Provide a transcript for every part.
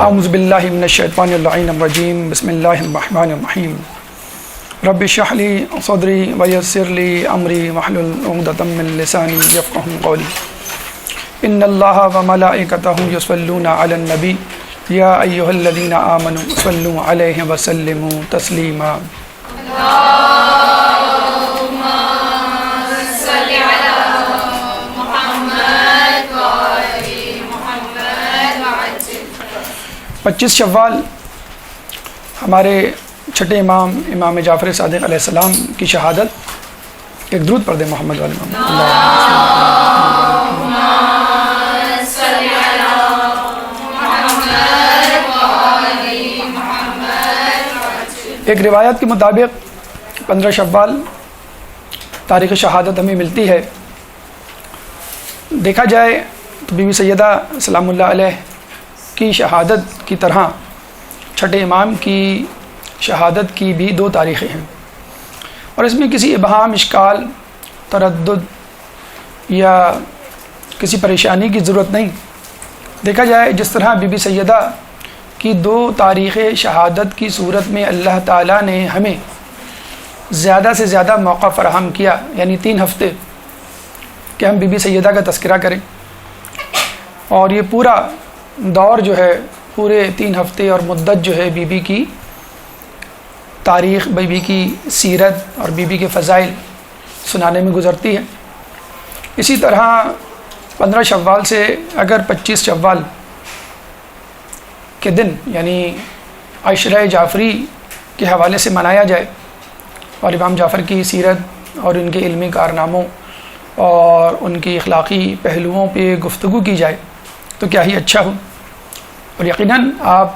اعوذ باللہ من الشیطان اللعین الرجیم بسم اللہ الرحمن الرحیم رب اشرح لی صدری ویسر لی امری واحلل عقدۃ من لسانی یفقهوا قولی ان اللہ وملائکتہ یصلون علی النبی یا ایھا الذین آمنوا صلوا علیہ وسلموا تسلیما پچیس شوال ہمارے چھٹے امام امام جعفر صادق علیہ السلام کی شہادت. ایک درود پڑھ دیں محمد والے محمد. ایک روایت کے مطابق 15 شوال تاریخ شہادت ہمیں ملتی ہے. دیکھا جائے تو بی بی سیدہ سلام اللہ علیہ کی شہادت کی طرح چھٹے امام کی شہادت کی بھی 2 تاریخیں ہیں، اور اس میں کسی ابہام، اشکال، تردد یا کسی پریشانی کی ضرورت نہیں. دیکھا جائے جس طرح بی بی سیدہ کی 2 تاریخ شہادت کی صورت میں اللہ تعالیٰ نے ہمیں زیادہ سے زیادہ موقع فراہم کیا، یعنی 3 ہفتے کہ ہم بی بی سیدہ کا تذکرہ کریں، اور یہ پورا دور جو ہے پورے 3 ہفتے اور مدت جو ہے بی بی کی تاریخ، بی بی کی سیرت اور بی بی کے فضائل سنانے میں گزرتی ہے. اسی طرح 15 شوال سے اگر 25 شوال کے دن یعنی عشرہ جعفری کے حوالے سے منایا جائے اور امام جعفر کی سیرت اور ان کے علمی کارناموں اور ان کی اخلاقی پہلوؤں پہ گفتگو کی جائے تو کیا ہی اچھا ہو. اور یقیناً آپ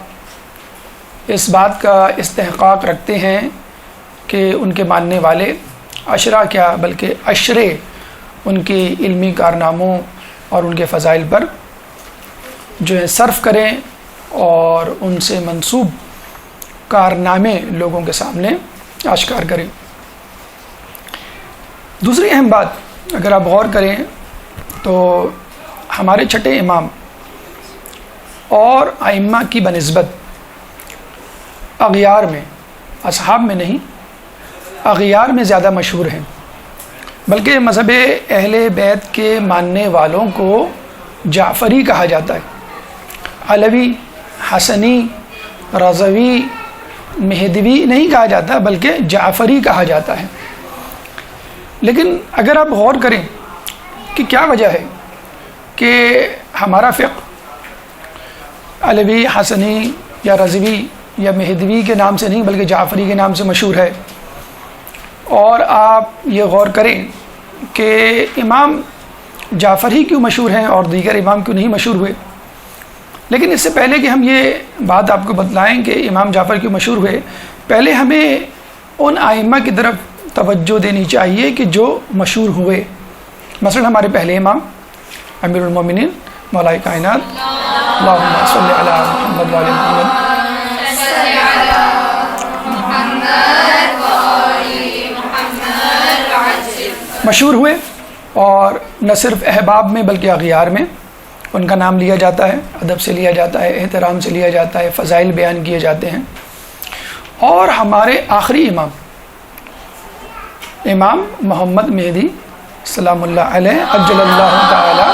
اس بات کا استحقاق رکھتے ہیں کہ ان کے ماننے والے عشرہ کیا بلکہ عشرے ان کے علمی کارناموں اور ان کے فضائل پر جو ہے صرف کریں اور ان سے منسوب کارنامے لوگوں کے سامنے آشکار کریں. دوسری اہم بات اگر آپ غور کریں تو ہمارے چھٹے امام اور ائمہ کی بنسبت اغیار میں، اصحاب میں نہیں، اغیار میں زیادہ مشہور ہیں، بلکہ مذہب اہل بیت کے ماننے والوں کو جعفری کہا جاتا ہے. علوی، حسنی، رضوی، مہدوی نہیں کہا جاتا بلکہ جعفری کہا جاتا ہے. لیکن اگر آپ غور کریں کہ کیا وجہ ہے کہ ہمارا فقہ علوی، حسنی یا رضوی یا مہدوی کے نام سے نہیں بلکہ جعفری کے نام سے مشہور ہے، اور آپ یہ غور کریں کہ امام جعفر ہی کیوں مشہور ہیں اور دیگر امام کیوں نہیں مشہور ہوئے. لیکن اس سے پہلے کہ ہم یہ بات آپ کو بتلائیں کہ امام جعفر کیوں مشہور ہوئے، پہلے ہمیں ان ائمہ کی طرف توجہ دینی چاہیے کہ جو مشہور ہوئے. مثلا ہمارے پہلے امام امیر المومنین مولا کائنات اللہم صلی علی محمد وعلی محمد مشہور ہوئے، اور نہ صرف احباب میں بلکہ اغیار میں ان کا نام لیا جاتا ہے، ادب سے لیا جاتا ہے، احترام سے لیا جاتا ہے، فضائل بیان کیے جاتے ہیں. اور ہمارے آخری امام امام محمد مہدی سلام اللہ علیہ عجل اللہ تعالی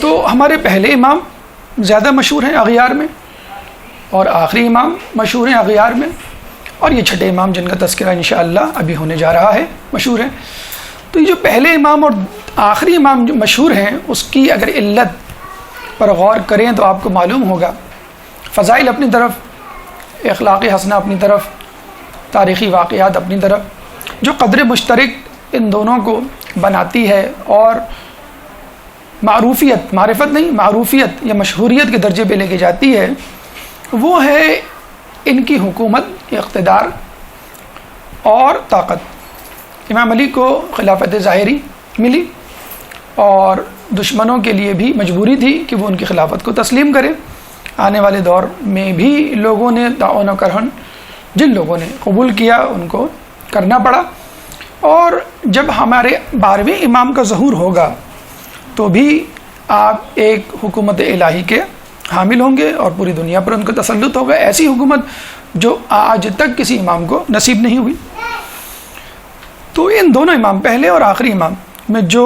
تو ہمارے پہلے امام زیادہ مشہور ہیں اغیار میں، اور آخری امام مشہور ہیں اغیار میں، اور یہ چھٹے امام جن کا تذکرہ انشاءاللہ ابھی ہونے جا رہا ہے مشہور ہیں. تو یہ جو پہلے امام اور آخری امام جو مشہور ہیں اس کی اگر علت پر غور کریں تو آپ کو معلوم ہوگا فضائل اپنی طرف، اخلاقی حسنہ اپنی طرف، تاریخی واقعات اپنی طرف، جو قدر مشترک ان دونوں کو بناتی ہے اور معروفیت، معرفت نہیں، معروفیت یا مشہوریت کے درجے پہ لے کے جاتی ہے، وہ ہے ان کی حکومت، اقتدار اور طاقت. امام علی کو خلافت ظاہری ملی اور دشمنوں کے لیے بھی مجبوری تھی کہ وہ ان کی خلافت کو تسلیم کریں. آنے والے دور میں بھی لوگوں نے تعاون و کرہن جن لوگوں نے قبول کیا ان کو کرنا پڑا. اور جب ہمارے 12ویں امام کا ظہور ہوگا تو بھی آپ ایک حکومت الہی کے حامل ہوں گے اور پوری دنیا پر ان کا تسلط ہوگا، ایسی حکومت جو آج تک کسی امام کو نصیب نہیں ہوئی۔ تو ان دونوں امام، پہلے اور آخری امام میں جو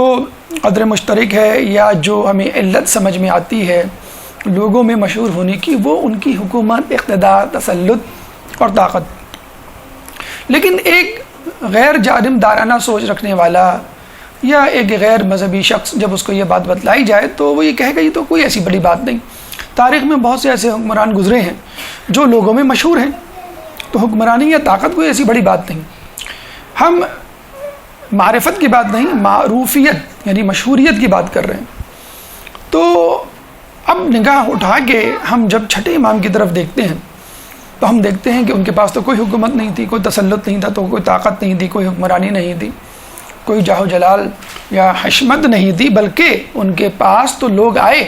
قدر مشترک ہے یا جو ہمیں علت سمجھ میں آتی ہے لوگوں میں مشہور ہونے کی، وہ ان کی حکومت، اقتدار، تسلط اور طاقت۔ لیکن ایک غیر جانبدارانہ سوچ رکھنے والا یا ایک غیر مذہبی شخص جب اس کو یہ بات بتلائی جائے تو وہ یہ کہے گا یہ تو کوئی ایسی بڑی بات نہیں، تاریخ میں بہت سے ایسے حکمران گزرے ہیں جو لوگوں میں مشہور ہیں، تو حکمرانی یا طاقت کوئی ایسی بڑی بات نہیں۔ ہم معرفت کی بات نہیں، معروفیت یعنی مشہوریت کی بات کر رہے ہیں۔ تو اب نگاہ اٹھا کے ہم جب چھٹے امام کی طرف دیکھتے ہیں تو ہم دیکھتے ہیں کہ ان کے پاس تو کوئی حکومت نہیں تھی، کوئی تسلط نہیں تھا، تو کوئی طاقت نہیں تھی، کوئی حکمرانی نہیں تھی، کوئی جاہ و جلال یا حشمت نہیں تھی، بلکہ ان کے پاس تو لوگ آئے،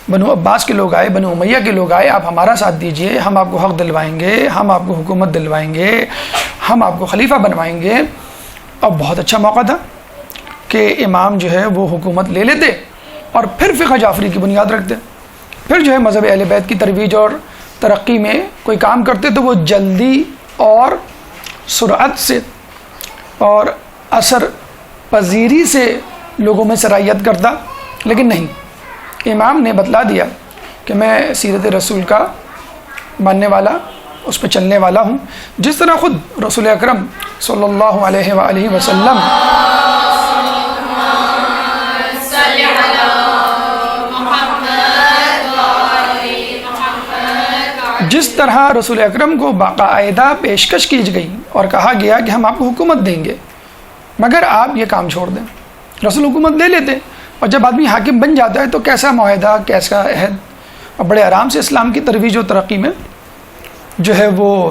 بنو عباس کے لوگ آئے، بنو امیہ کے لوگ آئے، آپ ہمارا ساتھ دیجئے، ہم آپ کو حق دلوائیں گے، ہم آپ کو حکومت دلوائیں گے، ہم آپ کو خلیفہ بنوائیں گے۔ اور بہت اچھا موقع تھا کہ امام جو ہے وہ حکومت لے لیتے اور پھر فقہ جعفری کی بنیاد رکھتے، پھر جو ہے مذہب اہل بیت کی ترویج اور ترقی میں کوئی کام کرتے تو وہ جلدی اور سرعت سے اور اثر پذیری سے لوگوں میں سرایت کرتا، لیکن نہیں، امام نے بتلا دیا کہ میں سیرت رسول کا ماننے والا، اس پہ چلنے والا ہوں، جس طرح خود رسول اکرم صلی اللہ علیہ وآلہ وسلم جس طرح رسول اکرم کو باقاعدہ پیشکش کی گئی اور کہا گیا کہ ہم آپ کو حکومت دیں گے مگر آپ یہ کام چھوڑ دیں، رسول حکومت لے لیتے، اور جب آدمی حاکم بن جاتا ہے تو کیسا معاہدہ، کیسا عہد، اور بڑے آرام سے اسلام کی ترویج و ترقی میں جو ہے وہ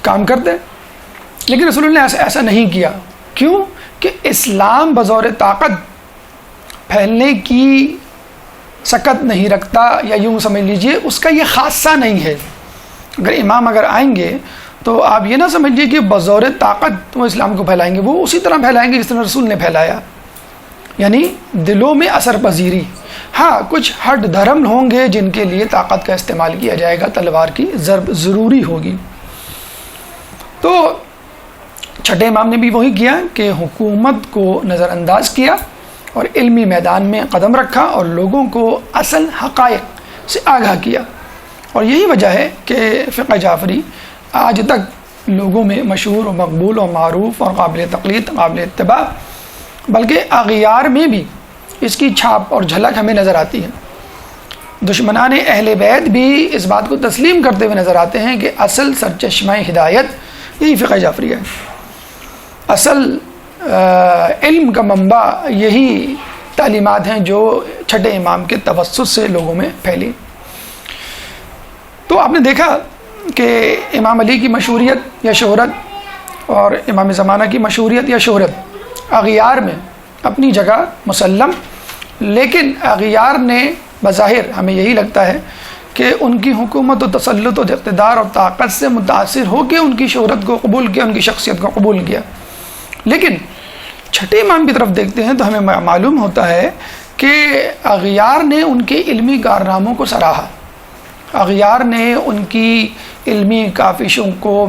کام کرتے۔ لیکن رسول اللہ نے ایسا نہیں کیا، کیوں کہ اسلام بظور طاقت پھیلنے کی سکت نہیں رکھتا، یا یوں سمجھ لیجئے اس کا یہ خاصہ نہیں ہے۔ اگر آئیں گے تو آپ یہ نہ سمجھیے کہ بظور طاقت وہ اسلام کو پھیلائیں گے، وہ اسی طرح پھیلائیں گے جس طرح رسول نے پھیلایا، یعنی دلوں میں اثر پذیری۔ ہاں کچھ ہٹ دھرم ہوں گے جن کے لیے طاقت کا استعمال کیا جائے گا، تلوار کی ضرب ضروری ہوگی۔ تو چھٹے امام نے بھی وہی کیا کہ حکومت کو نظر انداز کیا اور علمی میدان میں قدم رکھا اور لوگوں کو اصل حقائق سے آگاہ کیا، اور یہی وجہ ہے کہ فقہ جعفری آج تک لوگوں میں مشہور و مقبول و معروف اور قابل تقلید، قابل اتباع، بلکہ اغیار میں بھی اس کی چھاپ اور جھلک ہمیں نظر آتی ہے۔ دشمنان اہل بیت بھی اس بات کو تسلیم کرتے ہوئے نظر آتے ہیں کہ اصل سرچشمہ ہدایت یہی فقہ جعفری ہے، اصل علم کا منبع یہی تعلیمات ہیں جو چھٹے امام کے توسط سے لوگوں میں پھیلی۔ تو آپ نے دیکھا کہ امام علی کی مشہوریت یا شہرت اور امام زمانہ کی مشہوریت یا شہرت اغیار میں اپنی جگہ مسلم، لیکن اغیار نے بظاہر ہمیں یہی لگتا ہے کہ ان کی حکومت و تسلط و اقتدار اور طاقت سے متاثر ہو کے ان کی شہرت کو قبول کیا، ان کی شخصیت کو قبول کیا۔ لیکن چھٹے امام کی طرف دیکھتے ہیں تو ہمیں معلوم ہوتا ہے کہ اغیار نے ان کے علمی کارناموں کو سراہا، اغیار نے ان کی علمی کاوشوں کو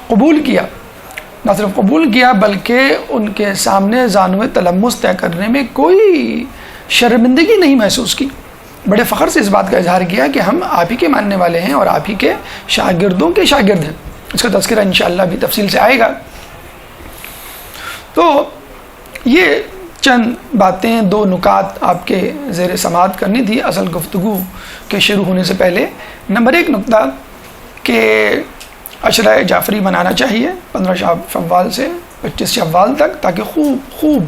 قبول کیا، نہ صرف قبول کیا بلکہ ان کے سامنے زانو تلمس طے کرنے میں کوئی شرمندگی نہیں محسوس کی، بڑے فخر سے اس بات کا اظہار کیا کہ ہم آپ ہی کے ماننے والے ہیں اور آپ ہی کے شاگردوں کے شاگرد ہیں۔ اس کا تذکرہ انشاءاللہ بھی تفصیل سے آئے گا۔ تو یہ چند باتیں، دو نکات آپ کے زیر سماعت کرنی تھی اصل گفتگو کے شروع ہونے سے پہلے۔ نمبر ایک نکتہ کہ عشرہ جعفری منانا چاہیے 15 شوال سے 25 شوال تک، تاکہ خوب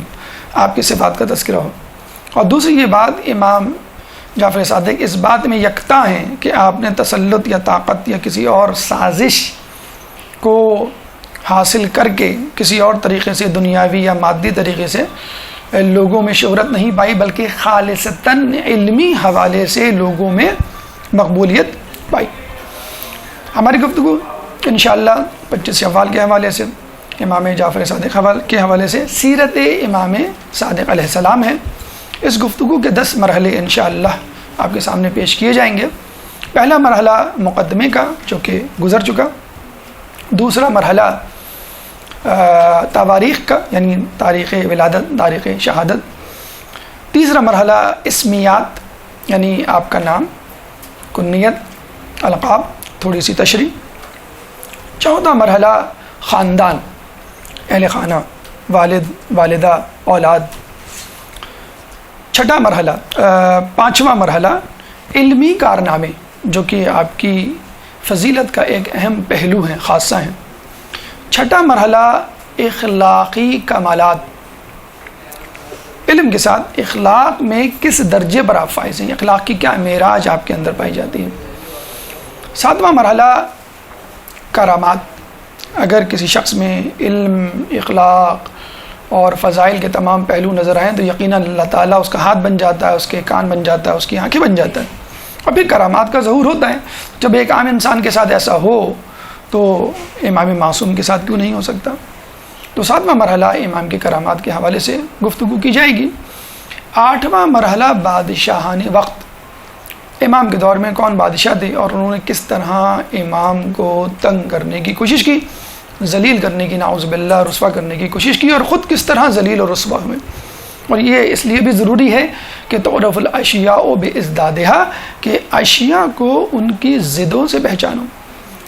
آپ کی صفات کا تذکرہ ہو۔ اور دوسری یہ بات، امام جعفر صادق اس بات میں یکتا ہیں کہ آپ نے تسلط یا طاقت یا کسی اور سازش کو حاصل کر کے کسی اور طریقے سے، دنیاوی یا مادی طریقے سے لوگوں میں شہرت نہیں پائی، بلکہ خالصتاً علمی حوالے سے لوگوں میں مقبولیت پائی۔ ہماری گفتگو انشاءاللہ 25 شوال کے حوالے سے امام جعفر صادق کے حوالے سے سیرت امام صادق علیہ السلام ہے۔ اس گفتگو کے 10 مرحلے انشاءاللہ آپ کے سامنے پیش کیے جائیں گے۔ پہلا مرحلہ مقدمے کا جو کہ گزر چکا، دوسرا مرحلہ تواریخ کا یعنی تاریخ ولادت، تاریخ شہادت، تیسرا مرحلہ اسمیات یعنی آپ کا نام، کنیت، القاب، تھوڑی سی تشریح، چوتھا مرحلہ خاندان، اہل خانہ، والد، والدہ، اولاد، چھٹا مرحلہ پانچواں مرحلہ علمی کارنامے جو کہ آپ کی فضیلت کا ایک اہم پہلو ہیں، خاصہ ہیں۔ چھٹا مرحلہ اخلاقی کمالات، علم کے ساتھ اخلاق میں کس درجے پر آپ فائز ہیں، اخلاق کی کیا معراج آپ کے اندر پائی جاتی ہے۔ ساتواں مرحلہ کرامات، اگر کسی شخص میں علم، اخلاق اور فضائل کے تمام پہلو نظر آئیں تو یقیناً اللہ تعالیٰ اس کا ہاتھ بن جاتا ہے، اس کے کان بن جاتا ہے، اس کی آنکھیں بن جاتا ہے، اور پھر کرامات کا ظہور ہوتا ہے۔ جب ایک عام انسان کے ساتھ ایسا ہو تو امام معصوم کے ساتھ کیوں نہیں ہو سکتا۔ تو ساتواں مرحلہ امام کے کرامات کے حوالے سے گفتگو کی جائے گی۔ آٹھواں مرحلہ بادشاہان وقت، امام کے دور میں کون بادشاہ تھے اور انہوں نے کس طرح امام کو تنگ کرنے کی کوشش کی، ذلیل کرنے کی، نعوذ باللہ رسوا کرنے کی کوشش کی، اور خود کس طرح ذلیل اور رسوا ہوئے۔ اور یہ اس لیے بھی ضروری ہے کہ تعرف الاشیاء بازدادہا، کہ اشیاء کو ان کی ضدوں سے پہچانو۔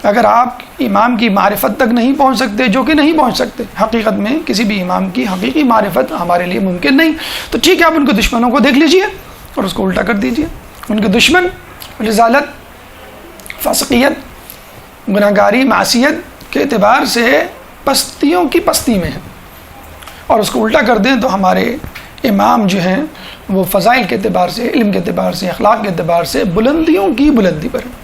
اگر آپ امام کی معرفت تک نہیں پہنچ سکتے، جو کہ نہیں پہنچ سکتے، حقیقت میں کسی بھی امام کی حقیقی معرفت ہمارے لیے ممکن نہیں، تو ٹھیک ہے آپ ان کے دشمنوں کو دیکھ لیجئے اور اس کو الٹا کر دیجئے۔ ان کے دشمن رذالت، فاسقیت، گناہگاری، معصیت کے اعتبار سے پستیوں کی پستی میں ہیں، اور اس کو الٹا کر دیں تو ہمارے امام جو ہیں وہ فضائل کے اعتبار سے، علم کے اعتبار سے، اخلاق کے اعتبار سے بلندیوں کی بلندی پر ہیں۔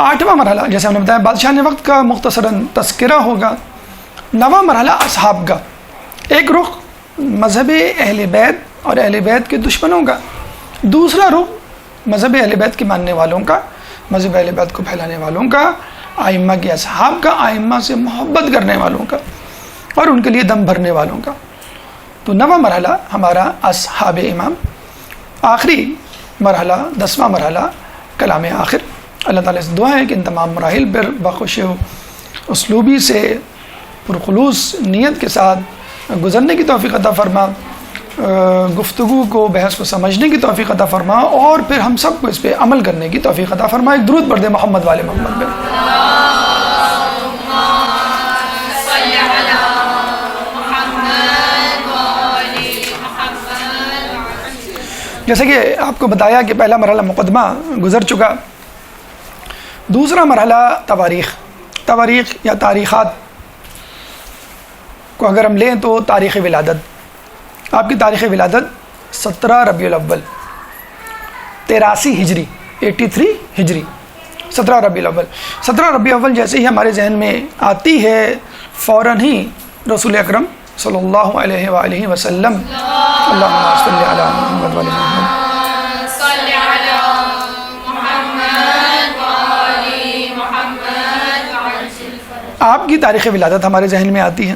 آٹھواں مرحلہ جیسے ہم نے بتایا بادشاہ نے وقت کا مختصراً تذکرہ ہوگا۔ نواں مرحلہ اصحاب کا، ایک رخ مذہب اہل بیت اور اہل بیت کے دشمنوں کا، دوسرا رخ مذہب اہل بیت کے ماننے والوں کا، مذہب اہل بیت کو پھیلانے والوں کا، آئمہ کے اصحاب کا، آئمہ سے محبت کرنے والوں کا اور ان کے لیے دم بھرنے والوں کا۔ تو نواں مرحلہ ہمارا اصحاب امام۔ آخری مرحلہ 10واں مرحلہ کلام آخر۔ اللہ تعالیٰ سے دعا ہے کہ ان تمام مراحل پر بخوش اسلوبی سے پرخلوص نیت کے ساتھ گزرنے کی توفیق عطا فرما، گفتگو کو، بحث کو سمجھنے کی توفیق عطا فرما، اور پھر ہم سب کو اس پہ عمل کرنے کی توفیق عطا فرما۔ ایک درود پڑھ دے محمد والے محمد پہ۔ جیسے کہ آپ کو بتایا کہ پہلا مرحلہ مقدمہ گزر چکا، دوسرا مرحلہ تواریخ یا تاریخات کو اگر ہم لیں تو تاریخ ولادت، آپ کی تاریخ ولادت 17 ربیع الاول 83 ہجری 83 ہجری 17 ربیع الاول 17 ربیع الاول جیسے ہی ہمارے ذہن میں آتی ہے فوراً ہی رسول اکرم صلی اللہ علیہ وآلہ وسلم، اللہم صلی علی محمد وعلی محمد، آپ کی تاریخ ولادت ہمارے ذہن میں آتی ہے۔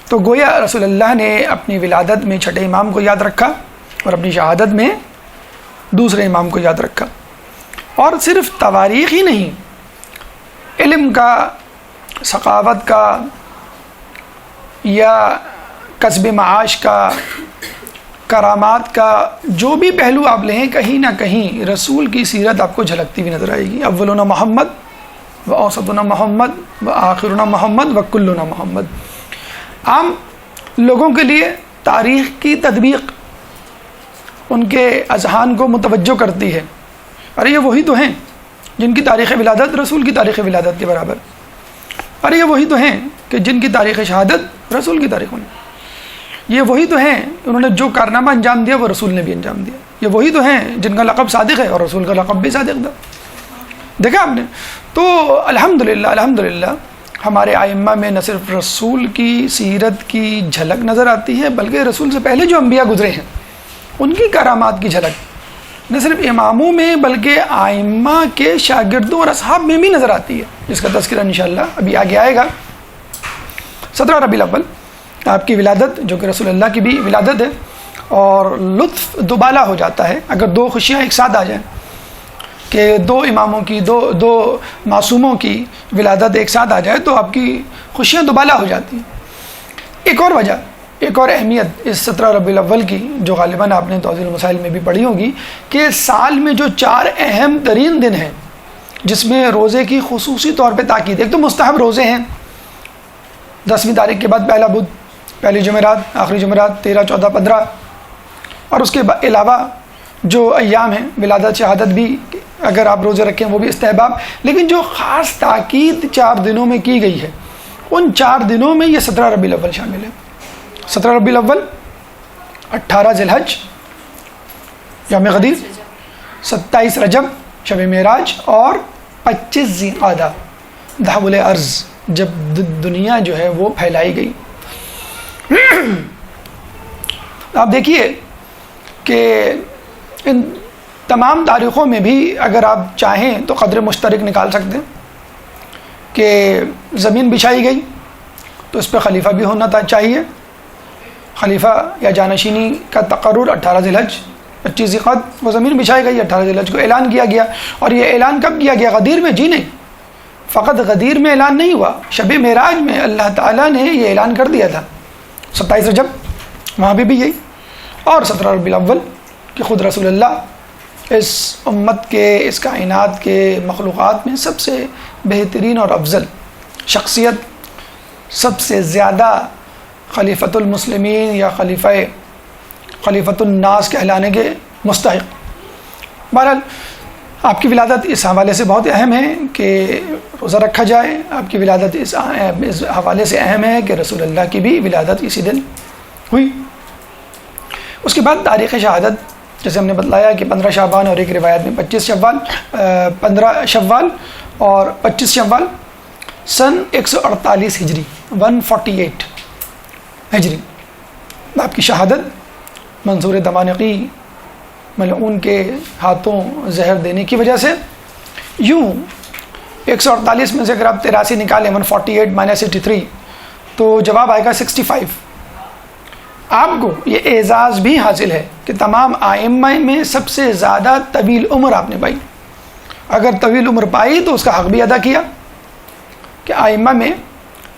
تو گویا رسول اللہ نے اپنی ولادت میں چھٹے امام کو یاد رکھا اور اپنی شہادت میں دوسرے امام کو یاد رکھا، اور صرف تواریخ ہی نہیں، علم کا، ثقافت کا یا کسب معاش کا، کرامات کا، جو بھی پہلو آپ لیں کہیں نہ کہیں رسول کی سیرت آپ کو جھلکتی ہوئی نظر آئے گی۔ اولنا محمد و اوسطنا محمد و آخرنا محمد و کلنا محمد۔ عام لوگوں کے لیے تاریخ کی تطبیق ان کے اذہان کو متوجہ کرتی ہے، ارے یہ وہی تو ہیں جن کی تاریخ ولادت رسول کی تاریخ ولادت کے برابر، ارے یہ وہی تو ہیں کہ جن کی تاریخ شہادت رسول کی تاریخ ہونے، یہ وہی تو ہیں انہوں نے جو کارنامہ انجام دیا وہ رسول نے بھی انجام دیا، یہ وہی تو ہیں جن کا لقب صادق ہے اور رسول کا لقب بھی صادق تھا۔ دیکھا آپ نے؟ تو الحمدللہ ہمارے ائمہ میں نہ صرف رسول کی سیرت کی جھلک نظر آتی ہے بلکہ رسول سے پہلے جو انبیاء گزرے ہیں ان کی کرامات کی جھلک نہ صرف اماموں میں بلکہ ائمہ کے شاگردوں اور اصحاب میں بھی نظر آتی ہے، جس کا تذکرہ انشاءاللہ ابھی آگے آئے گا۔ 17 ربیع الاول آپ کی ولادت، جو کہ رسول اللہ کی بھی ولادت ہے، اور لطف دوبالا ہو جاتا ہے اگر دو خوشیاں ایک ساتھ آ جائیں، کہ دو اماموں کی دو معصوموں کی ولادت ایک ساتھ آ جائے تو آپ کی خوشیاں دوبالا ہو جاتی ہیں۔ ایک اور وجہ، ایک اور اہمیت اس 17 ربیع الاول کی، جو غالباً آپ نے توضیح المسائل میں بھی پڑھی ہوگی، کہ سال میں جو 4 اہم ترین دن ہیں جس میں روزے کی خصوصی طور پہ تاکید، ایک تو مستحب روزے ہیں 10ویں تاریخ کے بعد پہلا بدھ، پہلی جمعرات، آخری جمعرات، 13، 14، 15، اور اس کے علاوہ جو ایام ہیں ولادت، شہادت بھی اگر آپ روزے رکھیں وہ بھی استحباب، لیکن جو خاص تاکید 4 دنوں میں کی گئی ہے ان 4 دنوں میں یہ 17 ربیع الاول شامل ہے۔ 17 ربیع الاول، 18 ذی الحج یوم غدیر، 27 رجب شب معراج، اور 25 ذی القعدہ دھاول ارض، جب دنیا جو ہے وہ پھیلائی گئی۔ آپ دیکھیے کہ ان تمام تاریخوں میں بھی اگر آپ چاہیں تو قدر مشترک نکال سکتے ہیں کہ زمین بچھائی گئی تو اس پہ خلیفہ بھی ہونا چاہیے، خلیفہ یا جانشینی کا تقرر 18 ذی الحج، 25 ذی القعدہ، وہ زمین بچھائی گئی، 18 ذی الحج کو اعلان کیا گیا۔ اور یہ اعلان کب کیا گیا؟ غدیر میں؟ جی نہیں، فقط غدیر میں اعلان نہیں ہوا، شب معراج میں اللہ تعالیٰ نے یہ اعلان کر دیا تھا۔ 27 رجب وہاں پہ بھی یہی، اور 17 ربیع الاول کہ خود رسول اللہ اس امت کے، اس کائنات کے مخلوقات میں سب سے بہترین اور افضل شخصیت، سب سے زیادہ خلیفۃ المسلمین یا خلیفۃ الناس کہلانے کے مستحق۔ بہرحال آپ کی ولادت اس حوالے سے بہت اہم ہے کہ روزہ رکھا جائے، آپ کی ولادت اس حوالے سے اہم ہے کہ رسول اللہ کی بھی ولادت اسی دن ہوئی۔ اس کے بعد تاریخ شہادت، جیسے ہم نے بتلایا کہ 15 شعبان، اور ایک روایت میں 15 شوال اور 25 شوال سن 148 ہجری، 148 ہجری آپ کی شہادت منصور دمانقی ملعون کے ہاتھوں زہر دینے کی وجہ سے۔ یوں 148 میں سے اگر آپ 83 نکالیں، 148 - 83 تو جواب آئے گا 65۔ آپ کو یہ اعزاز بھی حاصل ہے کہ تمام ائمہ میں سب سے زیادہ طویل عمر آپ نے پائی۔ اگر طویل عمر پائی تو اس کا حق بھی ادا کیا کہ ائمہ میں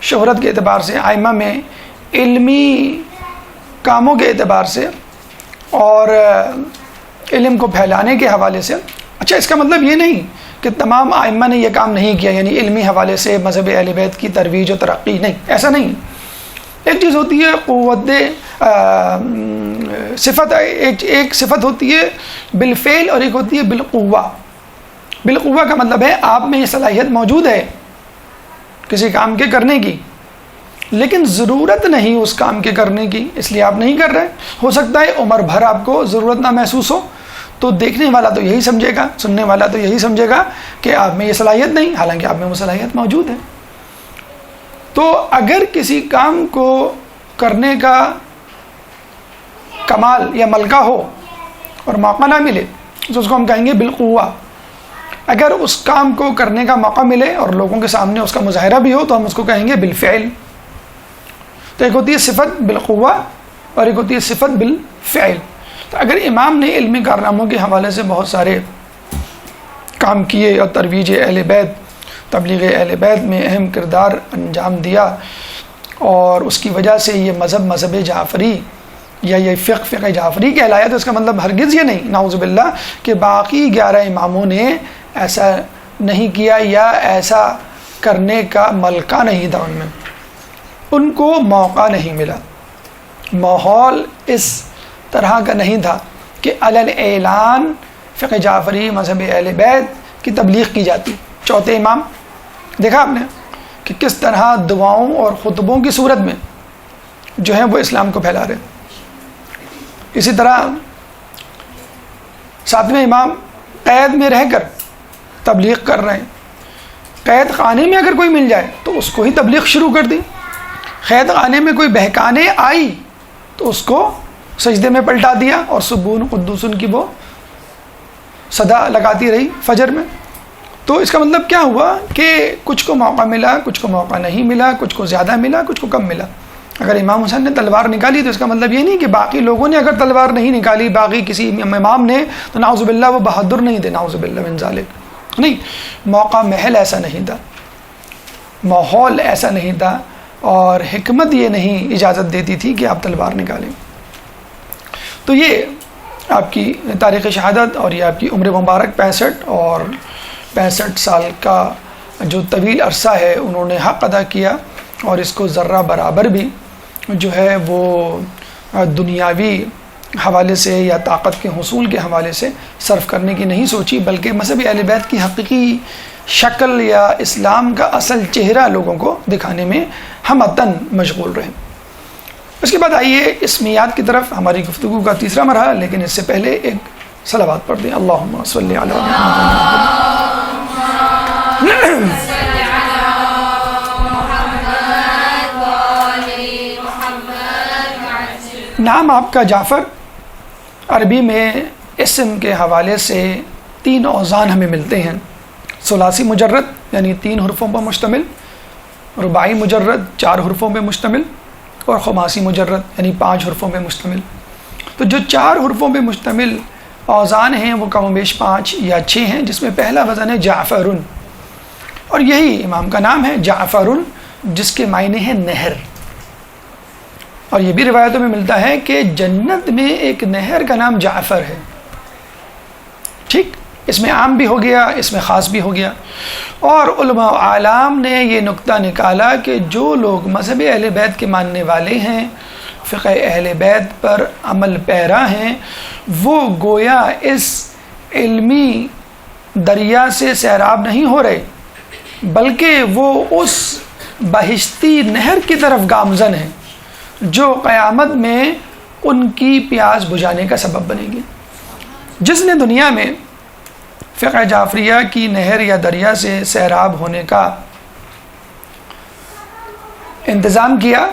شہرت کے اعتبار سے، ائمہ میں علمی کاموں کے اعتبار سے اور علم کو پھیلانے کے حوالے سے۔ اچھا، اس کا مطلب یہ نہیں کہ تمام ائمہ نے یہ کام نہیں کیا، یعنی علمی حوالے سے مذہب اہل بیت کی ترویج و ترقی، نہیں، ایسا نہیں۔ ایک چیز ہوتی ہے قوت صفت، ایک صفت ہوتی ہے بالفعل اور ایک ہوتی ہے بالقوہ۔ بالقوہ کا مطلب ہے آپ میں یہ صلاحیت موجود ہے کسی کام کے کرنے کی، لیکن ضرورت نہیں اس کام کے کرنے کی، اس لیے آپ نہیں کر رہے۔ ہو سکتا ہے عمر بھر آپ کو ضرورت نہ محسوس ہو، تو دیکھنے والا تو یہی سمجھے گا، سننے والا تو یہی سمجھے گا کہ آپ میں یہ صلاحیت نہیں، حالانکہ آپ میں وہ صلاحیت موجود ہے۔ تو اگر کسی کام کو کرنے کا کمال یا ملکہ ہو اور موقع نہ ملے تو اس کو ہم کہیں گے بالقوہ۔ اگر اس کام کو کرنے کا موقع ملے اور لوگوں کے سامنے اس کا مظاہرہ بھی ہو تو ہم اس کو کہیں گے بالفعل۔ تو ایک ہوتی ہے صفت بالقوہ اور ایک ہوتی ہے صفت بالفعل۔ تو اگر امام نے علمی کارناموں کے حوالے سے بہت سارے کام کیے اور ترویج اہل بیت، تبلیغ اہل بیت میں اہم کردار انجام دیا، اور اس کی وجہ سے یہ مذہب جعفری یا یہ فقہ جعفری کہلایا، تو اس کا مطلب ہرگز یہ نہیں، نعوذ باللہ، کہ باقی 11 اماموں نے ایسا نہیں کیا یا ایسا کرنے کا ملکہ نہیں تھا، ان کو موقع نہیں ملا، ماحول اس طرح کا نہیں تھا کہ علل اعلان فقہ جعفری مذہب اہل بیت کی تبلیغ کی جاتی۔ چوتھے امام دیکھا آپ نے کہ کس طرح دعاؤں اور خطبوں کی صورت میں جو ہیں وہ اسلام کو پھیلا رہے ہیں۔ اسی طرح 7ویں امام قید میں رہ کر تبلیغ کر رہے ہیں۔ قید خانے میں اگر کوئی مل جائے تو اس کو ہی تبلیغ شروع کر دی، قید خانے میں کوئی بہکانے آئی تو اس کو سجدے میں پلٹا دیا اور سبون قدوسن کی وہ صدا لگاتی رہی فجر میں۔ تو اس کا مطلب کیا ہوا کہ کچھ کو موقع ملا، کچھ کو موقع نہیں ملا، کچھ کو زیادہ ملا، کچھ کو کم ملا۔ اگر امام حسین نے تلوار نکالی تو اس کا مطلب یہ نہیں کہ باقی لوگوں نے اگر تلوار نہیں نکالی، باقی کسی امام نے، تو نعوذ باللہ وہ بہادر نہیں تھے، نعوذ باللہ من ذالک۔ نہیں، موقع محل ایسا نہیں تھا، ماحول ایسا نہیں تھا، اور حکمت یہ نہیں اجازت دیتی تھی کہ آپ تلوار نکالیں۔ تو یہ آپ کی تاریخ شہادت اور یہ آپ کی عمر مبارک 65 اور 65 سال کا جو طویل عرصہ ہے انہوں نے حق ادا کیا، اور اس کو ذرہ برابر بھی جو ہے وہ دنیاوی حوالے سے یا طاقت کے حصول کے حوالے سے صرف کرنے کی نہیں سوچی، بلکہ مذہب اہل بیت کی حقیقی شکل یا اسلام کا اصل چہرہ لوگوں کو دکھانے میں ہم عطن مشغول رہے۔ اس کے بعد آئیے اسمیات کی طرف، ہماری گفتگو کا تیسرا مرحلہ، لیکن اس سے پہلے ایک صلوات پڑھ دیں۔ اللہم صلی علی محمد۔ نام آپ کا جعفر، عربی میں اسم کے حوالے سے 3 اوزان ہمیں ملتے ہیں، ثلاثی مجرد یعنی 3 حرفوں پر مشتمل، رباعی مجرد 4 حرفوں پہ مشتمل، اور خماسی مجرد یعنی 5 حرفوں پہ مشتمل۔ تو جو 4 حرفوں پہ مشتمل اوزان ہیں وہ کم و بیش 5 یا 6 ہیں، جس میں پہلا وزن ہے جعفر، اور یہی امام کا نام ہے جعفر، جس کے معنی ہے نہر۔ اور یہ بھی روایتوں میں ملتا ہے کہ جنت میں ایک نہر کا نام جعفر ہے۔ ٹھیک، اس میں عام بھی ہو گیا، اس میں خاص بھی ہو گیا۔ اور علماء اعلام نے یہ نقطہ نکالا کہ جو لوگ مذہب اہل بیت کے ماننے والے ہیں، فقہ اہل بیت پر عمل پیرا ہیں، وہ گویا اس علمی دریا سے سیراب نہیں ہو رہے، بلکہ وہ اس بہشتی نہر کی طرف گامزن ہیں جو قیامت میں ان کی پیاس بجھانے کا سبب بنے گی۔ جس نے دنیا میں فقہ جعفریہ کی نہر یا دریا سے سیراب ہونے کا انتظام کیا،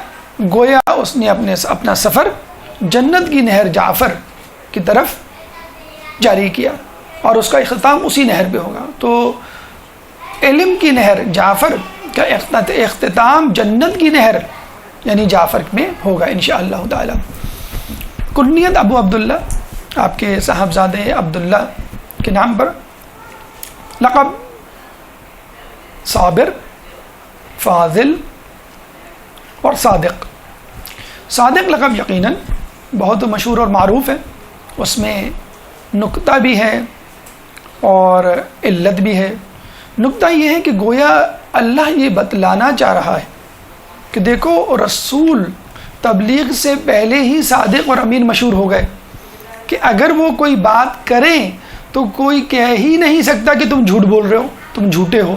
گویا اس نے اپنا سفر جنت کی نہر جعفر کی طرف جاری کیا، اور اس کا اختتام اسی نہر پہ ہوگا۔ تو علم کی نہر جعفر کا اختتام جنت کی نہر یعنی جعفر میں ہوگا انشاءاللہ تعالی۔ کنیت ابو عبداللہ، آپ کے صاحبزادے عبداللہ کے نام پر، لقب صابر، فاضل اور صادق۔ صادق لقب یقیناً بہت مشہور اور معروف ہے، اس میں نکتہ بھی ہے اور علت بھی ہے۔ نکتہ یہ ہے کہ گویا اللہ یہ بتلانا چاہ رہا ہے کہ دیکھو رسول تبلیغ سے پہلے ہی صادق اور امین مشہور ہو گئے، کہ اگر وہ کوئی بات کریں تو کوئی کہہ ہی نہیں سکتا کہ تم جھوٹ بول رہے ہو، تم جھوٹے ہو۔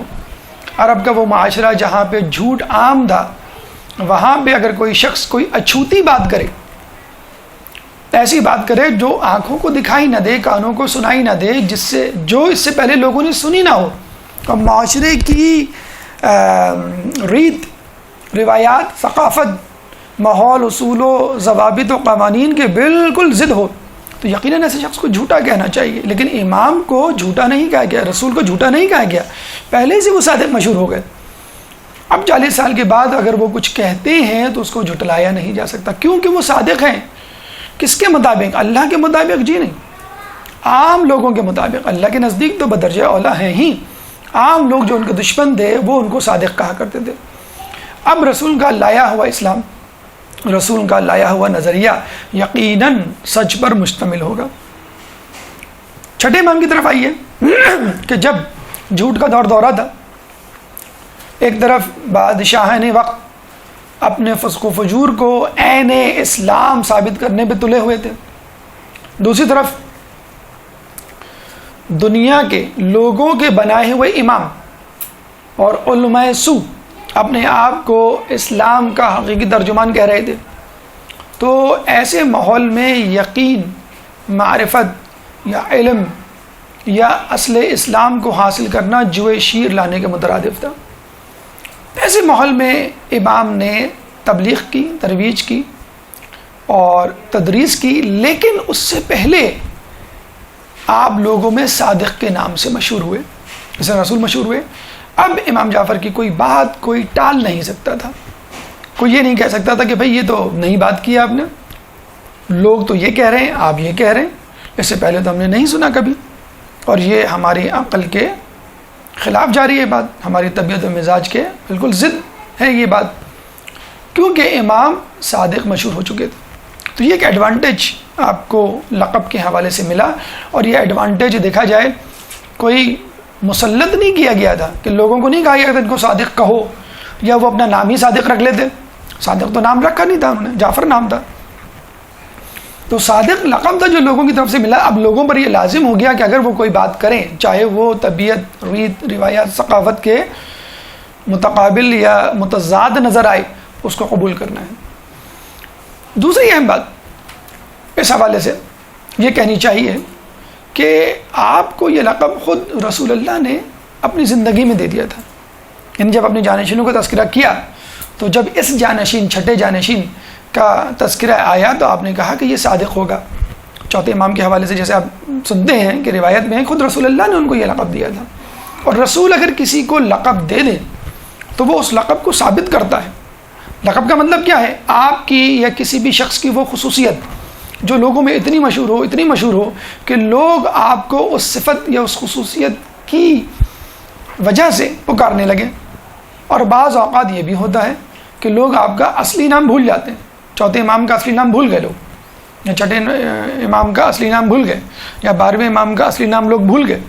عرب کا وہ معاشرہ جہاں پہ جھوٹ عام تھا، وہاں پہ اگر کوئی شخص کوئی اچھوتی بات کرے، ایسی بات کرے جو آنکھوں کو دکھائی نہ دے، کانوں کو سنائی نہ دے، جو اس سے پہلے لوگوں نے سنی نہ ہو، اور معاشرے کی ریت، روایات، ثقافت، ماحول، اصول و ضوابط و قوانین کے بالکل ضد ہو، تو یقیناً ایسے شخص کو جھوٹا کہنا چاہیے۔ لیکن امام کو جھوٹا نہیں کہا گیا، رسول کو جھوٹا نہیں کہا گیا، پہلے سے وہ صادق مشہور ہو گئے۔ اب 40 سال کے بعد اگر وہ کچھ کہتے ہیں تو اس کو جھٹلایا نہیں جا سکتا، کیونکہ وہ صادق ہیں۔ کس کے مطابق؟ اللہ کے مطابق؟ جی نہیں، عام لوگوں کے مطابق۔ اللہ کے نزدیک تو بدرجہ اولیٰ ہیں ہی، عام لوگ جو ان کے دشمن تھے وہ ان کو صادق کہا کرتے تھے۔ اب رسول کا لایا ہوا اسلام، رسول کا لایا ہوا نظریہ یقیناً سچ پر مشتمل ہوگا۔ چھٹے امام کی طرف آئیے کہ جب جھوٹ کا دورہ تھا، ایک طرف بادشاہان وقت اپنے فسق و فجور کو عین اسلام ثابت کرنے پہ تلے ہوئے تھے، دوسری طرف دنیا کے لوگوں کے بنائے ہوئے امام اور علماء سو اپنے آپ کو اسلام کا حقیقی ترجمان کہہ رہے تھے۔ تو ایسے ماحول میں یقین، معرفت یا علم یا اصل اسلام کو حاصل کرنا جوئے شیر لانے کے مترادف تھا۔ ایسے ماحول میں امام نے تبلیغ کی، ترویج کی اور تدریس کی، لیکن اس سے پہلے آپ لوگوں میں صادق کے نام سے مشہور ہوئے، جسے رسول مشہور ہوئے. اب امام جعفر کی کوئی بات کوئی ٹال نہیں سکتا تھا. کوئی یہ نہیں کہہ سکتا تھا کہ بھئی یہ تو نئی بات کی آپ نے, لوگ تو یہ کہہ رہے ہیں, آپ یہ کہہ رہے ہیں, اس سے پہلے تو ہم نے نہیں سنا کبھی, اور یہ ہماری عقل کے خلاف جا رہی ہے بات, ہماری طبیعت و مزاج کے بالکل ضد ہے یہ بات, کیونکہ امام صادق مشہور ہو چکے تھے. تو یہ ایک ایڈوانٹیج آپ کو لقب کے حوالے سے ملا, اور یہ ایڈوانٹیج دیکھا جائے کوئی مسلط نہیں کیا گیا تھا کہ لوگوں کو نہیں کہا گیا تھا ان کو صادق کہو, یا وہ اپنا نام ہی صادق رکھ لیتے. صادق تو نام رکھا نہیں تھا انہوں نے, جعفر نام تھا. تو صادق لقب تھا جو لوگوں کی طرف سے ملا. اب لوگوں پر یہ لازم ہو گیا کہ اگر وہ کوئی بات کریں, چاہے وہ طبیعت, ریت, روایات, ثقافت کے متقابل یا متضاد نظر آئے, اس کو قبول کرنا ہے. دوسری اہم بات اس حوالے سے یہ کہنی چاہیے کہ آپ کو یہ لقب خود رسول اللہ نے اپنی زندگی میں دے دیا تھا. یعنی جب اپنے جانشینوں کا تذکرہ کیا, تو جب اس جانشین, چھٹے جانشین کا تذکرہ آیا, تو آپ نے کہا کہ یہ صادق ہوگا. چوتھے امام کے حوالے سے جیسے آپ سنتے ہیں کہ روایت میں خود رسول اللہ نے ان کو یہ لقب دیا تھا. اور رسول اگر کسی کو لقب دے دیں تو وہ اس لقب کو ثابت کرتا ہے. لقب کا مطلب کیا ہے؟ آپ کی یا کسی بھی شخص کی وہ خصوصیت جو لوگوں میں اتنی مشہور ہو کہ لوگ آپ کو اس صفت یا اس خصوصیت کی وجہ سے پکارنے لگے. اور بعض اوقات یہ بھی ہوتا ہے کہ لوگ آپ کا اصلی نام بھول جاتے ہیں. چوتھے امام کا اصلی نام بھول گئے لوگ, یا چھٹے امام کا اصلی نام بھول گئے, یا 12ویں امام کا اصلی نام لوگ بھول گئے.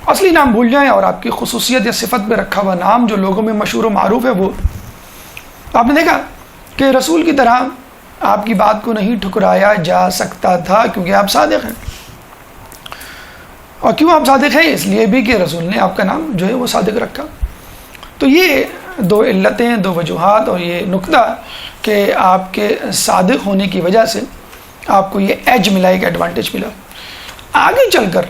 اصلی نام بھول جائیں اور آپ کی خصوصیت یا صفت پہ رکھا ہوا نام جو لوگوں میں مشہور و معروف ہے وہ. آپ نے دیکھا کہ رسول کی طرح آپ کی بات کو نہیں ٹھکرایا جا سکتا تھا, کیونکہ آپ صادق ہیں. اور کیوں آپ صادق ہیں؟ اس لیے بھی کہ رسول نے آپ کا نام جو ہے وہ صادق رکھا. تو یہ دو علتیں, دو وجوہات, اور یہ نقطہ کہ آپ کے صادق ہونے کی وجہ سے آپ کو یہ ایج ملا, ایک ایڈوانٹیج ملا. آگے چل کر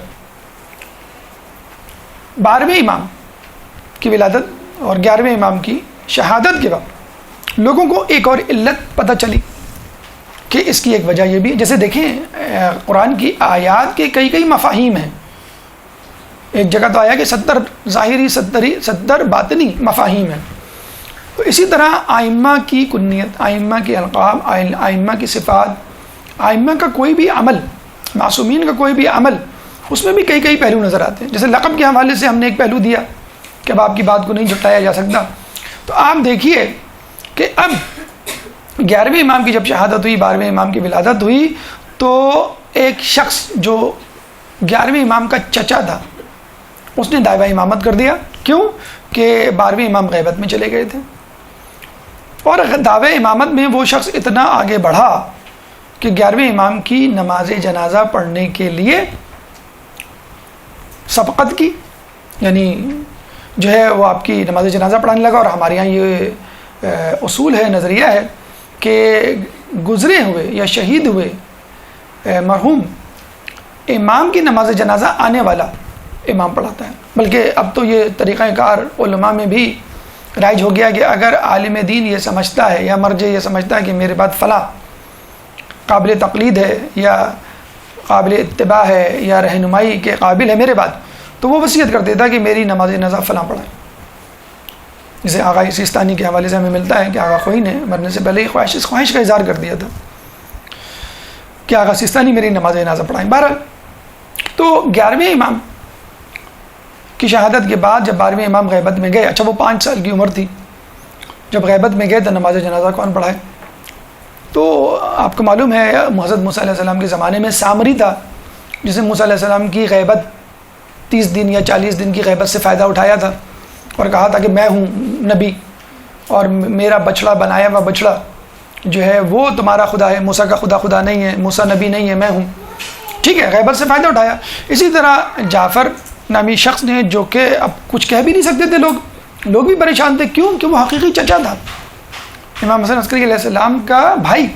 12ویں امام کی ولادت اور 11ویں امام کی شہادت کے بعد لوگوں کو ایک اور علت پتہ چلی کہ اس کی ایک وجہ یہ بھی, جیسے دیکھیں قرآن کی آیات کے کئی مفاہیم ہیں. ایک جگہ تو آیا کہ 70 ظاہری 70 باطنی مفاہیم ہیں. تو اسی طرح آئمہ کی کنیت, آئمہ کے القاب, آئمہ کی صفات, آئمہ کا کوئی بھی عمل, معصومین کا کوئی بھی عمل, اس میں بھی کئی پہلو نظر آتے ہیں. جیسے لقب کے حوالے سے ہم نے ایک پہلو دیا کہ اب آپ کی بات کو نہیں جھٹلایا جا سکتا. تو آپ دیکھیے کہ اب 11ویں امام کی جب شہادت ہوئی, 12ویں امام کی ولادت ہوئی, تو ایک شخص جو 11ویں امام کا چچا تھا اس نے دعویٰ امامت کر دیا. کیوں؟ کہ 12ویں امام غیبت میں چلے گئے تھے. اور دعویٰ امامت میں وہ شخص اتنا آگے بڑھا کہ 11ویں امام کی نماز جنازہ پڑھنے کے لیے سبقت کی, یعنی جو ہے وہ آپ کی نماز جنازہ پڑھانے لگا. اور ہمارے یہاں یہ اصول ہے, نظریہ ہے کہ گزرے ہوئے یا شہید ہوئے مرحوم امام کی نماز جنازہ آنے والا امام پڑھاتا ہے. بلکہ اب تو یہ طریقہ کار علماء میں بھی رائج ہو گیا کہ اگر عالم دین یہ سمجھتا ہے یا مرجع یہ سمجھتا ہے کہ میرے بعد فلاں قابل تقلید ہے یا قابل اتباع ہے یا رہنمائی کے قابل ہے میرے بعد, تو وہ وصیت کر دیتا ہے کہ میری نماز جنازہ فلاں پڑھائیں. جسے آغا سیستانی کے حوالے سے ہمیں ملتا ہے کہ آغا خوئی نے مرنے سے پہلے خواہش کا اظہار کر دیا تھا کہ آغا سیستانی میری نماز جنازہ پڑھائیں. بہرحال تو 11ویں امام کی شہادت کے بعد جب 12ویں امام غیبت میں گئے, اچھا وہ 5 سال کی عمر تھی جب غیبت میں گئے, تو نماز جنازہ کون پڑھائے؟ تو آپ کو معلوم ہے حضرت موسیٰ علیہ السلام کے زمانے میں سامری تھا جسے موسیٰ علیہ السلام کی غیبت 30 دن یا 40 دن کی غیبت سے فائدہ اٹھایا تھا اور کہا تھا کہ میں ہوں نبی اور میرا بچڑا بنایا ہوا بچڑا جو ہے وہ تمہارا خدا ہے, موسیٰ کا خدا نہیں ہے, موسیٰ نبی نہیں ہے, میں ہوں. ٹھیک ہے, غیبت سے فائدہ اٹھایا. اسی طرح جعفر نامی شخص نے, جو کہ اب کچھ کہہ بھی نہیں سکتے تھے, لوگ بھی پریشان تھے. کیوں؟ کہ وہ حقیقی چچا تھا, امام حسن عسکری علیہ السلام کا بھائی.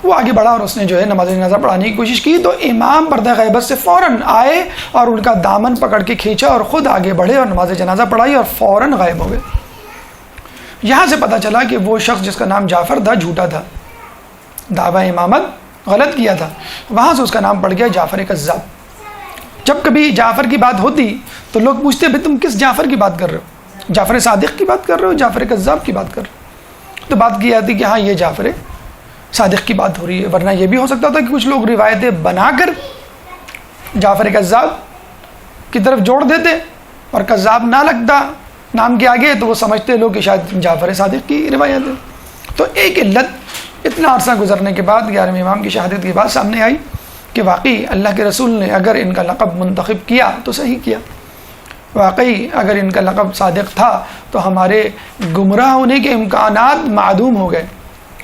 وہ آگے بڑھا اور اس نے جو ہے نماز جنازہ پڑھانے کی کوشش کی. تو امام پردہ غیبت سے فوراً آئے اور ان کا دامن پکڑ کے کھینچا اور خود آگے بڑھے اور نماز جنازہ پڑھائی اور فوراً غائب ہو گئے. یہاں سے پتہ چلا کہ وہ شخص جس کا نام جعفر تھا جھوٹا تھا, دعویٰ امامت غلط کیا تھا. وہاں سے اس کا نام پڑ گیا جعفر کذاب. جب کبھی جعفر کی بات ہوتی تو لوگ پوچھتے بھائی تم کس جعفر کی بات کر رہے ہو؟ جعفر صادق کی بات کر رہے ہو، جعفر کذاب کی بات کر رہے ہو؟ تو بات کی جاتی کہ ہاں یہ جعفر صادق کی بات ہو رہی ہے، ورنہ یہ بھی ہو سکتا تھا کہ کچھ لوگ روایتیں بنا کر جعفر کذاب کی طرف جوڑ دیتے اور کذاب نہ لگتا نام کے آگے تو وہ سمجھتے لوگ کہ شاید جعفر صادق کی روایت ہے۔ تو ایک علت اتنا عرصہ گزرنے کے بعد 11ویں امام کی شہادت کے بعد سامنے آئی کہ واقعی اللہ کے رسول نے اگر ان کا لقب منتخب کیا تو صحیح کیا، واقعی اگر ان کا لقب صادق تھا تو ہمارے گمراہ ہونے کے امکانات معدوم ہو گئے،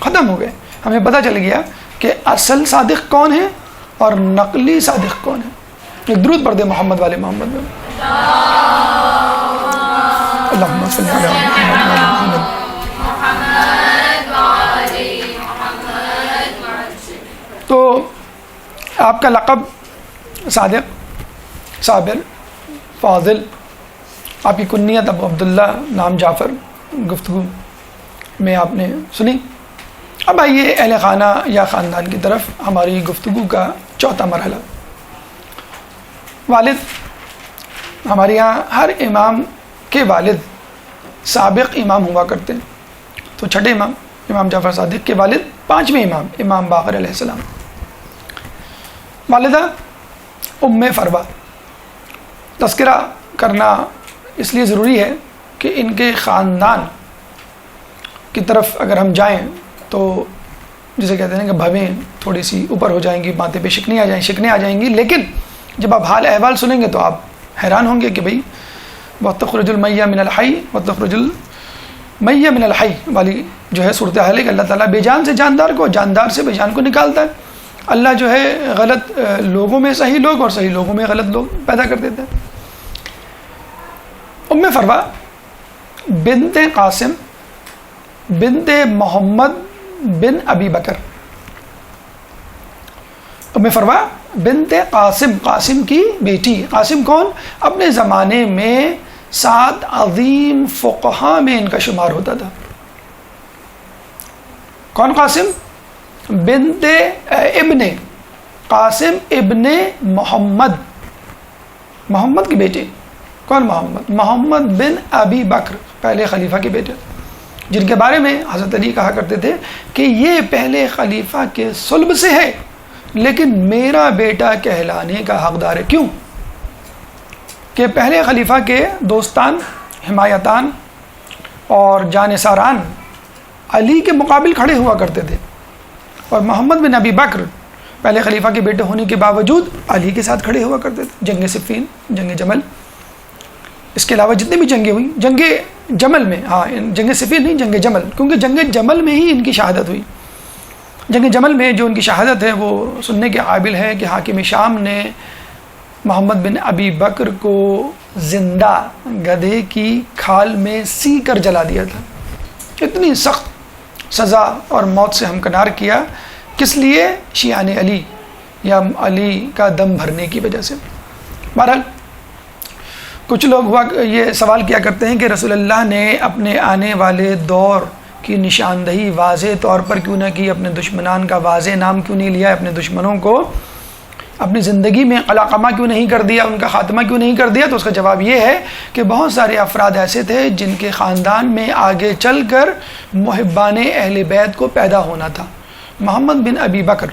ختم ہو گئے۔ ہمیں پتہ چل گیا کہ اصل صادق کون ہے اور نقلی صادق کون ہے۔ ایک درود پڑھ دے محمد والے محمد میں۔ اللہم صلی علی محمد۔ تو آپ کا لقب صادق، صابر، فاضل، آپ کی کنیت ابو عبداللہ، نام جعفر، گفتگو میں آپ نے سنی۔ اب آئیے اہل خانہ یا خاندان کی طرف، ہماری گفتگو کا چوتھا مرحلہ۔ والد، ہمارے یہاں ہر امام کے والد سابق امام ہوا کرتے ہیں، تو چھٹے امام امام جعفر صادق کے والد پانچویں امام امام باقر علیہ السلام۔ والدہ ام فروہ، تذکرہ کرنا اس لیے ضروری ہے کہ ان کے خاندان کی طرف اگر ہم جائیں تو جسے کہتے ہیں کہ بھویں تھوڑی سی اوپر ہو جائیں گی، باتیں پہ شکنیں آ جائیں گی، لیکن جب آپ حال احوال سنیں گے تو آپ حیران ہوں گے کہ بھئی وَتَخْرُجُ الْمَيَّ مِنَ الْحَيِّ وَتَخْرُجُ الْمَيَّ مِنَ الْحَيِّ والی جو ہے صورتحال ہے کہ اللہ تعالیٰ بے جان سے جاندار کو، جاندار سے بے جان کو نکالتا ہے۔ اللہ جو ہے غلط لوگوں میں صحیح لوگ اور صحیح لوگوں میں غلط لوگ پیدا کر دیتا ہے۔ ام فروہ بنت قاسم بنت محمد بن ابی بکر، ام فروہ بنت قاسم، قاسم کی بیٹی۔ قاسم کون؟ اپنے زمانے میں 7 عظیم فقہا میں ان کا شمار ہوتا تھا۔ کون قاسم؟ بنت ابن قاسم ابن محمد، محمد کی بیٹی۔ کون محمد؟ محمد بن ابی بکر، پہلے خلیفہ کے بیٹے، جن کے بارے میں حضرت علی کہا کرتے تھے کہ یہ پہلے خلیفہ کے صلب سے ہے لیکن میرا بیٹا کہلانے کا حقدار ہے۔ کیوں؟ کہ پہلے خلیفہ کے دوستان، حمایتان اور جانثاران علی کے مقابل کھڑے ہوا کرتے تھے، اور محمد بن ابی بکر پہلے خلیفہ کے بیٹے ہونے کے باوجود علی کے ساتھ کھڑے ہوا کرتے تھے۔ جنگ صفین، جنگ جمل، اس کے علاوہ جتنی بھی جنگیں ہوئی، جنگ جمل میں، ہاں جنگ صفین نہیں، جنگ جمل، کیونکہ جنگ جمل میں ہی ان کی شہادت ہوئی۔ جنگ جمل میں جو ان کی شہادت ہے وہ سننے کے قابل ہے کہ حاکم شام نے محمد بن ابی بکر کو زندہ گدھے کی کھال میں سی کر جلا دیا تھا۔ اتنی سخت سزا اور موت سے ہمکنار کیا، کس لیے؟ شیعان علی یا علی کا دم بھرنے کی وجہ سے۔ بہرحال کچھ لوگ یہ سوال کیا کرتے ہیں کہ رسول اللہ نے اپنے آنے والے دور کی نشاندہی واضح طور پر کیوں نہ کی، اپنے دشمنان کا واضح نام کیوں نہیں لیا، اپنے دشمنوں کو اپنی زندگی میں قلاقمہ کیوں نہیں کر دیا، ان کا خاتمہ کیوں نہیں کر دیا؟ تو اس کا جواب یہ ہے کہ بہت سارے افراد ایسے تھے جن کے خاندان میں آگے چل کر محبان اہل بیت کو پیدا ہونا تھا۔ محمد بن ابی بکر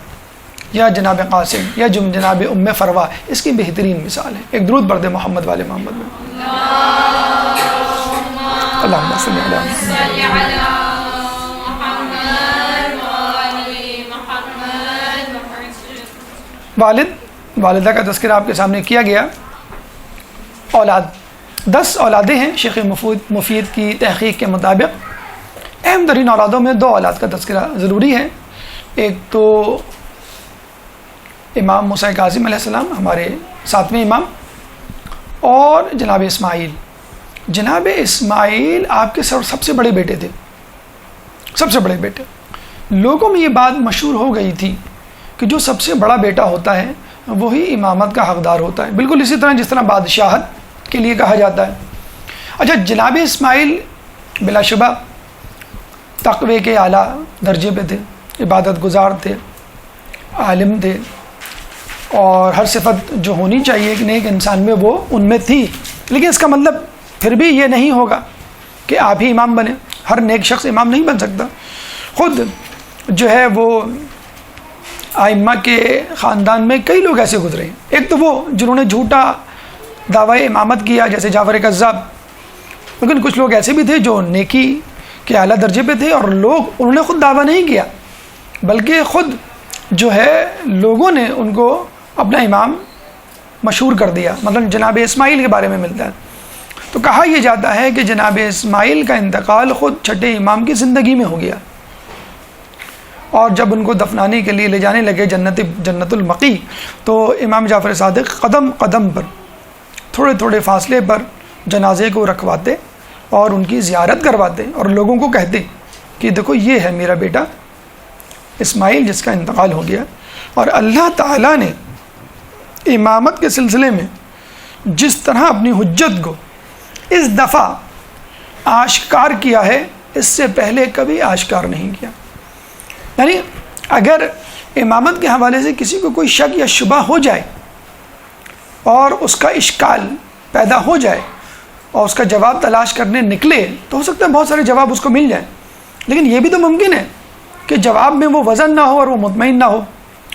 یا جناب قاسم یا جناب ام فروہ اس کی بہترین مثال ہے۔ ایک درود پڑھ دے محمد والے محمد میں۔ اللہم صلی علی محمد۔ والدہ کا تذکرہ آپ کے سامنے کیا گیا۔ اولاد 10 اولادیں ہیں شیخ مفید کی تحقیق کے مطابق۔ اہم ترین اولادوں میں 2 اولاد کا تذکرہ ضروری ہے۔ ایک تو امام موسیٰ کاظم علیہ السلام، ہمارے 7ویں امام، اور جناب اسماعیل۔ جناب اسماعیل آپ کے سب سے بڑے بیٹے تھے، سب سے بڑے بیٹے۔ لوگوں میں یہ بات مشہور ہو گئی تھی کہ جو سب سے بڑا بیٹا ہوتا ہے وہی امامت کا حقدار ہوتا ہے، بالکل اسی طرح جس طرح بادشاہت کے لیے کہا جاتا ہے۔ اچھا، جناب اسماعیل بلا شبہ تقوی کے اعلیٰ درجے پہ تھے، عبادت گزار تھے، عالم تھے، اور ہر صفت جو ہونی چاہیے ایک نیک انسان میں وہ ان میں تھی، لیکن اس کا مطلب پھر بھی یہ نہیں ہوگا کہ آپ ہی امام بنے. ہر نیک شخص امام نہیں بن سکتا. خود جو ہے وہ ائمہ کے خاندان میں کئی لوگ ایسے گزرے ہیں. ایک تو وہ جنہوں نے جھوٹا دعوی امامت کیا جیسے جعفر کذاب، لیکن کچھ لوگ ایسے بھی تھے جو نیکی کے اعلیٰ درجے پہ تھے اور انہوں نے خود دعویٰ نہیں کیا بلکہ خود جو ہے لوگوں نے ان کو اپنا امام مشہور کر دیا. مثلا جناب اسماعیل کے بارے میں ملتا ہے تو کہا یہ جاتا ہے کہ جناب اسماعیل کا انتقال خود چھٹے امام کی زندگی میں ہو گیا، اور جب ان کو دفنانے کے لیے لے جانے لگے جنت المقی تو امام جعفر صادق قدم قدم پر تھوڑے تھوڑے فاصلے پر جنازے کو رکھواتے اور ان کی زیارت کرواتے اور لوگوں کو کہتے کہ دیکھو یہ ہے میرا بیٹا اسماعیل جس کا انتقال ہو گیا. اور اللہ تعالیٰ نے امامت کے سلسلے میں جس طرح اپنی حجت کو اس دفعہ آشکار کیا ہے اس سے پہلے کبھی آشکار نہیں کیا. یعنی اگر امامت کے حوالے سے کسی کو کوئی شک یا شبہ ہو جائے اور اس کا اشکال پیدا ہو جائے اور اس کا جواب تلاش کرنے نکلے تو ہو سکتا ہے بہت سارے جواب اس کو مل جائیں، لیکن یہ بھی تو ممکن ہے کہ جواب میں وہ وزن نہ ہو اور وہ مطمئن نہ ہو.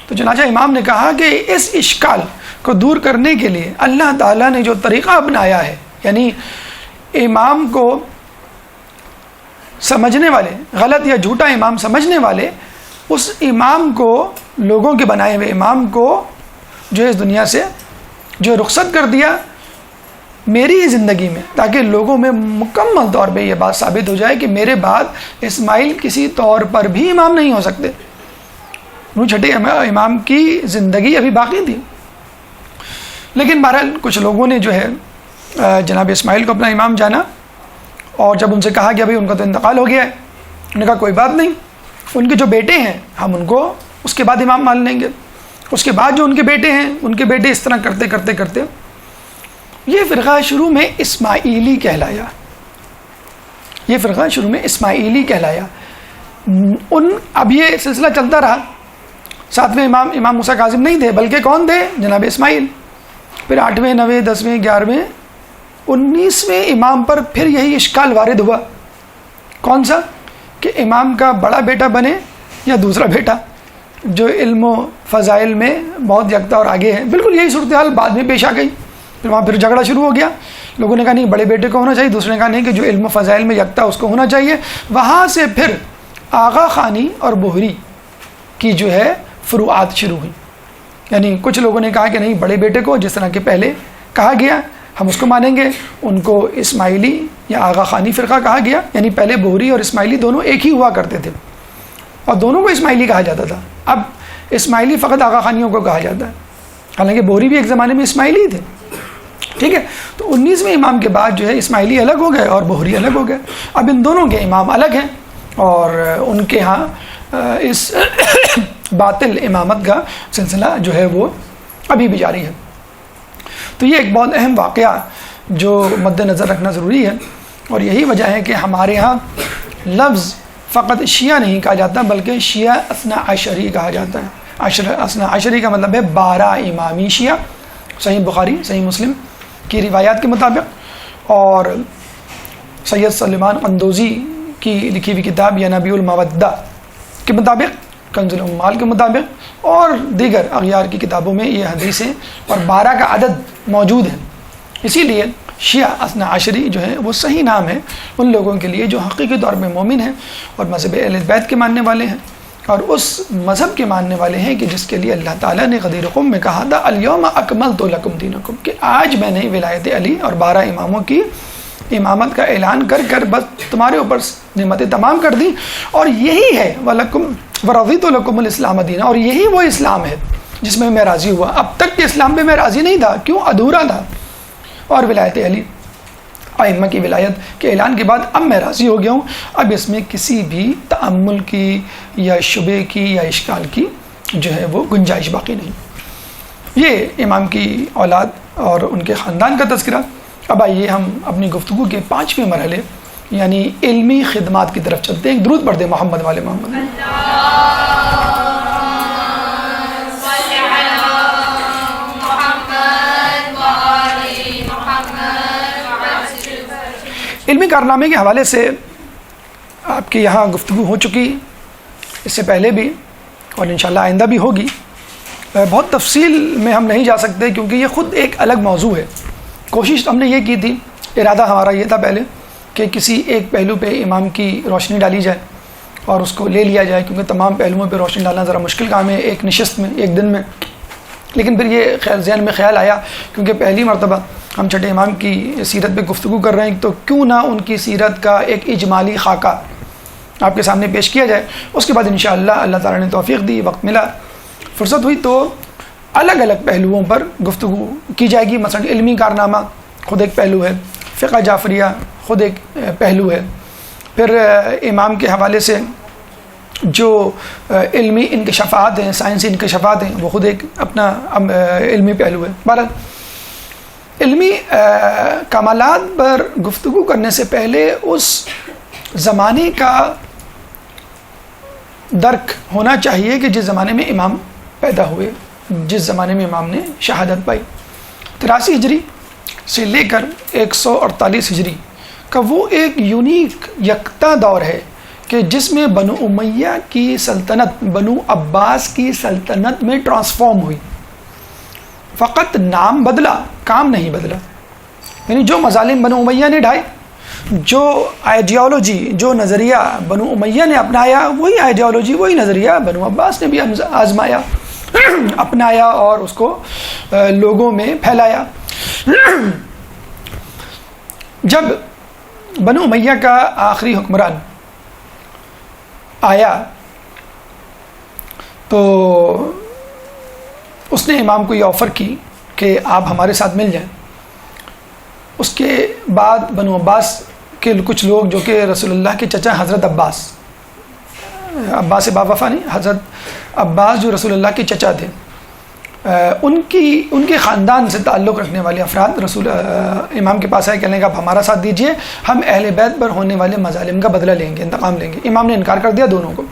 تو چنانچہ امام نے کہا کہ اس اشکال کو دور کرنے کے لیے اللہ تعالیٰ نے جو طریقہ اپنایا ہے، یعنی امام کو سمجھنے والے، غلط یا جھوٹا امام سمجھنے والے، اس امام کو، لوگوں کے بنائے ہوئے امام کو جو ہے اس دنیا سے جو رخصت کر دیا میری ہی زندگی میں، تاکہ لوگوں میں مکمل طور پہ یہ بات ثابت ہو جائے کہ میرے بعد اسماعیل کسی طور پر بھی امام نہیں ہو سکتے. وہ چھٹے امام کی زندگی ابھی باقی تھی. لیکن بہرحال کچھ لوگوں نے جو ہے جناب اسماعیل کو اپنا امام جانا، اور جب ان سے کہا کہ ابھی ان کا تو انتقال ہو گیا ہے، انہوں نے کہا کوئی بات نہیں، ان کے جو بیٹے ہیں ہم ان کو اس کے بعد امام مان لیں گے. اس کے بعد جو ان کے بیٹے ہیں، ان کے بیٹے اس طرح کرتے کرتے کرتے یہ فرقہ شروع میں اسماعیلی کہلایا. یہ فرقہ شروع میں اسماعیلی کہلایا. اب یہ سلسلہ چلتا رہا. ساتویں امام موسیٰ کاظم نہیں تھے بلکہ کون تھے؟ جناب اسماعیل. پھر 8ویں 9ویں 10ویں 11ویں 19ویں امام پر پھر یہی اشکال وارد ہوا. کون سا؟ کہ امام کا بڑا بیٹا بنے یا دوسرا بیٹا جو علم و فضائل میں بہت یکتا اور آگے ہے. بالکل یہی صورتحال بعد میں پیش آ گئی. پھر وہاں پھر جھگڑا شروع ہو گیا. لوگوں نے کہا نہیں بڑے بیٹے کو ہونا چاہیے، دوسرے نے کہا نہیں کہ جو علم و فضائل میں یکتا اس کو ہونا چاہیے. وہاں سے پھر آغا خانی اور بہری کی جو ہے فروعات شروع ہوئی. یعنی کچھ لوگوں نے کہا کہ نہیں بڑے بیٹے کو جس طرح کہ پہلے کہا گیا ہم اس کو مانیں گے، ان کو اسماعیلی یا آغا خانی فرقہ کہا گیا. یعنی پہلے بہری اور اسماعیلی دونوں ایک ہی ہوا کرتے تھے اور دونوں کو اسماعیلی کہا جاتا تھا. اب اسماعیلی فقط آغا خانیوں کو کہا جاتا ہے، حالانکہ بہری بھی ایک زمانے میں اسماعیلی تھے. ٹھیک ہے. تو 19ویں امام کے بعد جو ہے اسماعیلی الگ ہو گئے اور بہری الگ ہو گئے. اب ان دونوں کے امام الگ ہیں اور ان کے ہاں اس باطل امامت کا سلسلہ جو ہے وہ ابھی بھی جاری ہے. تو یہ ایک بہت اہم واقعہ جو مد نظر رکھنا ضروری ہے، اور یہی وجہ ہے کہ ہمارے ہاں لفظ فقط شیعہ نہیں کہا جاتا بلکہ شیعہ اثنا عشری کہا جاتا ہے. اثنا عشری کا مطلب ہے 12 امامی شیعہ. صحیح بخاری صحیح مسلم کی روایات کے مطابق اور سید سلیمان قندوزی کی لکھی ہوئی کتاب یا نبی المودہ کے مطابق، کنز الاموال کے مطابق اور دیگر اغیار کی کتابوں میں یہ حدیثیں اور 12 کا عدد موجود ہے. اسی لیے شیعہ اثنا عشری جو ہے وہ صحیح نام ہے ان لوگوں کے لیے جو حقیقی طور میں مومن ہیں اور مذہب اہل بیت کے ماننے والے ہیں اور اس مذہب کے ماننے والے ہیں کہ جس کے لیے اللہ تعالیٰ نے غدیر قم میں کہا تھا الیوم اکملت لکم دینکم، کہ آج میں نے ولایت علی اور 12 اماموں کی امامت کا اعلان کر کر بس تمہارے اوپر نعمتیں تمام کر دی. اور یہی ہے وَلَكُمْ وَرَضِيتُ لَكُمُ الْإِسْلَامَ دِينًا، اور یہی وہ اسلام ہے جس میں راضی ہوا. اب تک کے اسلام پہ میں راضی نہیں تھا، کیوں؟ ادھورا تھا. اور ولایت علی ائمہ کی ولایت کے اعلان کے بعد اب میں راضی ہو گیا ہوں. اب اس میں کسی بھی تأمل کی یا شبے کی یا اشکال کی جو ہے وہ گنجائش باقی نہیں. یہ امام کی اولاد اور ان کے خاندان کا تذکرہ. اب آئیے ہم اپنی گفتگو کے 5ویں مرحلے یعنی علمی خدمات کی طرف چلتے ہیں. درود پڑھتے ہیں محمد والے محمد. علمی کارنامے کے حوالے سے آپ کے یہاں گفتگو ہو چکی، اس سے پہلے بھی اور انشاءاللہ آئندہ بھی ہوگی۔ بہت تفصیل میں ہم نہیں جا سکتے کیونکہ یہ خود ایک الگ موضوع ہے۔ کوشش ہم نے یہ کی تھی، ارادہ ہمارا یہ تھا پہلے کہ کسی ایک پہلو پہ امام کی روشنی ڈالی جائے اور اس کو لے لیا جائے، کیونکہ تمام پہلوؤں پہ روشنی ڈالنا ذرا مشکل کام ہے ایک نشست میں، ایک دن میں۔ لیکن پھر یہ ذہن میں خیال آیا کیونکہ پہلی مرتبہ ہم چھٹے امام کی سیرت پہ گفتگو کر رہے ہیں تو کیوں نہ ان کی سیرت کا ایک اجمالی خاکہ آپ کے سامنے پیش کیا جائے۔ اس کے بعد انشاءاللہ اللہ تعالیٰ نے توفیق دی، وقت ملا، فرصت ہوئی تو الگ الگ پہلوؤں پر گفتگو کی جائے گی۔ مثلا علمی کارنامہ خود ایک پہلو ہے، فقہ جعفریہ خود ایک پہلو ہے، پھر امام کے حوالے سے جو علمی انکشافات ہیں، سائنسی انکشافات ہیں، وہ خود ایک اپنا علمی پہلو ہے۔ بہرحال علمی کمالات پر گفتگو کرنے سے پہلے اس زمانے کا درک ہونا چاہیے کہ جس زمانے میں امام پیدا ہوئے، جس زمانے میں امام نے شہادت پائی۔ 83 ہجری سے لے کر 148 ہجری کا وہ ایک یونیک یکتا دور ہے کہ جس میں بنو امیہ کی سلطنت بنو عباس کی سلطنت میں ٹرانسفارم ہوئی۔ فقط نام بدلا، کام نہیں بدلا۔ یعنی جو مظالم بنو امیہ نے ڈھائے، جو آئیڈیالوجی، جو نظریہ بنو امیہ نے اپنایا، وہی آئیڈیالوجی، وہی نظریہ بنو عباس نے بھی آزمایا، اپنایا اور اس کو لوگوں میں پھیلایا۔ جب بنو امیہ کا آخری حکمران آیا تو اس نے امام کو یہ آفر کی کہ آپ ہمارے ساتھ مل جائیں۔ اس کے بعد بنو عباس کے کچھ لوگ جو کہ رسول اللہ کے چچا حضرت عباس باوفا نہیں، حضرت عباس جو رسول اللہ کے چچا تھے، ان کے خاندان سے تعلق رکھنے والے افراد رسول امام کے پاس آئے، کہنے کہ آپ ہمارا ساتھ دیجئے، ہم اہل بیت پر ہونے والے مظالم کا بدلہ لیں گے، انتقام لیں گے۔ امام نے انکار کر دیا دونوں کو،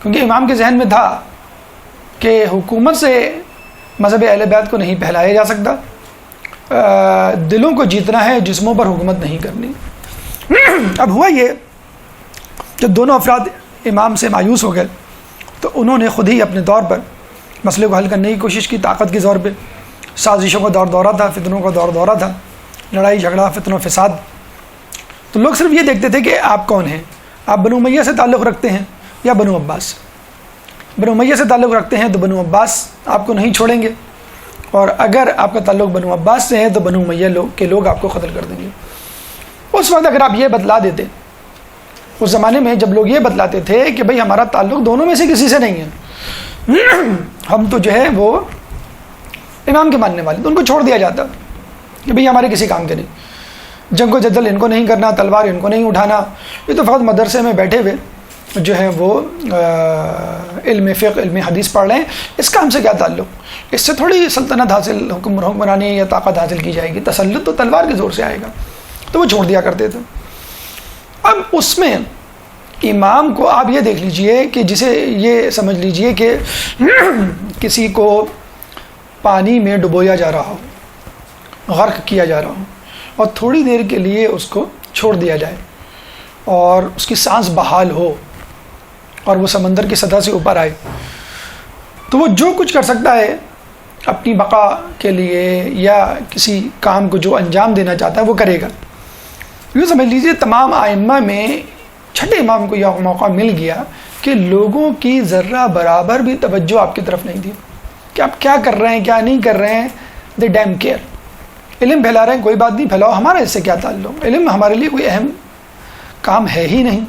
کیونکہ امام کے ذہن میں تھا کہ حکومت سے مذہب اہل بیت کو نہیں پھیلایا جا سکتا، دلوں کو جیتنا ہے، جسموں پر حکومت نہیں کرنی۔ اب ہوا یہ، جب دونوں افراد امام سے مایوس ہو گئے تو انہوں نے خود ہی اپنے طور پر مسئلے کو حل کرنے کی کوشش کی، طاقت کے زور پہ۔ سازشوں کا دور دورہ تھا، فتنوں کا دور دورہ تھا، لڑائی جھگڑا، فتن و فساد۔ تو لوگ صرف یہ دیکھتے تھے کہ آپ کون ہیں، آپ بنو امیہ سے تعلق رکھتے ہیں یا بنو عباس۔ بنو امیہ سے تعلق رکھتے ہیں تو بنو عباس آپ کو نہیں چھوڑیں گے، اور اگر آپ کا تعلق بنو عباس سے ہے تو بنو امیہ کے لوگ آپ کو قتل کر دیں گے۔ اس وقت اگر آپ یہ بتلا دیتے، اس زمانے میں جب لوگ یہ بتلاتے تھے کہ بھئی ہمارا تعلق دونوں میں سے کسی سے نہیں ہے، ہم تو جو ہے وہ امام کے ماننے والے، تو ان کو چھوڑ دیا جاتا کہ بھئی ہمارے کسی کام کے نہیں، جنگ و جدل ان کو نہیں کرنا، تلوار ان کو نہیں اٹھانا، یہ تو فقط مدرسے میں بیٹھے ہوئے جو ہے وہ علم فقہ، علم حدیث پڑھ رہے ہیں، اس کا ہم سے کیا تعلق، اس سے تھوڑی سلطنت حاصل، حکمرانی یا طاقت حاصل کی جائے گی، تسلط تو تلوار کے زور سے آئے گا، تو وہ چھوڑ دیا کرتے تھے۔ اب اس میں امام کو آپ یہ دیکھ لیجئے کہ جسے یہ سمجھ لیجئے کہ کسی کو پانی میں ڈبویا جا رہا ہو، غرق کیا جا رہا ہو، اور تھوڑی دیر کے لیے اس کو چھوڑ دیا جائے اور اس کی سانس بحال ہو اور وہ سمندر کی سطح سے اوپر آئے، تو وہ جو کچھ کر سکتا ہے اپنی بقا کے لیے یا کسی کام کو جو انجام دینا چاہتا ہے وہ کرے گا۔ یہ سمجھ لیجیے تمام ائمہ میں چھٹے امام کو یہ موقع مل گیا کہ لوگوں کی ذرہ برابر بھی توجہ آپ کی طرف نہیں دی کہ آپ کیا کر رہے ہیں، کیا نہیں کر رہے ہیں، دے ڈیم کیئر۔ علم پھیلا رہے ہیں، کوئی بات نہیں، پھیلاؤ، ہمارا اس سے کیا تعلق، علم ہمارے لیے کوئی اہم کام ہے ہی نہیں۔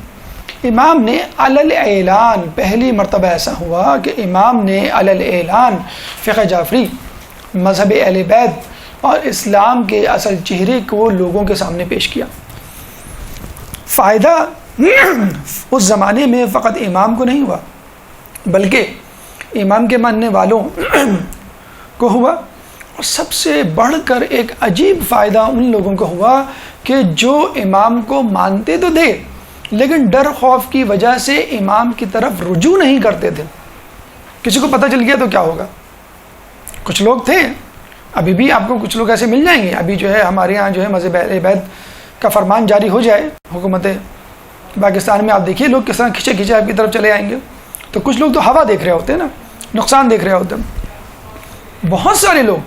امام نے علل اعلان، پہلی مرتبہ ایسا ہوا کہ امام نے علل اعلان فقہ جعفری، مذہب اہل بیت اور اسلام کے اصل چہرے کو لوگوں کے سامنے پیش کیا۔ فائدہ اس زمانے میں فقط امام کو نہیں ہوا بلکہ امام کے ماننے والوں کو ہوا، اور سب سے بڑھ کر ایک عجیب فائدہ ان لوگوں کو ہوا کہ جو امام کو مانتے تو تھے لیکن ڈر خوف کی وجہ سے امام کی طرف رجوع نہیں کرتے تھے۔ کسی کو پتہ چل گیا تو کیا ہوگا؟ کچھ لوگ تھے، ابھی بھی آپ کو کچھ لوگ ایسے مل جائیں گے، ابھی جو ہے ہمارے ہاں جو ہے مذہب اہل بیت کا فرمان جاری ہو جائے حکومت پاکستان میں، آپ دیکھیے لوگ کس طرح کھچے کھچے آپ کی طرف چلے آئیں گے. تو کچھ لوگ تو ہوا دیکھ رہے ہوتے ہیں نا، نقصان دیکھ رہے ہوتے ہیں. بہت سارے لوگ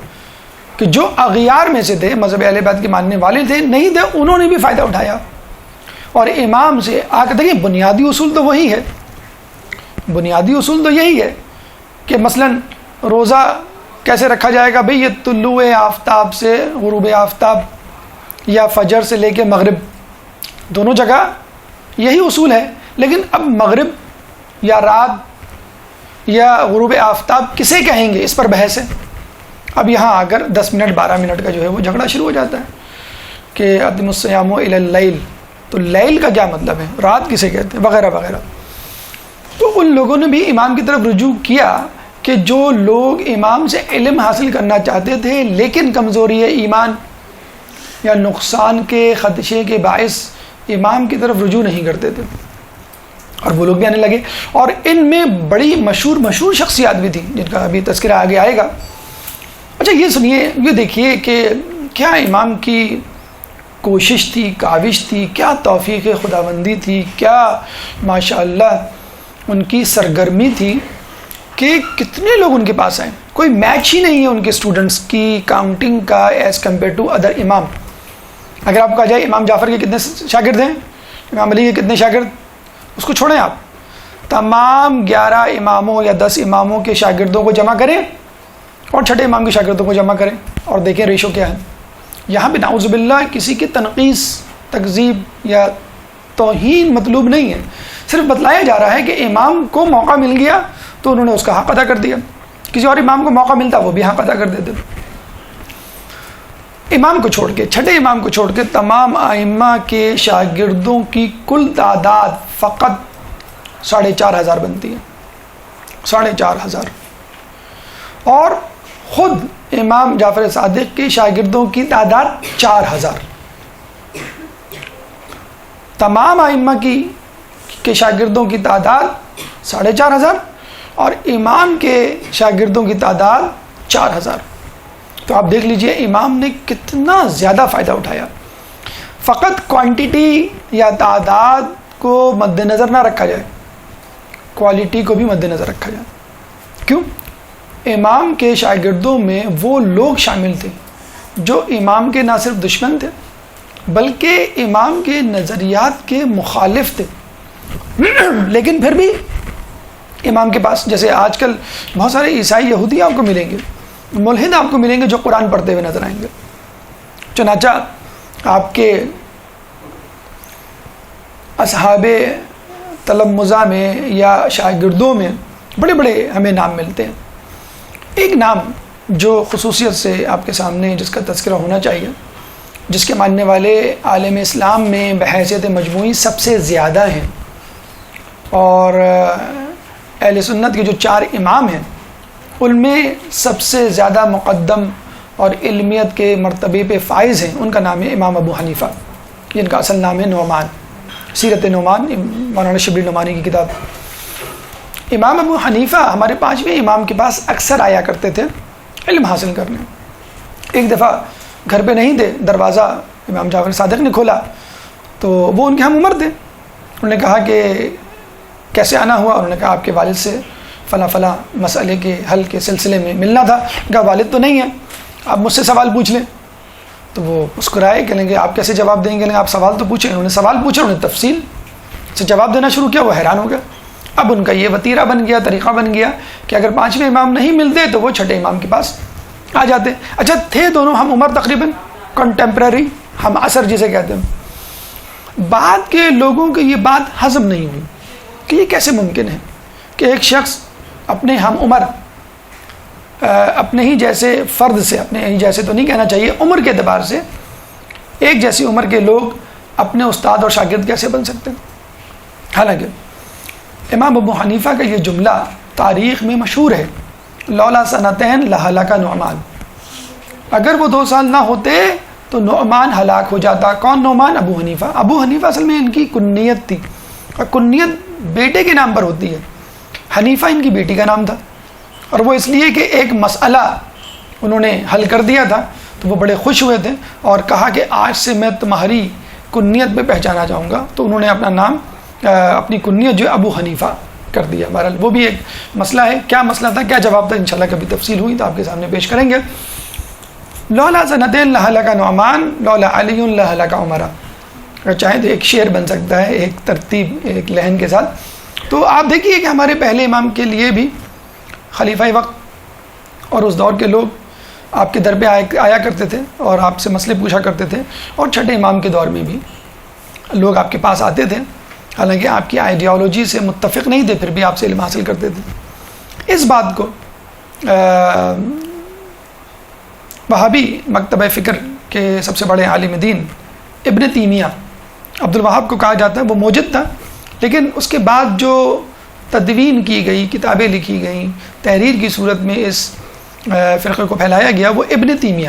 کہ جو اغیار میں سے تھے، مذہب اہل بیت کے ماننے والے تھے، نہیں تھے، انہوں نے بھی فائدہ اٹھایا. اور امام سے آ کے دیکھیں، بنیادی اصول تو وہی ہے، بنیادی اصول تو یہی ہے کہ مثلا روزہ کیسے رکھا جائے گا؟ بھئی یہ طلوع آفتاب سے غروب آفتاب یا فجر سے لے کے مغرب دونوں جگہ یہی اصول ہے. لیکن اب مغرب یا رات یا غروب آفتاب کسے کہیں گے، اس پر بحث ہے. اب یہاں آ کر 10 منٹ 12 منٹ کا جو ہے وہ جھگڑا شروع ہو جاتا ہے کہ اتم الصیام الی اللیل، تو لیل کا کیا مطلب ہے، رات کسے کہتے ہیں، وغیرہ وغیرہ. تو ان لوگوں نے بھی امام کی طرف رجوع کیا کہ جو لوگ امام سے علم حاصل کرنا چاہتے تھے لیکن کمزوری ایمان یا نقصان کے خدشے کے باعث امام کی طرف رجوع نہیں کرتے تھے، اور وہ لوگ بھی آنے لگے. اور ان میں بڑی مشہور شخصیات بھی تھیں جن کا ابھی تذکرہ آگے آئے گا. اچھا یہ سنیے، یہ دیکھیے کہ کیا امام کی کوشش تھی، کاوش تھی، کیا توفیق خداوندی تھی، کیا ماشاءاللہ ان کی سرگرمی تھی کہ کتنے لوگ ان کے پاس آئے. کوئی میچ ہی نہیں ہے ان کے اسٹوڈنٹس کی کاؤنٹنگ کا ایز کمپیئر ٹو ادر امام. اگر آپ کہا جائے امام جعفر کے کتنے شاگرد ہیں، امام علی کے کتنے شاگرد، اس کو چھوڑیں، آپ تمام 11 اماموں یا 10 اماموں کے شاگردوں کو جمع کریں اور چھٹے امام کے شاگردوں کو جمع کریں اور دیکھیں ریشو کیا ہے. یہاں پہ نعوذ باللہ کسی کی تنقیص، تکذیب یا توہین مطلوب نہیں ہے، صرف بتلایا جا رہا ہے کہ امام کو موقع مل گیا تو انہوں نے اس کا حق ادا کر دیا. کسی اور امام کو موقع ملتا وہ بھی حق ادا کر دیتے. امام کو چھوڑ کے، چھٹے امام کو چھوڑ کے تمام ائمہ کے شاگردوں کی کل تعداد فقط 4,500 بنتی ہے، 4,500. اور خود امام جعفر صادق کے شاگردوں کی تعداد 4,000. تمام ائمہ کے شاگردوں کی تعداد 4,500 اور امام کے شاگردوں کی تعداد 4,000. تو آپ دیکھ لیجئے امام نے کتنا زیادہ فائدہ اٹھایا. فقط کوانٹیٹی یا تعداد کو مد نظر نہ رکھا جائے، کوالٹی کو بھی مد نظر رکھا جائے. کیوں؟ امام کے شاگردوں میں وہ لوگ شامل تھے جو امام کے نہ صرف دشمن تھے بلکہ امام کے نظریات کے مخالف تھے، لیکن پھر بھی امام کے پاس، جیسے آج کل بہت سارے عیسائی یہودی آپ کو ملیں گے، ملحد آپ کو ملیں گے جو قرآن پڑھتے ہوئے نظر آئیں گے. چنانچہ آپ کے اصحاب تلمذہ میں یا شاگردوں میں بڑے بڑے ہمیں نام ملتے ہیں. ایک نام جو خصوصیت سے آپ کے سامنے جس کا تذکرہ ہونا چاہیے، جس کے ماننے والے عالم اسلام میں بحیثیت مجموعی سب سے زیادہ ہیں، اور اہل سنت کے جو 4 امام ہیں ان میں سب سے زیادہ مقدم اور علمیت کے مرتبے پہ فائز ہیں، ان کا نام ہے امام ابو حنیفہ، جن کا اصل نام ہے نعمان. سیرت نعمان، مولانا شبلی نعمانی کی کتاب. امام ابو حنیفہ ہمارے 5ویں امام کے پاس اکثر آیا کرتے تھے علم حاصل کرنے. ایک دفعہ گھر پہ نہیں تھے، دروازہ امام جعفر صادق نے کھولا تو وہ ان کے ہم عمر تھے. انہوں نے کہا کہ کیسے آنا ہوا؟ انہوں نے کہا آپ کے والد سے فلاں فلاں مسئلے کے حل کے سلسلے میں ملنا تھا. کہا والد تو نہیں ہے، آپ مجھ سے سوال پوچھ لیں. تو وہ مسکرائے، کہیں گے آپ کیسے جواب دیں گے؟ آپ سوال تو پوچھیں. انہوں نے سوال پوچھا، انہوں نے تفصیل سے جواب دینا شروع کیا. وہ حیران ہو گیا. اب ان کا یہ وتیرہ بن گیا، طریقہ بن گیا کہ اگر 5ویں امام نہیں ملتے تو وہ چھٹے امام کے پاس آ جاتے. اچھا تھے دونوں ہم عمر، تقریباً کنٹمپریری، ہم عصر جسے کہتے ہیں. بعد کے لوگوں کو یہ بات ہضم نہیں ہوئی کہ یہ کیسے ممکن ہے کہ ایک شخص اپنے ہم عمر، اپنے ہی جیسے فرد سے، اپنے ہی جیسے تو نہیں کہنا چاہیے، عمر کے اعتبار سے ایک جیسی عمر کے لوگ اپنے استاد اور شاگرد کیسے بن سکتے ہیں. حالانکہ امام ابو حنیفہ کا یہ جملہ تاریخ میں مشہور ہے، لولا سنتین لہلک نعمان. اگر وہ 2 سال نہ ہوتے تو نعمان ہلاک ہو جاتا. کون نعمان؟ ابو حنیفہ. ابو حنیفہ اصل میں ان کی کنیت تھی، اور کنیت بیٹے کے نام پر ہوتی ہے. حنیفہ ان کی بیٹی کا نام تھا، اور وہ اس لیے کہ ایک مسئلہ انہوں نے حل کر دیا تھا تو وہ بڑے خوش ہوئے تھے اور کہا کہ آج سے میں تمہاری کنیت پہ پہچانا چاہوں گا، تو انہوں نے اپنا نام اپنی کنیت جو ابو حنیفہ کر دیا. بہرحال وہ بھی ایک مسئلہ ہے. کیا مسئلہ تھا، کیا جواب تھا، انشاءاللہ کبھی تفصیل ہوئی تو آپ کے سامنے پیش کریں گے. لولا سنتین لہلک نعمان لولا علی لہلک عمر. اگر چاہیں تو ایک شعر بن سکتا ہے ایک ترتیب ایک لحن کے ساتھ. تو آپ دیکھیے کہ ہمارے پہلے امام کے لیے بھی خلیفہ وقت اور اس دور کے لوگ آپ کے در پہ آیا کرتے تھے اور آپ سے مسئلے پوچھا کرتے تھے، اور چھٹے امام کے دور میں بھی لوگ آپ کے پاس آتے تھے، حالانکہ آپ کی آئیڈیالوجی سے متفق نہیں تھے، پھر بھی آپ سے علم حاصل کرتے تھے. اس بات کو وہابی مکتبہ فکر کے سب سے بڑے عالم دین ابن تیمیہ عبد الوہاب کو کہا جاتا ہے. وہ موجد تھا، لیکن اس کے بعد جو تدوین کی گئی، کتابیں لکھی گئیں، تحریر کی صورت میں اس فرقے کو پھیلایا گیا، وہ ابن تیمیہ.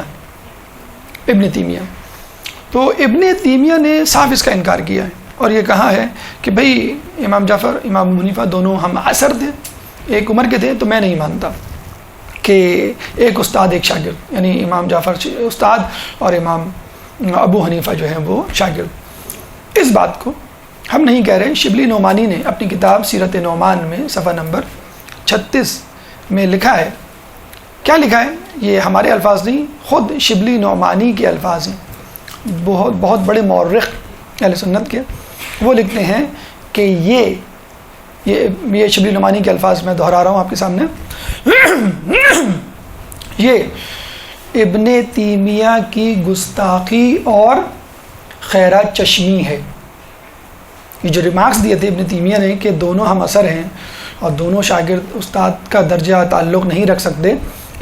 تو ابن تیمیہ نے صاف اس کا انکار کیا ہے اور یہ کہا ہے کہ بھئی امام جعفر امام ابو حنیفہ دونوں ہم عصر تھے، ایک عمر کے تھے. تو میں نہیں مانتا کہ ایک استاد ایک شاگرد، یعنی امام جعفر استاد اور امام ابو حنیفہ جو ہیں وہ شاگرد. اس بات کو ہم نہیں کہہ رہے. شبلی نعمانی نے اپنی کتاب سیرت نعمان میں صفحہ نمبر 36 میں لکھا ہے. کیا لکھا ہے؟ یہ ہمارے الفاظ نہیں، خود شبلی نعمانی کے الفاظ ہیں، بہت بڑے مورخ اہل سنت کے. وہ لکھتے ہیں کہ یہ شبلی نعمانی کے الفاظ میں دہرا رہا ہوں آپ کے سامنے. یہ ابن تیمیہ کی گستاخی اور خیرہ چشمی ہے. یہ جو ریمارکس دیے تھے ابن تیمیہ نے کہ دونوں ہم عصر ہیں اور دونوں شاگرد استاد کا درجہ تعلق نہیں رکھ سکتے،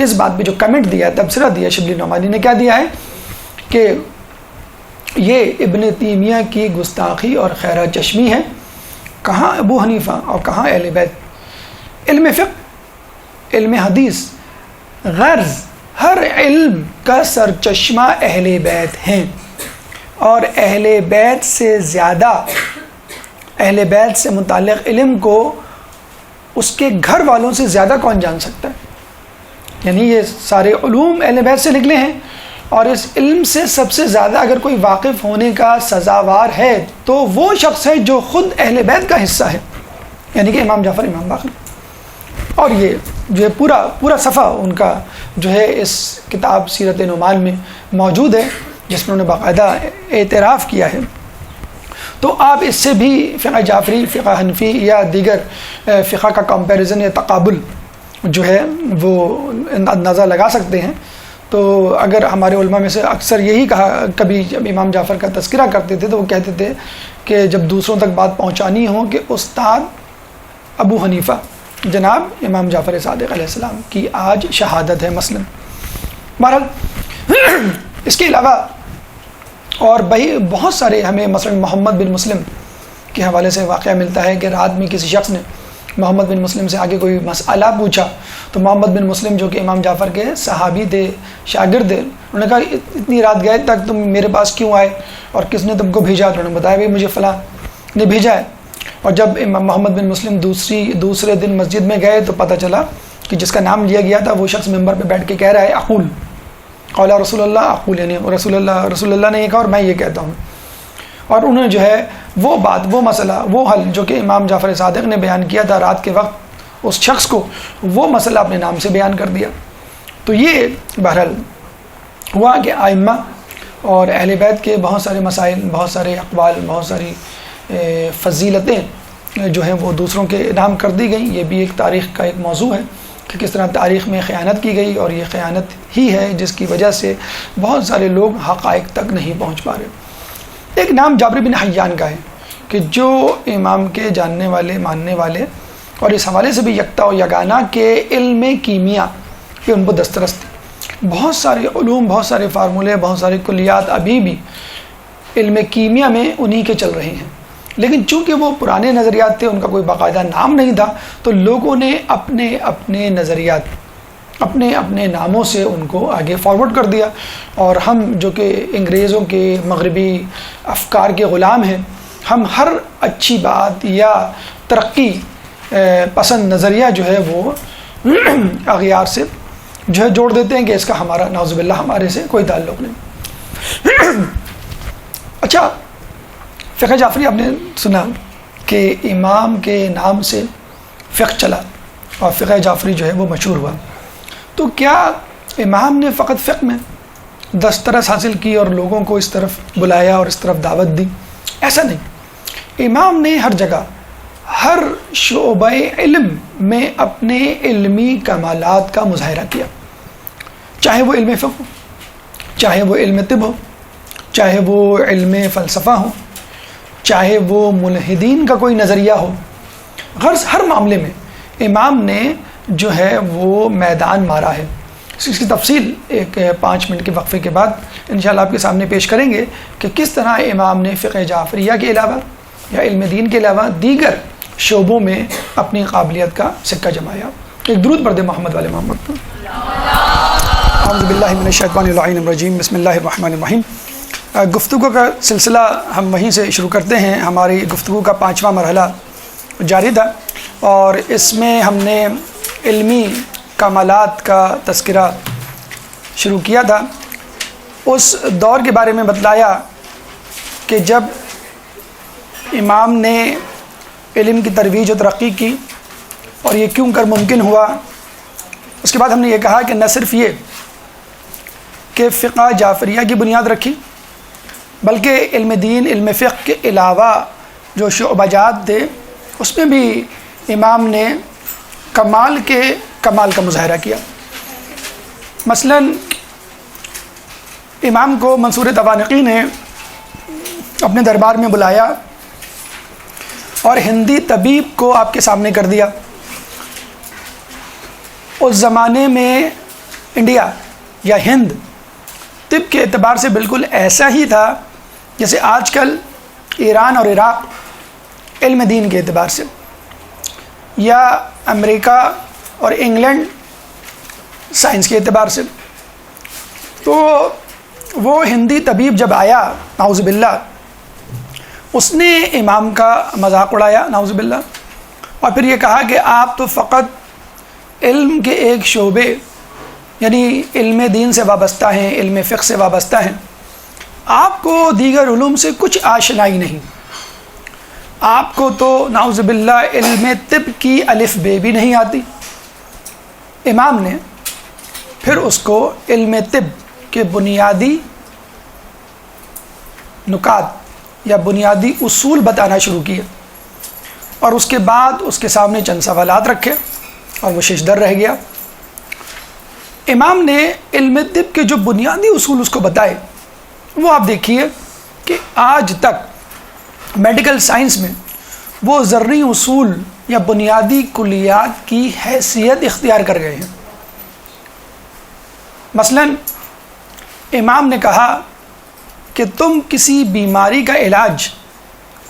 اس بات پہ جو کمنٹ دیا ہے، تبصرہ دیا شبلی نعمانی نے، کیا دیا ہے کہ یہ ابن تیمیہ کی گستاخی اور خیرہ چشمی ہے. کہاں ابو حنیفہ اور کہاں اہل بیت؟ علم فقہ، علم حدیث، غرض ہر علم کا سرچشمہ اہل بیت ہیں، اور اہل بیت سے زیادہ اہل بیت سے متعلق علم کو اس کے گھر والوں سے زیادہ کون جان سکتا ہے؟ یعنی یہ سارے علوم اہل بیت سے نکلے ہیں، اور اس علم سے سب سے زیادہ اگر کوئی واقف ہونے کا سزاوار ہے تو وہ شخص ہے جو خود اہل بیت کا حصہ ہے، یعنی کہ امام جعفر امام باقر. اور یہ جو ہے پورا صفحہ ان کا جو ہے اس کتاب سیرت نعمان میں موجود ہے، جس میں انہوں نے باقاعدہ اعتراف کیا ہے. تو آپ اس سے بھی فقہ جعفری، فقہ حنفی یا دیگر فقہ کا کمپیریزن یا تقابل جو ہے وہ اندازہ لگا سکتے ہیں. تو اگر ہمارے علماء میں سے اکثر یہی کہا، کبھی جب امام جعفر کا تذکرہ کرتے تھے تو وہ کہتے تھے کہ جب دوسروں تک بات پہنچانی ہو کہ استاد ابو حنیفہ جناب امام جعفر صادق علیہ السلام کی آج شہادت ہے مثلا. بہرحال اس کے علاوہ اور بہت سارے ہمیں مثلا محمد بن مسلم کے حوالے سے واقعہ ملتا ہے کہ رات میں کسی شخص نے محمد بن مسلم سے آگے کوئی مسئلہ پوچھا تو محمد بن مسلم جو کہ امام جعفر کے صحابی تھے، شاگرد تھے، انہوں نے کہا اتنی رات گئے تک تم میرے پاس کیوں آئے اور کس نے تم کو بھیجا؟ تو انہوں نے بتایا بھائی مجھے فلاں نے بھیجا ہے. اور جب امام محمد بن مسلم دوسرے دن مسجد میں گئے تو پتہ چلا کہ جس کا نام لیا گیا تھا وہ شخص ممبر پہ بیٹھ کے کہہ رہا ہے اقول قال رسول اللہ اقول، یعنی رسول اللہ نے یہ کہا اور میں یہ کہتا ہوں. اور انہوں نے جو ہے وہ بات، وہ مسئلہ، وہ حل جو کہ امام جعفر صادق نے بیان کیا تھا رات کے وقت اس شخص کو، وہ مسئلہ اپنے نام سے بیان کر دیا. تو یہ بہرحال ہوا کہ ائمہ اور اہل بیت کے بہت سارے مسائل، بہت سارے اقوال، بہت ساری فضیلتیں جو ہیں وہ دوسروں کے نام کر دی گئیں. یہ بھی ایک تاریخ کا ایک موضوع ہے کہ کس طرح تاریخ میں خیانت کی گئی، اور یہ خیانت ہی ہے جس کی وجہ سے بہت سارے لوگ حقائق تک نہیں پہنچ پا رہے. ایک نام جابر بن حیان کا ہے کہ جو امام کے جاننے والے، ماننے والے، اور اس حوالے سے بھی یکتا و یگانہ کے علم کیمیا کہ ان کو دسترس تھی. بہت سارے علوم، بہت سارے فارمولے، بہت سارے کلیات ابھی بھی علم کیمیا میں انہی کے چل رہے ہیں. لیکن چونکہ وہ پرانے نظریات تھے، ان کا کوئی باقاعدہ نام نہیں تھا، تو لوگوں نے اپنے اپنے نظریات اپنے اپنے ناموں سے ان کو آگے فارورڈ کر دیا. اور ہم جو کہ انگریزوں کے مغربی افکار کے غلام ہیں، ہم ہر اچھی بات یا ترقی پسند نظریہ جو ہے وہ اغیار سے جو ہے جوڑ دیتے ہیں کہ اس کا ہمارا نعوذ باللہ ہمارے سے کوئی تعلق نہیں. اچھا، فقہ جعفری آپ نے سنا کہ امام کے نام سے فقہ چلا اور فقہ جعفری جو ہے وہ مشہور ہوا. تو کیا امام نے فقط فقہ میں دسترس حاصل کی اور لوگوں کو اس طرف بلایا اور اس طرف دعوت دی؟ ایسا نہیں. امام نے ہر جگہ ہر شعبہ علم میں اپنے علمی کمالات کا مظاہرہ کیا، چاہے وہ علم فقہ ہو، چاہے وہ علم طب ہو، چاہے وہ علم فلسفہ ہو، چاہے وہ ملحدین کا کوئی نظریہ ہو. غرض ہر معاملے میں امام نے جو ہے وہ میدان مارا ہے. اس کی تفصیل ایک 5 منٹ کے وقفے کے بعد انشاءاللہ آپ کے سامنے پیش کریں گے کہ کس طرح امام نے فقہ جعفریہ کے علاوہ یا علم دین کے علاوہ دیگر شعبوں میں اپنی قابلیت کا سکہ جمایا. ایک درود پڑھ دیں محمد والے محمد پر. اعوذ باللہ من الشیطان اللعین الرجیم، بسم اللہ الرحمن الرحیم. گفتگو کا سلسلہ ہم وہیں سے شروع کرتے ہیں. ہماری گفتگو کا 5واں مرحلہ جاری تھا اور اس میں ہم نے علمی کمالات کا تذکرہ شروع کیا تھا. اس دور کے بارے میں بتلایا کہ جب امام نے علم کی ترویج و ترقی کی اور یہ کیوں کر ممکن ہوا. اس کے بعد ہم نے یہ کہا کہ نہ صرف یہ کہ فقہ جعفریہ کی بنیاد رکھی بلکہ علم دین، علم فقہ کے علاوہ جو شعبہ جات تھے اس میں بھی امام نے کمال کا مظاہرہ کیا. مثلا امام کو منصور توانقی نے اپنے دربار میں بلایا اور ہندی طبیب کو آپ کے سامنے کر دیا. اس زمانے میں انڈیا یا ہند طب کے اعتبار سے بالکل ایسا ہی تھا جیسے آج کل ایران اور عراق علم دین کے اعتبار سے، یا امریکہ اور انگلینڈ سائنس کے اعتبار سے. تو وہ ہندی طبیب جب آیا نعوذ باللہ، اس نے امام کا مذاق اڑایا نعوذ باللہ، اور پھر یہ کہا کہ آپ تو فقط علم کے ایک شعبے یعنی علم دین سے وابستہ ہیں، علم فقہ سے وابستہ ہیں، آپ کو دیگر علوم سے کچھ آشنائی نہیں، آپ کو تو نعوذ باللہ علم طب کی الف بے بھی نہیں آتی. امام نے پھر اس کو علم طب کے بنیادی نکات یا بنیادی اصول بتانا شروع کیے اور اس کے بعد اس کے سامنے چند سوالات رکھے اور وہ ششدر رہ گیا. امام نے علم طب کے جو بنیادی اصول اس کو بتائے وہ آپ دیکھیے کہ آج تک میڈیکل سائنس میں وہ ذرعی اصول یا بنیادی کلیات کی حیثیت اختیار کر گئے ہیں. مثلا امام نے کہا کہ تم کسی بیماری کا علاج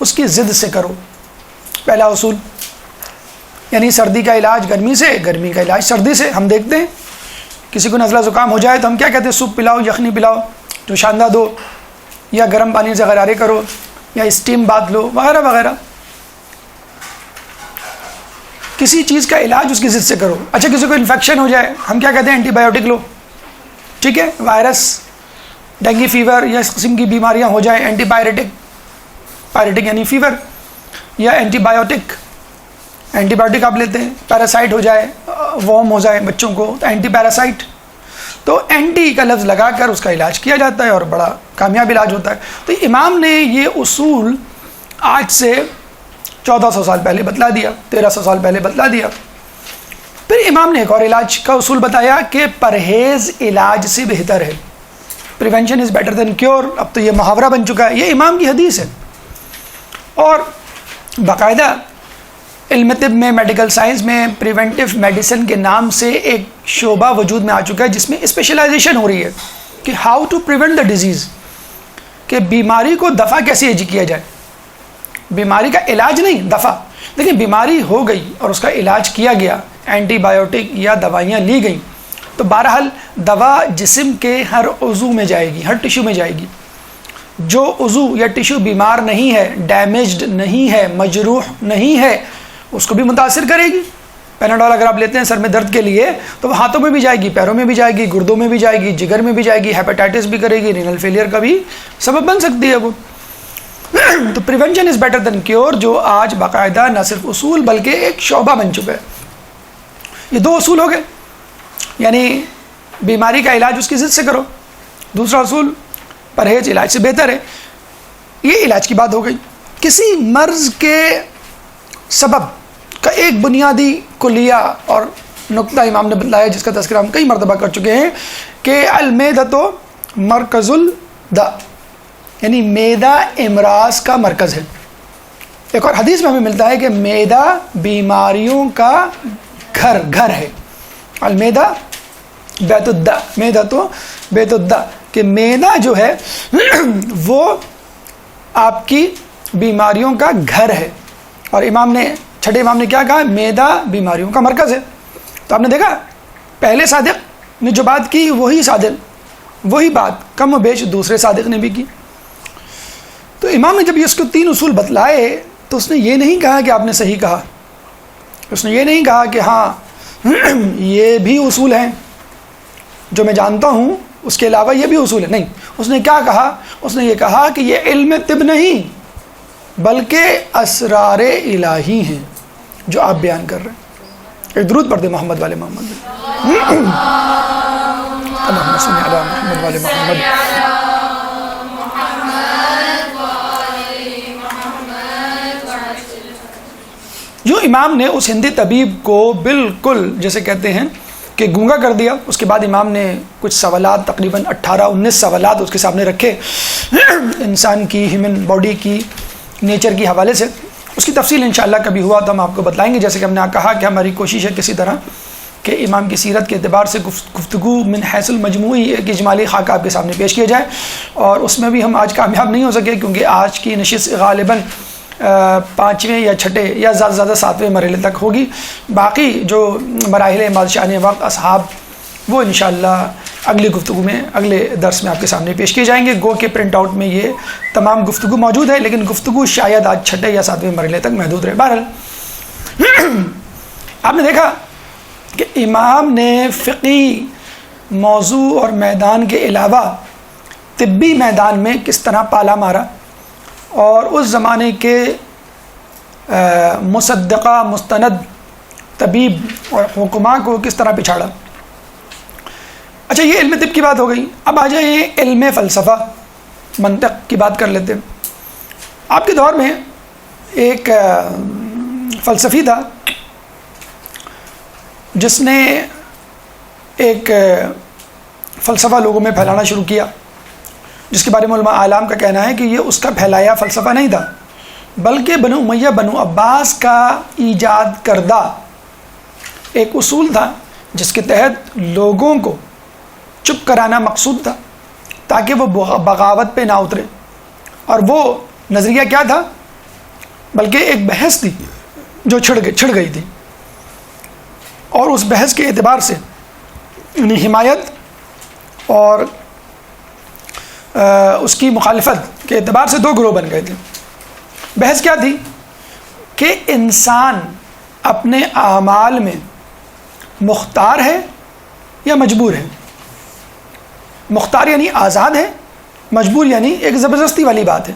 اس کی ضد سے کرو. پہلا اصول، یعنی سردی کا علاج گرمی سے، گرمی کا علاج سردی سے. ہم دیکھتے ہیں کسی کو نزلہ زکام ہو جائے تو ہم کیا کہتے ہیں؟ سوپ پلاؤ، یخنی پلاؤ جو شاندہ دو، یا گرم پانی سے غرارے کرو، یا اسٹیم بات لو، وغیرہ وغیرہ. کسی چیز کا علاج اس کی ضد سے کرو. اچھا کسی کو انفیکشن ہو جائے ہم کیا کہتے ہیں؟ اینٹی بایوٹک لو. ٹھیک ہے، وائرس، ڈینگی فیور یا اس قسم کی بیماریاں ہو جائیں، اینٹی پائریٹک یعنی فیور، یا اینٹی بایوٹک آپ لیتے ہیں. پیراسائٹ ہو جائے، وارم ہو جائے بچوں کو تو اینٹی پیراسائٹ. تو اینٹی کا لفظ لگا کر اس کا علاج کیا جاتا ہے اور بڑا کامیاب علاج ہوتا ہے. تو امام نے یہ اصول آج سے 1400 سال پہلے بتلا دیا، 1300 سال پہلے بتلا دیا. پھر امام نے ایک اور علاج کا اصول بتایا کہ پرہیز علاج سے بہتر ہے. Prevention is better than cure. اب تو یہ محاورہ بن چکا ہے، یہ امام کی حدیث ہے. اور باقاعدہ علم طب میں، میڈیکل سائنس میں پریونٹیو میڈیسن کے نام سے ایک شعبہ وجود میں آ چکا ہے جس میں اسپیشلائزیشن ہو رہی ہے کہ how to prevent the disease, کہ بیماری کو دفع کیسے کیا جائے. بیماری کا علاج نہیں، دفع. دیکھیں بیماری ہو گئی اور اس کا علاج کیا گیا، اینٹی بایوٹک یا دوائیاں لی گئیں، تو بہرحال دوا جسم کے ہر عضو میں جائے گی، ہر ٹیشو میں جائے گی. جو عضو یا ٹیشو بیمار نہیں ہے، ڈیمیجڈ نہیں ہے، مجروح نہیں ہے، اس کو بھی متاثر کرے گی. پیناڈول اگر آپ لیتے ہیں سر میں درد کے لیے تو وہ ہاتھوں میں بھی جائے گی، پیروں میں بھی جائے گی، گردوں میں بھی جائے گی، جگر میں بھی جائے گی، ہیپاٹائٹس بھی کرے گی، رینل فیلئر کا بھی سبب بن سکتی ہے وہ. تو prevention is better than cure جو آج باقاعدہ نہ صرف اصول بلکہ ایک شعبہ بن چکا ہے. یہ دو اصول ہو گئے، یعنی بیماری کا علاج اس کی ضد سے کرو. دوسرا اصول پرہیز علاج سے بہتر ہے. یہ علاج کی بات ہو گئی. کسی مرض کے سبب کا ایک بنیادی کلیہ اور نقطہ امام نے بتلایا جس کا تذکرہ ہم کئی مرتبہ کر چکے ہیں کہ المیدۃ مرکز الداء، یعنی میدہ امراض کا مرکز ہے. ایک اور حدیث میں ہمیں ملتا ہے کہ میدہ بیماریوں کا گھر ہے. المیدہ بیت الداء، میدہ تو بیت الداء، کہ میدہ جو ہے وہ آپ کی بیماریوں کا گھر ہے. اور چھٹے امام نے کیا کہا؟ میدہ بیماریوں کا مرکز ہے. تو آپ نے دیکھا پہلے صادق نے جو بات کی وہی بات کم و بیش دوسرے صادق نے بھی کی. تو امام نے جب اس کو 3 اصول بتلائے تو اس نے یہ نہیں کہا کہ آپ نے صحیح کہا، اس نے یہ نہیں کہا کہ ہاں یہ بھی اصول ہیں جو میں جانتا ہوں، اس کے علاوہ یہ بھی اصول ہے. نہیں، اس نے کیا کہا؟ اس نے یہ کہا کہ یہ علم طب نہیں بلکہ اسرار الہی ہیں جو آپ بیان کر رہے ہیں. ایک درود پڑھ دے محمد والے محمد. اللہم صلی علی محمد والے محمد. جو امام نے اس ہندی طبیب کو بالکل جیسے کہتے ہیں کہ گونگا کر دیا، اس کے بعد امام نے کچھ سوالات تقریباً 18-19 سوالات اس کے سامنے رکھے انسان کی ہیومن باڈی کی نیچر کی حوالے سے. اس کی تفصیل انشاءاللہ کبھی ہوا تو ہم آپ کو بتلائیں گے. جیسے کہ ہم نے کہا کہ ہماری کوشش ہے کسی طرح کہ امام کی سیرت کے اعتبار سے گفتگو من حیث المجموعی ایک اجمالی خاکہ آپ کے سامنے پیش کیا جائے، اور اس میں بھی ہم آج کامیاب نہیں ہو سکے کیونکہ آج کی نشست غالباً 5ویں یا 6ٹھے یا زیادہ سے زیادہ 7ویں مرحلے تک ہوگی. باقی جو مراحل بادشاہان وقت اصحاب وہ انشاءاللہ اگلی گفتگو میں اگلے درس میں آپ کے سامنے پیش کیے جائیں گے. گو کے پرنٹ آؤٹ میں یہ تمام گفتگو موجود ہے لیکن گفتگو شاید آج 6ٹھے یا 7ویں مرحلے تک محدود رہے. بہرحال آپ نے دیکھا کہ امام نے فقہی موضوع اور میدان کے علاوہ طبی میدان میں کس طرح پالا مارا اور اس زمانے کے مصدقہ مستند طبیب اور حکماء کو کس طرح پچھاڑا. اچھا، یہ علم طب کی بات ہو گئی. اب آ جائیں علم فلسفہ منطق کی بات کر لیتے ہیں. آپ کے دور میں ایک فلسفی تھا جس نے ایک فلسفہ لوگوں میں پھیلانا شروع کیا، جس کے بارے میں علماء اعلام کا کہنا ہے کہ یہ اس کا پھیلایا فلسفہ نہیں تھا بلکہ بنو امیہ بنو عباس کا ایجاد کردہ ایک اصول تھا جس کے تحت لوگوں کو چپ کرانا مقصود تھا تاکہ وہ بغاوت پہ نہ اترے. اور وہ نظریہ کیا تھا؟ بلکہ ایک بحث تھی جو چھڑ گئی تھی، اور اس بحث کے اعتبار سے یعنی حمایت اور اس کی مخالفت کے اعتبار سے 2 گروہ بن گئے تھے. بحث کیا تھی کہ انسان اپنے اعمال میں مختار ہے یا مجبور ہے. مختار یعنی آزاد ہے، مجبور یعنی ایک زبردستی والی بات ہے.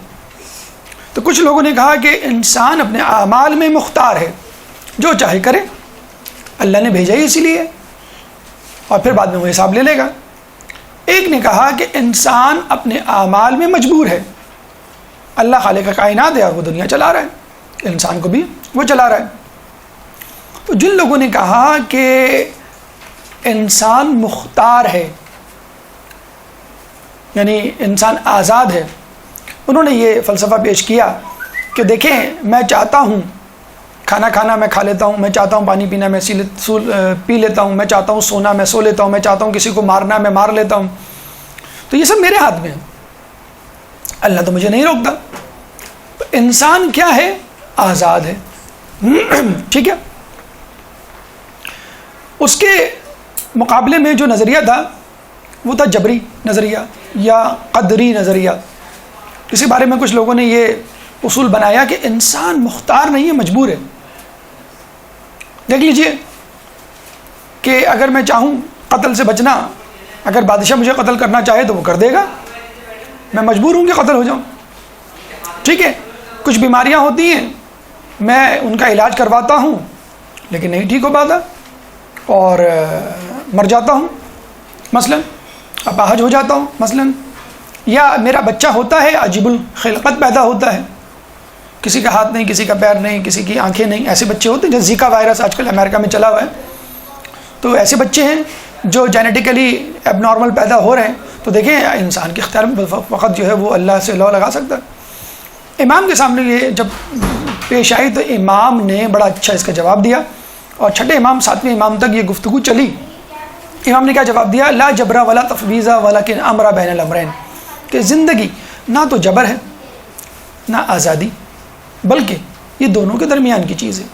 تو کچھ لوگوں نے کہا کہ انسان اپنے اعمال میں مختار ہے، جو چاہے کرے، اللہ نے بھیجا ہی اسی لیے، اور پھر بعد میں وہ حساب لے لے گا. ایک نے کہا کہ انسان اپنے اعمال میں مجبور ہے، اللہ خالق کا کائنات ہے اور وہ دنیا چلا رہا ہے، انسان کو بھی وہ چلا رہا ہے. تو جن لوگوں نے کہا کہ انسان مختار ہے یعنی انسان آزاد ہے، انہوں نے یہ فلسفہ پیش کیا کہ دیکھیں، میں چاہتا ہوں کھانا کھانا میں کھا لیتا ہوں، میں چاہتا ہوں پانی پینا میں پی لیتا ہوں، میں چاہتا ہوں سونا میں سو لیتا ہوں، میں چاہتا ہوں کسی کو مارنا میں مار لیتا ہوں. تو یہ سب میرے ہاتھ میں ہے، اللہ تو مجھے نہیں روکتا. تو انسان کیا ہے؟ آزاد ہے. ٹھیک ہے. اس کے مقابلے میں جو نظریہ تھا وہ تھا جبری نظریہ یا قدری نظریہ. اس کے بارے میں کچھ لوگوں نے یہ اصول بنایا کہ انسان مختار نہیں ہے، مجبور ہے. دیکھ لیجئے کہ اگر میں چاہوں قتل سے بچنا، اگر بادشاہ مجھے قتل کرنا چاہے تو وہ کر دے گا، میں مجبور ہوں کہ قتل ہو جاؤں. ٹھیک ہے، کچھ بیماریاں ہوتی ہیں میں ان کا علاج کرواتا ہوں لیکن نہیں ٹھیک ہو پاتا اور مر جاتا ہوں مثلا، اپاہج ہو جاتا ہوں مثلا، یا میرا بچہ ہوتا ہے عجیب الخلقت پیدا ہوتا ہے، کسی کا ہاتھ نہیں، کسی کا پیر نہیں، کسی کی آنکھیں نہیں، ایسے بچے ہوتے ہیں. جیسے زیکا وائرس آج کل امریکہ میں چلا ہوا ہے، تو ایسے بچے ہیں جو جینیٹیکلی ایب نارمل پیدا ہو رہے ہیں. تو دیکھیں انسان کے اختیار میں وقت جو ہے وہ اللہ سے لو لگا سکتا ہے. امام کے سامنے یہ جب پیش آئی تو امام نے بڑا اچھا اس کا جواب دیا، اور چھٹے امام 7ویں امام تک یہ گفتگو چلی. امام نے کیا جواب دیا؟ لا جبرا ولا تفویضا ولکن امر بین الامرین، کہ زندگی نہ تو جبر ہے نہ آزادی، بلکہ یہ دونوں کے درمیان کی چیز ہے.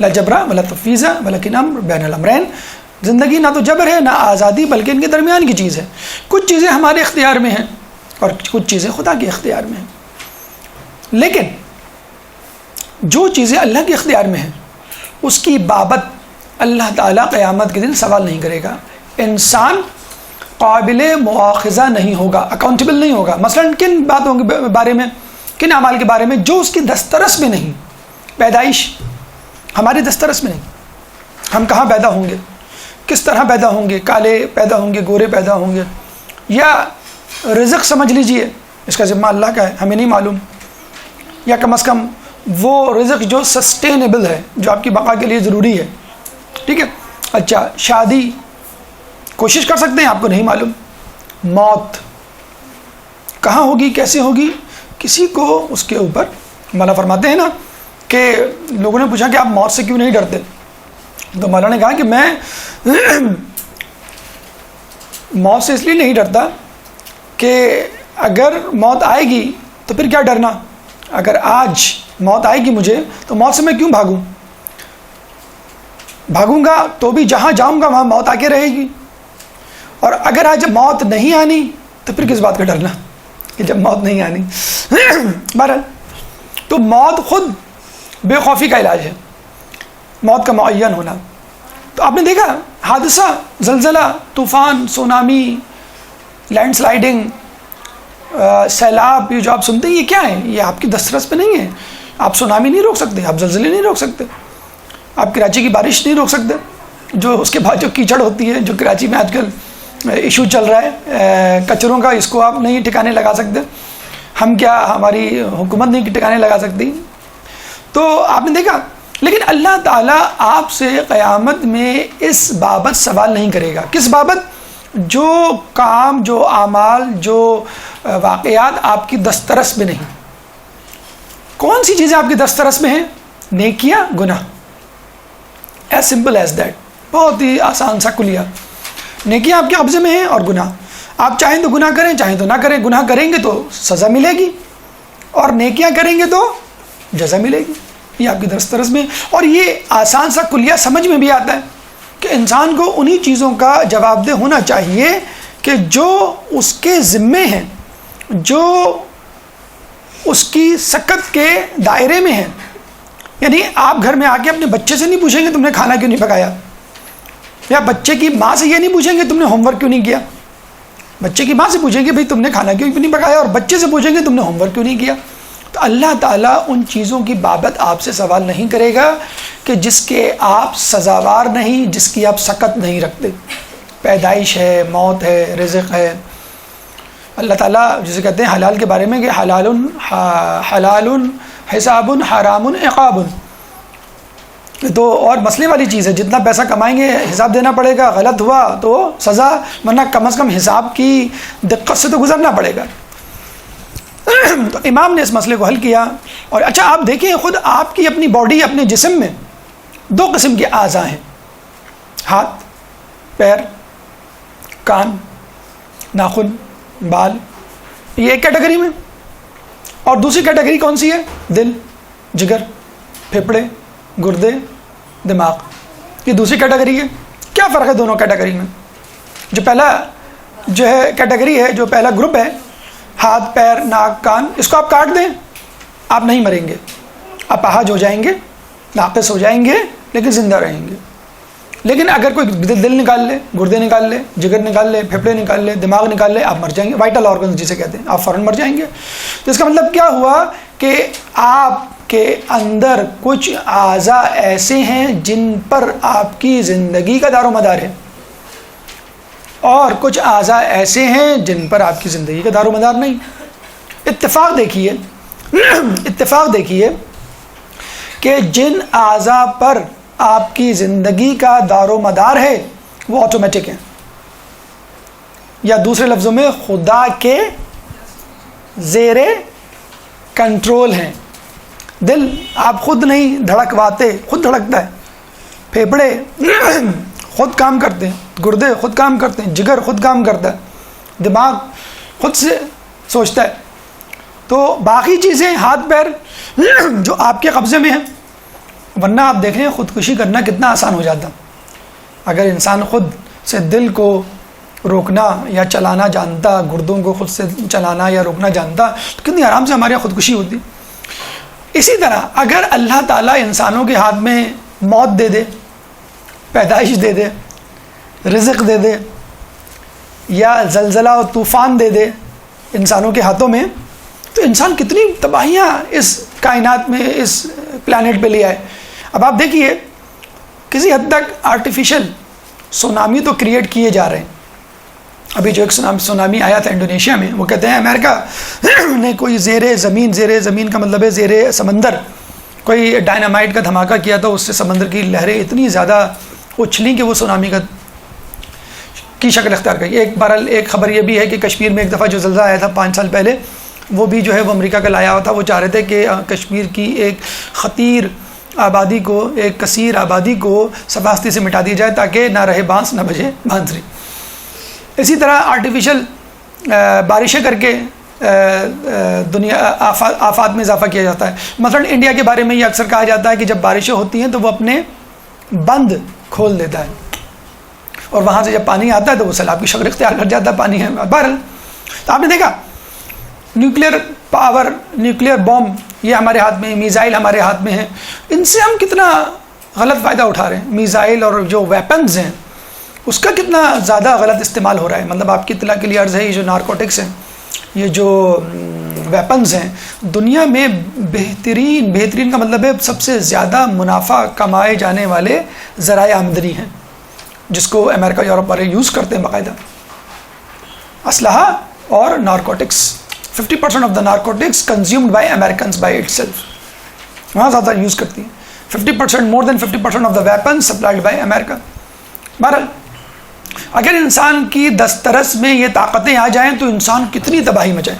لا جبرا ولا تفویضا ولکن امر بین الامرین، زندگی نہ تو جبر ہے نہ آزادی بلکہ ان کے درمیان کی چیز ہے. کچھ چیزیں ہمارے اختیار میں ہیں اور کچھ چیزیں خدا کے اختیار میں ہیں، لیکن جو چیزیں اللہ کے اختیار میں ہیں اس کی بابت اللہ تعالیٰ قیامت کے دن سوال نہیں کرے گا. انسان قابل مواخذہ نہیں ہوگا، اکاؤنٹیبل نہیں ہوگا. مثلا کن باتوں کے بارے میں، کن اعمال کے بارے میں جو اس کی دسترس میں نہیں. پیدائش ہماری دسترس میں نہیں، ہم کہاں پیدا ہوں گے، کس طرح پیدا ہوں گے، کالے پیدا ہوں گے، گورے پیدا ہوں گے، یا رزق سمجھ لیجئے اس کا ذمہ اللہ کا ہے، ہمیں نہیں معلوم، یا کم از کم وہ رزق جو سسٹینیبل ہے، جو آپ کی بقا کے لیے ضروری ہے. ٹھیک ہے. اچھا، شادی کوشش کر سکتے ہیں، آپ کو نہیں معلوم. موت کہاں ہوگی، کیسے ہوگی، کسی کو اس کے اوپر. مولا فرماتے ہیں نا کہ لوگوں نے پوچھا کہ آپ موت سے کیوں نہیں ڈرتے، تو مولا نے کہا کہ میں موت سے اس لیے نہیں ڈرتا کہ اگر موت آئے گی تو پھر کیا ڈرنا. اگر آج موت آئے گی مجھے تو موت سے میں کیوں بھاگوں گا تو بھی جہاں جاؤں گا وہاں موت آ کے رہے گی. اور اگر آج موت نہیں آنی تو پھر کس بات کا ڈرنا کہ جب موت نہیں آنی. بہرحال تو موت خود بے خوفی کا علاج ہے، موت کا معین ہونا. تو آپ نے دیکھا حادثہ، زلزلہ، طوفان، سونامی، لینڈ سلائیڈنگ، سیلاب، یہ جو آپ سنتے ہیں یہ کیا ہے؟ یہ آپ کی دسترس پہ نہیں ہے. آپ سونامی نہیں روک سکتے، آپ زلزلے نہیں روک سکتے، آپ کراچی کی بارش نہیں روک سکتے، جو اس کے بعد جو کیچڑ ہوتی ہے، جو کراچی میں آج کل ایشو چل رہا ہے کچروں کا، اس کو آپ نہیں ٹھکانے لگا سکتے. ہم کیا، ہماری حکومت نہیں ٹھکانے لگا سکتی. تو آپ نے دیکھا، لیکن اللہ تعالیٰ آپ سے قیامت میں اس بابت سوال نہیں کرے گا. کس بابت؟ جو کام، جو اعمال، جو واقعات آپ کی دسترس میں نہیں. کون سی چیزیں آپ کی دسترس میں ہیں؟ نیکیاں، گناہ. As simple as that. بہت ہی آسان سا کلیہ. نیکیاں آپ کے قبضے میں ہیں اور گناہ. آپ چاہیں تو گناہ کریں، چاہیں تو نہ کریں. گناہ کریں گے تو سزا ملے گی اور نیکیاں کریں گے تو جزا ملے گی. یہ آپ کی دسترس میں. اور یہ آسان سا کلیہ سمجھ میں بھی آتا ہے کہ انسان کو انہی چیزوں کا جواب دہ ہونا چاہیے کہ جو اس کے ذمے ہیں، جو اس کی سکت کے دائرے میں ہیں. یعنی آپ گھر میں آ کے اپنے بچے سے نہیں پوچھیں گے تم نے کھانا کیوں نہیں پکایا، یا بچے کی ماں سے یہ نہیں پوچھیں گے تم نے ہوم ورک کیوں نہیں کیا. بچے کی ماں سے پوچھیں گے بھائی تم نے کھانا کیوں نہیں پکایا، اور بچے سے پوچھیں گے تم نے ہوم ورک کیوں نہیں کیا. تو اللہ تعالیٰ ان چیزوں کی بابت آپ سے سوال نہیں کرے گا کہ جس کے آپ سزاوار نہیں، جس کی آپ سکت نہیں رکھتے. پیدائش ہے، موت ہے، رزق ہے. اللہ تعالیٰ جسے کہتے ہیں حلال کے بارے میں کہ حلال حساب حرام عقاب. تو اور مسئلے والی چیز ہے، جتنا پیسہ کمائیں گے حساب دینا پڑے گا، غلط ہوا تو سزا، ورنہ کم از کم حساب کی دقت سے تو گزرنا پڑے گا. تو امام نے اس مسئلے کو حل کیا. اور اچھا آپ دیکھیں، خود آپ کی اپنی باڈی، اپنے جسم میں 2 قسم کے اعضاء ہیں، ہاتھ، پیر، کان، ناخن، بال. یہ ایک کیٹیگری میں. اور دوسری کیٹیگری کون سی ہے؟ دل، جگر، پھیپھڑے، گردے، دماغ. یہ دوسری کیٹیگری ہے. کیا فرق ہے دونوں کیٹیگری میں؟ جو پہلا جو ہے کیٹیگری ہے، جو پہلا گروپ ہے، ہاتھ، پیر، ناک، کان، اس کو آپ کاٹ دیں آپ نہیں مریں گے، آپ اپاہج ہو جائیں گے، ناقص ہو جائیں گے لیکن زندہ رہیں گے. لیکن اگر کوئی دل نکال لے، گردے نکال لے، جگر نکال لے، پھیپھڑے نکال لے، دماغ نکال لے، آپ مر جائیں گے. وائٹل آرگنز جسے کہتے ہیں، آپ فوراً مر جائیں گے. تو اس کا مطلب کیا ہوا کہ آپ کے اندر کچھ اعضاء ایسے ہیں جن پر آپ کی زندگی کا دار و مدار ہے، اور کچھ اعضاء ایسے ہیں جن پر آپ کی زندگی کا دار و مدار نہیں. اتفاق دیکھیے کہ جن اعضاء پر آپ کی زندگی کا دار و مدار ہے وہ آٹومیٹک ہیں، یا دوسرے لفظوں میں خدا کے زیر کنٹرول ہیں. دل آپ خود نہیں دھڑکواتے، خود دھڑکتا ہے. پھیپھڑے خود کام کرتے ہیں، گردے خود کام کرتے ہیں، جگر خود کام کرتا ہے، دماغ خود سے سوچتا ہے. تو باقی چیزیں ہاتھ پیر جو آپ کے قبضے میں ہیں. ورنہ آپ دیکھیں خودکشی کرنا کتنا آسان ہو جاتا. اگر انسان خود سے دل کو روکنا یا چلانا جانتا، گردوں کو خود سے چلانا یا روکنا جانتا، تو کتنی آرام سے ہمارے یہاں خودکشی ہوتی. اسی طرح اگر اللہ تعالیٰ انسانوں کے ہاتھ میں موت دے دے، پیدائش دے دے، رزق دے دے، یا زلزلہ و طوفان دے دے انسانوں کے ہاتھوں میں، تو انسان کتنی تباہیاں اس کائنات میں، اس پلانٹ پہ لے آئے. اب آپ دیکھیے کسی حد تک آرٹیفیشل سونامی تو کریٹ کیے جا رہے ہیں. ابھی جو ایک سونامی آیا تھا انڈونیشیا میں، وہ کہتے ہیں امریکہ نے کوئی زیر زمین کا مطلب ہے زیر سمندر کوئی ڈائنامائٹ کا دھماکہ کیا تھا، اس سے سمندر کی لہریں اتنی زیادہ اچھلیں کہ وہ سونامی کی شکل اختیار کری. ایک خبر یہ بھی ہے کہ کشمیر میں ایک دفعہ جو زلزلہ آیا تھا 5 سال پہلے، وہ بھی جو ہے وہ امریکہ کا لایا ہوا تھا. وہ چاہ رہے تھے کہ کشمیر کی ایک خطیر آبادی کو، ایک کثیر آبادی کو سفاستی سے مٹا دیا جائے تاکہ نہ رہے بانس نہ بجے بانسری. اسی طرح آرٹیفیشل بارشیں کر کے دنیا آفات میں اضافہ کیا جاتا ہے. مثلا انڈیا کے بارے میں یہ اکثر کہا جاتا ہے کہ جب بارشیں ہوتی ہیں تو وہ اپنے بند کھول دیتا ہے، اور وہاں سے جب پانی آتا ہے تو وہ سیلاب کی شکل اختیار کر جاتا ہے. پانی ہے بہرحال. تو آپ نے دیکھا نیوکلیئر پاور، نیوکلیئر بوم یہ ہمارے ہاتھ میں، میزائل ہمارے ہاتھ میں ہیں. ان سے ہم کتنا غلط فائدہ اٹھا رہے ہیں. میزائل اور جو ویپنز ہیں اس کا کتنا زیادہ غلط استعمال ہو رہا ہے. مطلب آپ کی اطلاع کے لیے عرض ہے، یہ جو نارکوٹکس ہیں، یہ جو ویپنز ہیں، دنیا میں بہترین کا مطلب ہے سب سے زیادہ منافع کمائے جانے والے ذرائع آمدنی ہیں، جس کو امریکہ یورپ والے یوز کرتے ہیں باقاعدہ. اسلحہ اور narcotics, 50% of the narcotics consumed by Americans by itself, وہاں زیادہ یوز کرتی ہیں. 50%، more than 50% of the weapon supplied by America. بہرحال اگر انسان کی دسترس میں یہ طاقتیں آ جائیں تو انسان کتنی تباہی مچائے.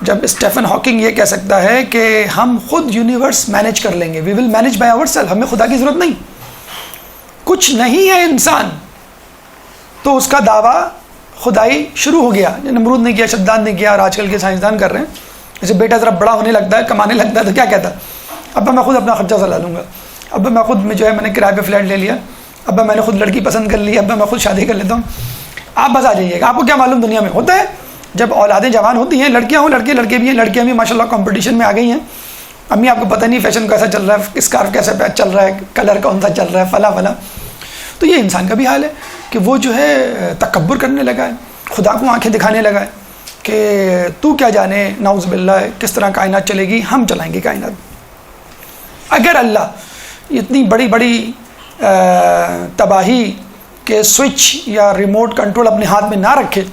جب اسٹیفن ہاکنگ یہ کہہ سکتا ہے کہ ہم خود یونیورس مینیج کر لیں گے، وی ول مینیج بائی آور سیلف، ہمیں خدا کی ضرورت نہیں، کچھ نہیں ہے انسان، تو اس کا دعویٰ خدائی شروع ہو گیا. نمرود نے کیا، شداد نے کیا، اور آج کل کے سائنسدان کر رہے ہیں. جیسے بیٹا ذرا بڑا ہونے لگتا ہے، کمانے لگتا ہے، تو کیا کہتا ہے، ابا میں خود اپنا خرچہ چلا لوں گا، ابا میں خود جو ہے میں نے کرائے پہ فلیٹ لے لیا، ابا میں نے خود لڑکی پسند کر لی، ابا میں خود شادی کر لیتا ہوں. آپ بس آ جائیے گا. آپ کو کیا معلوم دنیا میں ہوتا ہے جب اولادیں جوان ہوتی ہیں، لڑکیاں ہوں، لڑکے بھی ہیں، لڑکیاں بھی ماشاء اللہ کمپٹیشن میں آ گئی ہیں. امی آپ کو پتہ نہیں فیشن کیسا چل رہا ہے، اسکارف کیسا چل رہا ہے، کلر کون سا چل رہا ہے، فلاں. تو یہ انسان کا بھی حال ہے کہ وہ جو ہے تکبر کرنے لگا ہے، خدا کو آنکھیں دکھانے لگا ہے کہ تو کیا جانے، نعوذ باللہ کس طرح کائنات چلے گی، ہم چلائیں گے کائنات. اگر اللہ اتنی بڑی تباہی کے سوئچ یا ریموٹ کنٹرول اپنے ہاتھ میں نہ رکھے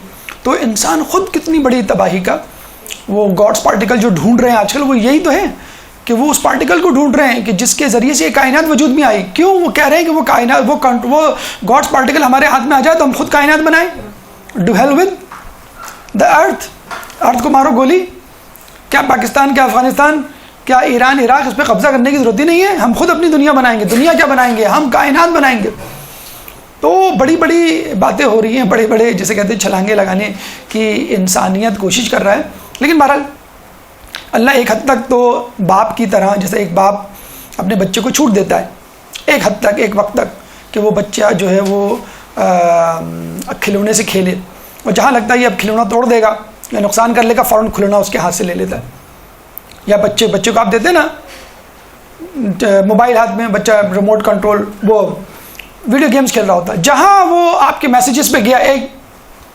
تو انسان خود کتنی بڑی تباہی کا، وہ گاڈس پارٹیکل جو ڈھونڈ رہے ہیں آج کل، وہ یہی تو ہے کہ وہ اس پارٹیکل کو ڈھونڈ رہے ہیں کہ جس کے ذریعے سے یہ کائنات وجود میں آئی. کیوں؟ وہ کہہ رہے ہیں کہ وہ کائنات، وہ گاڈس پارٹیکل ہمارے ہاتھ میں آ جائے تو ہم خود کائنات بنائیں. ڈو ہیل ود دا ارتھ کو مارو گولی. کیا پاکستان، کیا افغانستان، کیا ایران، عراق، اس پہ قبضہ کرنے کی ضرورت ہی نہیں ہے. ہم خود اپنی دنیا بنائیں گے. دنیا کیا بنائیں گے؟ ہم کائنات بنائیں گے. تو بڑی باتیں ہو رہی ہیں، بڑے جسے کہتے ہیں چھلانگے لگانے کی انسانیت کوشش کر رہا ہے. لیکن بہرحال اللہ ایک حد تک تو باپ کی طرح، جیسے ایک باپ اپنے بچے کو چھوٹ دیتا ہے ایک حد تک، ایک وقت تک، کہ وہ بچہ جو ہے وہ کھلونے سے کھیلے، اور جہاں لگتا ہے یہ اب کھلونا توڑ دے گا یا نقصان کر لے گا، فوراً کھلونا اس کے ہاتھ سے لے لیتا ہے. یا بچے کو آپ دیتے نا موبائل ہاتھ میں، بچہ ریموٹ کنٹرول وہ ویڈیو گیمز کھیل رہا ہوتا ہے، جہاں وہ آپ کے میسیجز پہ گیا ایک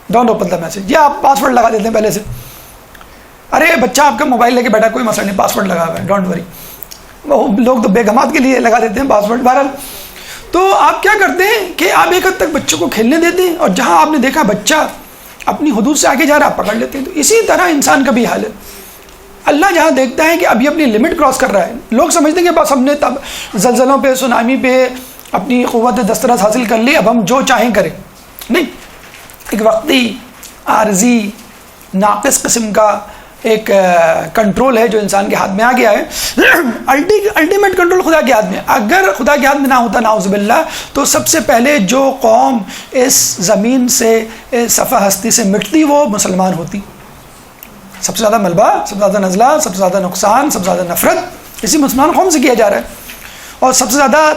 ڈونٹ اوپن دا میسج، یا آپ پاسورڈ لگا دیتے ہیں پہلے سے. ارے بچہ آپ کا موبائل لے کے بیٹھا، کوئی مسئلہ نہیں، پاسورڈ لگا ہوا ہے، ڈونٹ وری. وہ لوگ تو بے گمات کے لیے لگا دیتے ہیں پاسورڈ. بہرحال تو آپ کیا کرتے ہیں کہ آپ ایک حد تک بچوں کو کھیلنے دیتے ہیں، اور جہاں آپ نے دیکھا بچہ اپنی حدود سے آگے جا رہا ہے آپ پکڑ لیتے ہیں. تو اسی طرح انسان کا بھی حال ہے. اللہ جہاں دیکھتا ہے کہ اب یہ اپنی لمٹ کراس کر رہا ہے، لوگ سمجھتے ہیں کہ بس ہم نے تب زلزلوں پہ سونامی پہ اپنی قوت دسترس حاصل کر لی، اب ہم جو چاہیں کریں. نہیں، ایک وقتی عارضی ناقص قسم کا ایک کنٹرول ہے جو انسان کے ہاتھ میں آ گیا ہے. الٹیمیٹ کنٹرول خدا کے ہاتھ میں. اگر خدا کے ہاتھ میں نہ ہوتا نعوذ باللہ تو سب سے پہلے جو قوم اس زمین سے صفحہ ہستی سے مٹتی وہ مسلمان ہوتی. سب سے زیادہ ملبہ، سب سے زیادہ نزلہ، سب سے زیادہ نقصان، سب سے زیادہ نفرت اسی مسلمان قوم سے کیا جا رہا ہے. اور سب سے زیادہ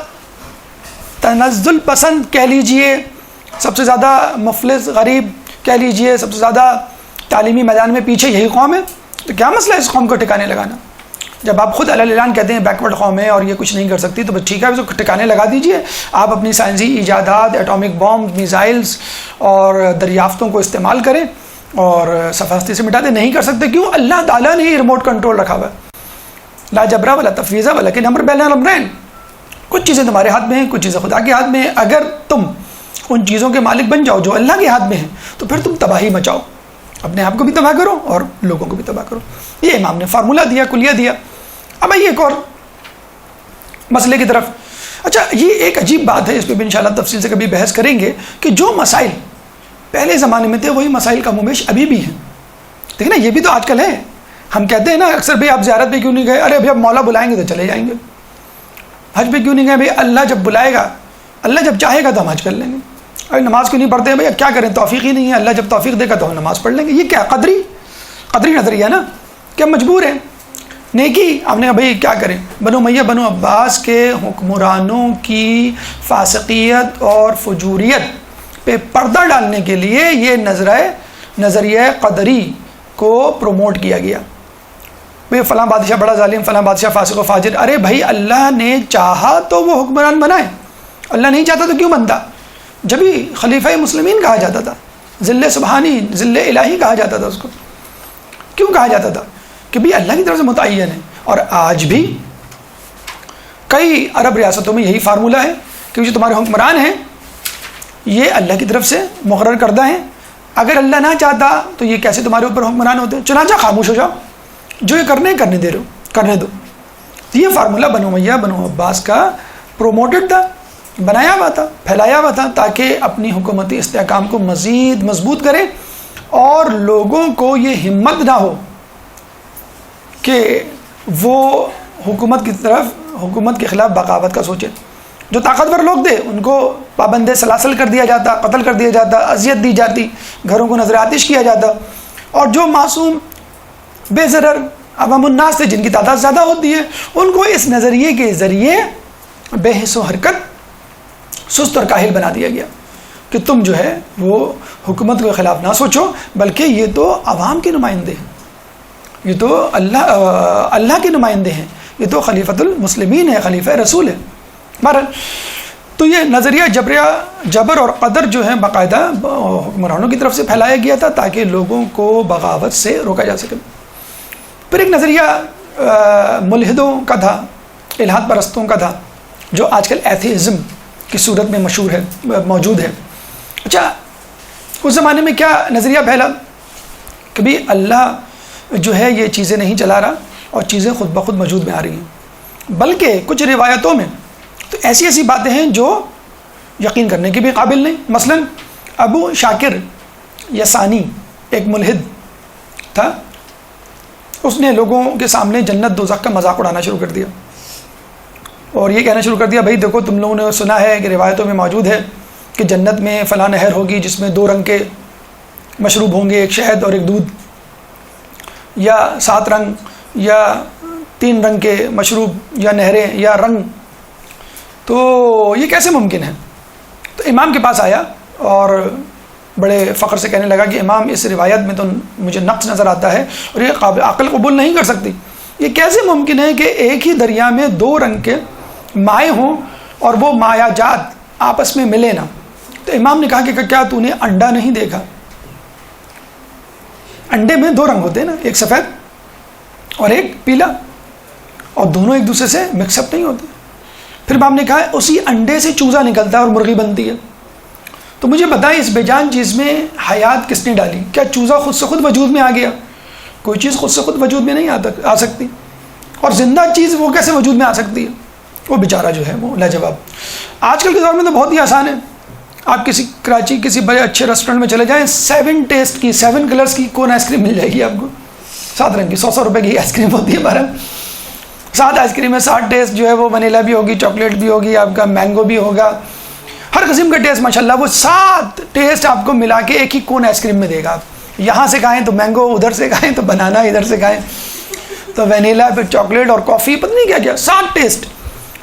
تنزل پسند کہہ لیجئے، سب سے زیادہ مفلس غریب کہہ لیجئے، سب سے زیادہ تعلیمی میدان میں پیچھے یہی قوم ہے. تو کیا مسئلہ ہے اس قوم کو ٹھکانے لگانا؟ جب آپ خود علیہ اعلان کہتے ہیں بیکورڈ قوم ہے اور یہ کچھ نہیں کر سکتی، تو بس ٹھیک ہے، اس کو ٹھکانے لگا دیجئے. آپ اپنی سائنسی ایجادات، ایٹامک بامب، میزائلز اور دریافتوں کو استعمال کریں اور صفحہ ہستی سے مٹا دیں. نہیں کر سکتے، کیوں؟ اللہ تعالیٰ نے ہی ریموٹ کنٹرول رکھا ہوا ہے. لا جبرا ولا تفویضا ولکن امر بین الامرین. کچھ چیزیں تمہارے ہاتھ میں ہیں، کچھ چیزیں خدا کے ہاتھ میں ہیں. اگر تم ان چیزوں کے مالک بن جاؤ جو اللہ کے ہاتھ میں ہیں تو پھر تم تباہی مچاؤ، اپنے آپ کو بھی تباہ کرو اور لوگوں کو بھی تباہ کرو. یہ امام نے فارمولہ دیا، کلیہ دیا. اب آئیے ایک اور مسئلے کی طرف. اچھا، یہ ایک عجیب بات ہے، اس پہ بھی انشاءاللہ تفصیل سے کبھی بحث کریں گے کہ جو مسائل پہلے زمانے میں تھے وہی مسائل کم و بیش ابھی بھی ہیں. دیکھیں نا، یہ بھی تو آج کل ہے. ہم کہتے ہیں نا اکثر، بھائی آپ زیارت پہ کیوں نہیں گئے؟ ارے بھائی اب مولا بلائیں گے تو چلے جائیں گے. حج پہ کیوں نہیں گئے؟ بھائی اللہ جب بلائے گا، اللہ جب چاہے گا تو ہم حج کر لیں گے. ارے نماز کیوں نہیں پڑھتے ہیں؟ بھائی کیا کریں، توفیق ہی نہیں ہے. اللہ جب توفیق دے گا تو ہم نماز پڑھ لیں گے. یہ کیا قدری نظریہ نا، کیا مجبور ہے نیکی. ہم نے کہا بھائی کیا کریں، بنو امیہ بنو عباس کے حکمرانوں کی فاسقیت اور فجوریت پہ پردہ ڈالنے کے لیے یہ نظریہ قدری کو پروموٹ کیا گیا. بھئی فلاں بادشاہ بڑا ظالم، فلاں بادشاہ فاسق و فاجر. ارے بھائی اللہ نے چاہا تو وہ حکمران بنائے، اللہ نہیں چاہتا تو کیوں بنتا؟ جبھی خلیفہ مسلمین کہا جاتا تھا، ذل سبحانی، ذل الہی کہا جاتا تھا. اس کو کیوں کہا جاتا تھا؟ کہ بھئی اللہ کی طرف سے متعین ہے. اور آج بھی کئی عرب ریاستوں میں یہی فارمولہ ہے کہ جو تمہارے حکمران ہیں یہ اللہ کی طرف سے مقرر کردہ ہیں. اگر اللہ نہ چاہتا تو یہ کیسے تمہارے اوپر حکمران ہوتے؟ چنانچہ خاموش ہو جاؤ، جو یہ کرنے دے رہے ہو کرنے دو. یہ فارمولہ بنو امیہ بنو عباس کا پروموٹڈ تھا، بنایا ہوا تھا، پھیلایا ہوا تھا، تاکہ اپنی حکومتی استحکام کو مزید مضبوط کرے اور لوگوں کو یہ ہمت نہ ہو کہ وہ حکومت کے خلاف بغاوت کا سوچے. جو طاقتور لوگ تھے ان کو پابند سلاسل کر دیا جاتا، قتل کر دیا جاتا، اذیت دی جاتی، گھروں کو نظر آتش کیا جاتا. اور جو معصوم بے ضرر عوام الناس تھے جن کی تعداد زیادہ ہوتی ہے، ان کو اس نظریے کے ذریعے بے حس و حرکت، سست اور کاہل بنا دیا گیا کہ تم جو ہے وہ حکومت کے خلاف نہ سوچو، بلکہ یہ تو عوام کے نمائندے ہیں، یہ تو اللہ کے نمائندے ہیں، یہ تو خلیفۃ المسلمین ہے، خلیفہ رسول ہے. بہرحال تو یہ نظریہ جبر اور قدر جو ہے باقاعدہ حکمرانوں کی طرف سے پھیلایا گیا تھا تاکہ لوگوں کو بغاوت سے روکا جا سکے. پھر ایک نظریہ ملحدوں کا تھا، الہاد پرستوں کا تھا، جو آج کل ایتھیزم کی صورت میں مشہور ہے، موجود ہے. اچھا، اس زمانے میں کیا نظریہ پھیلا کہ بھی اللہ جو ہے یہ چیزیں نہیں چلا رہا اور چیزیں خود بخود موجود میں آ رہی ہیں، بلکہ کچھ روایتوں میں تو ایسی باتیں ہیں جو یقین کرنے کے بھی قابل نہیں. مثلا ابو شاکر یسانی ایک ملحد تھا، اس نے لوگوں کے سامنے جنت دوزخ کا مذاق اڑانا شروع کر دیا اور یہ کہنا شروع کر دیا، بھائی دیکھو تم لوگوں نے سنا ہے کہ روایتوں میں موجود ہے کہ جنت میں فلاں نہر ہوگی جس میں 2 رنگ کے مشروب ہوں گے، ایک شہد اور ایک دودھ، یا 7 رنگ یا 3 رنگ کے مشروب یا نہریں یا رنگ. تو یہ کیسے ممکن ہے؟ تو امام کے پاس آیا اور بڑے فخر سے کہنے لگا کہ امام اس روایت میں تو مجھے نقص نظر آتا ہے اور یہ عقل قبول نہیں کر سکتی. یہ کیسے ممکن ہے کہ ایک ہی دریا میں 2 رنگ کے مائع ہوں اور وہ مایع جات آپس میں ملے نا. تو امام نے کہا کہ کیا تو نے انڈا نہیں دیکھا؟ انڈے میں 2 رنگ ہوتے ہیں نا، ایک سفید اور ایک پیلا، اور دونوں ایک دوسرے سے مکس اپ نہیں ہوتے. پھر امام نے کہا اسی انڈے سے چوزا نکلتا ہے اور مرغی بنتی ہے. تو مجھے بتائیں اس بے جان چیز میں حیات کس نے ڈالی؟ کیا چوزا خود سے خود وجود میں آ گیا؟ کوئی چیز خود سے خود وجود میں نہیں آ سکتی، اور زندہ چیز وہ کیسے وجود میں آ سکتی ہے؟ وہ بیچارہ جو ہے وہ لاجواب. آج کل کے دور میں تو بہت ہی آسان ہے. آپ کسی کراچی کسی بڑے اچھے ریسٹورینٹ میں چلے جائیں، 7 ٹیسٹ کی 7 کلرز کی کون آئس کریم مل جائے گی آپ کو، 7 رنگ کی. 100 روپے کی آئس کریم ہوتی ہے ہمارا. 7 آئس کریم میں 7 ٹیسٹ جو ہے وہ ونیلا بھی ہوگی، چاکلیٹ بھی ہوگی، آپ کا مینگو بھی ہوگا، ہر قسم کا ٹیسٹ ماشاءاللہ. وہ 7 ٹیسٹ آپ کو ملا کے ایک ہی کون آئس کریم میں دے گا. آپ یہاں سے کھائیں تو مینگو، ادھر سے کھائیں تو بنانا، ادھر سے کھائیں تو وینیلا، پھر چاکلیٹ اور کافی، پتہ نہیں کیا کیا 7 ٹیسٹ.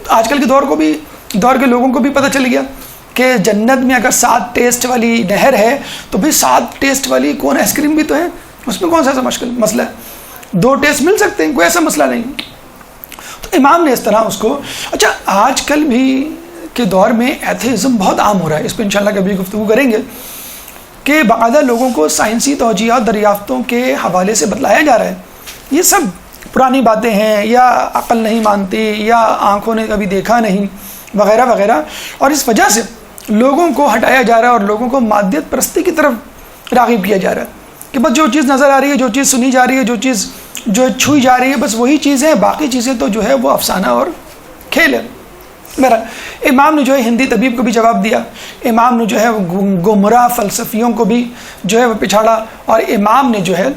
آج کل کے دور کے لوگوں کو بھی پتہ چل گیا کہ جنت میں اگر 7 ٹیسٹ والی نہر ہے تو بھی 7 ٹیسٹ والی کون آئس کریم بھی تو ہے. اس میں کون سا ایسا مسئلہ ہے؟ 2 ٹیسٹ مل سکتے ہیں، کوئی ایسا مسئلہ نہیں. تو امام نے اس طرح اس کو. اچھا آج کل بھی کے دور میں ایتھیزم بہت عام ہو رہا ہے، اس پہ انشاءاللہ کبھی گفتگو کریں گے کہ باقاعدہ لوگوں کو سائنسی توجیہات دریافتوں کے حوالے سے بتلایا جا رہا ہے یہ سب پرانی باتیں ہیں، یا عقل نہیں مانتی، یا آنکھوں نے کبھی دیکھا نہیں، وغیرہ وغیرہ. اور اس وجہ سے لوگوں کو ہٹایا جا رہا ہے اور لوگوں کو مادیت پرستی کی طرف راغب کیا جا رہا ہے کہ بس جو چیز نظر آ رہی ہے، جو چیز سنی جا رہی ہے، جو چیز جو چھوئی جا رہی ہے، بس وہی چیزیں ہیں، باقی چیزیں تو جو ہے وہ افسانہ اور کھیل ہے. میرا امام نے جو ہے ہندی طبیب کو بھی جواب دیا، امام نے جو ہے گمراہ فلسفیوں کو بھی جو ہے وہ پچھاڑا، اور امام نے جو ہے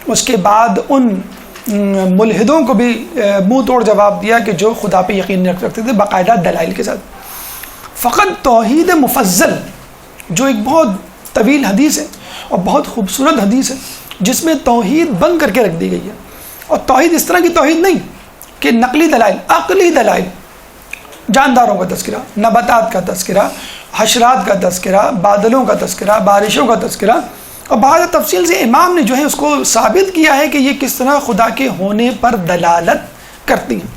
اس کے بعد ان ملحدوں کو بھی منہ توڑ جواب دیا کہ جو خدا پہ یقین نہیں رکھتے تھے باقاعدہ دلائل کے ساتھ. فقط توحید مفضل جو ایک بہت طویل حدیث ہے اور بہت خوبصورت حدیث ہے جس میں توحید بند کر کے رکھ دی گئی ہے، اور توحید اس طرح کی توحید نہیں کہ نقلی دلائل، عقلی دلائل، جانداروں کا تذکرہ، نباتات کا تذکرہ، حشرات کا تذکرہ، بادلوں کا تذکرہ، بارشوں کا تذکرہ، اور بعض تفصیل سے امام نے جو ہے اس کو ثابت کیا ہے کہ یہ کس طرح خدا کے ہونے پر دلالت کرتی ہیں.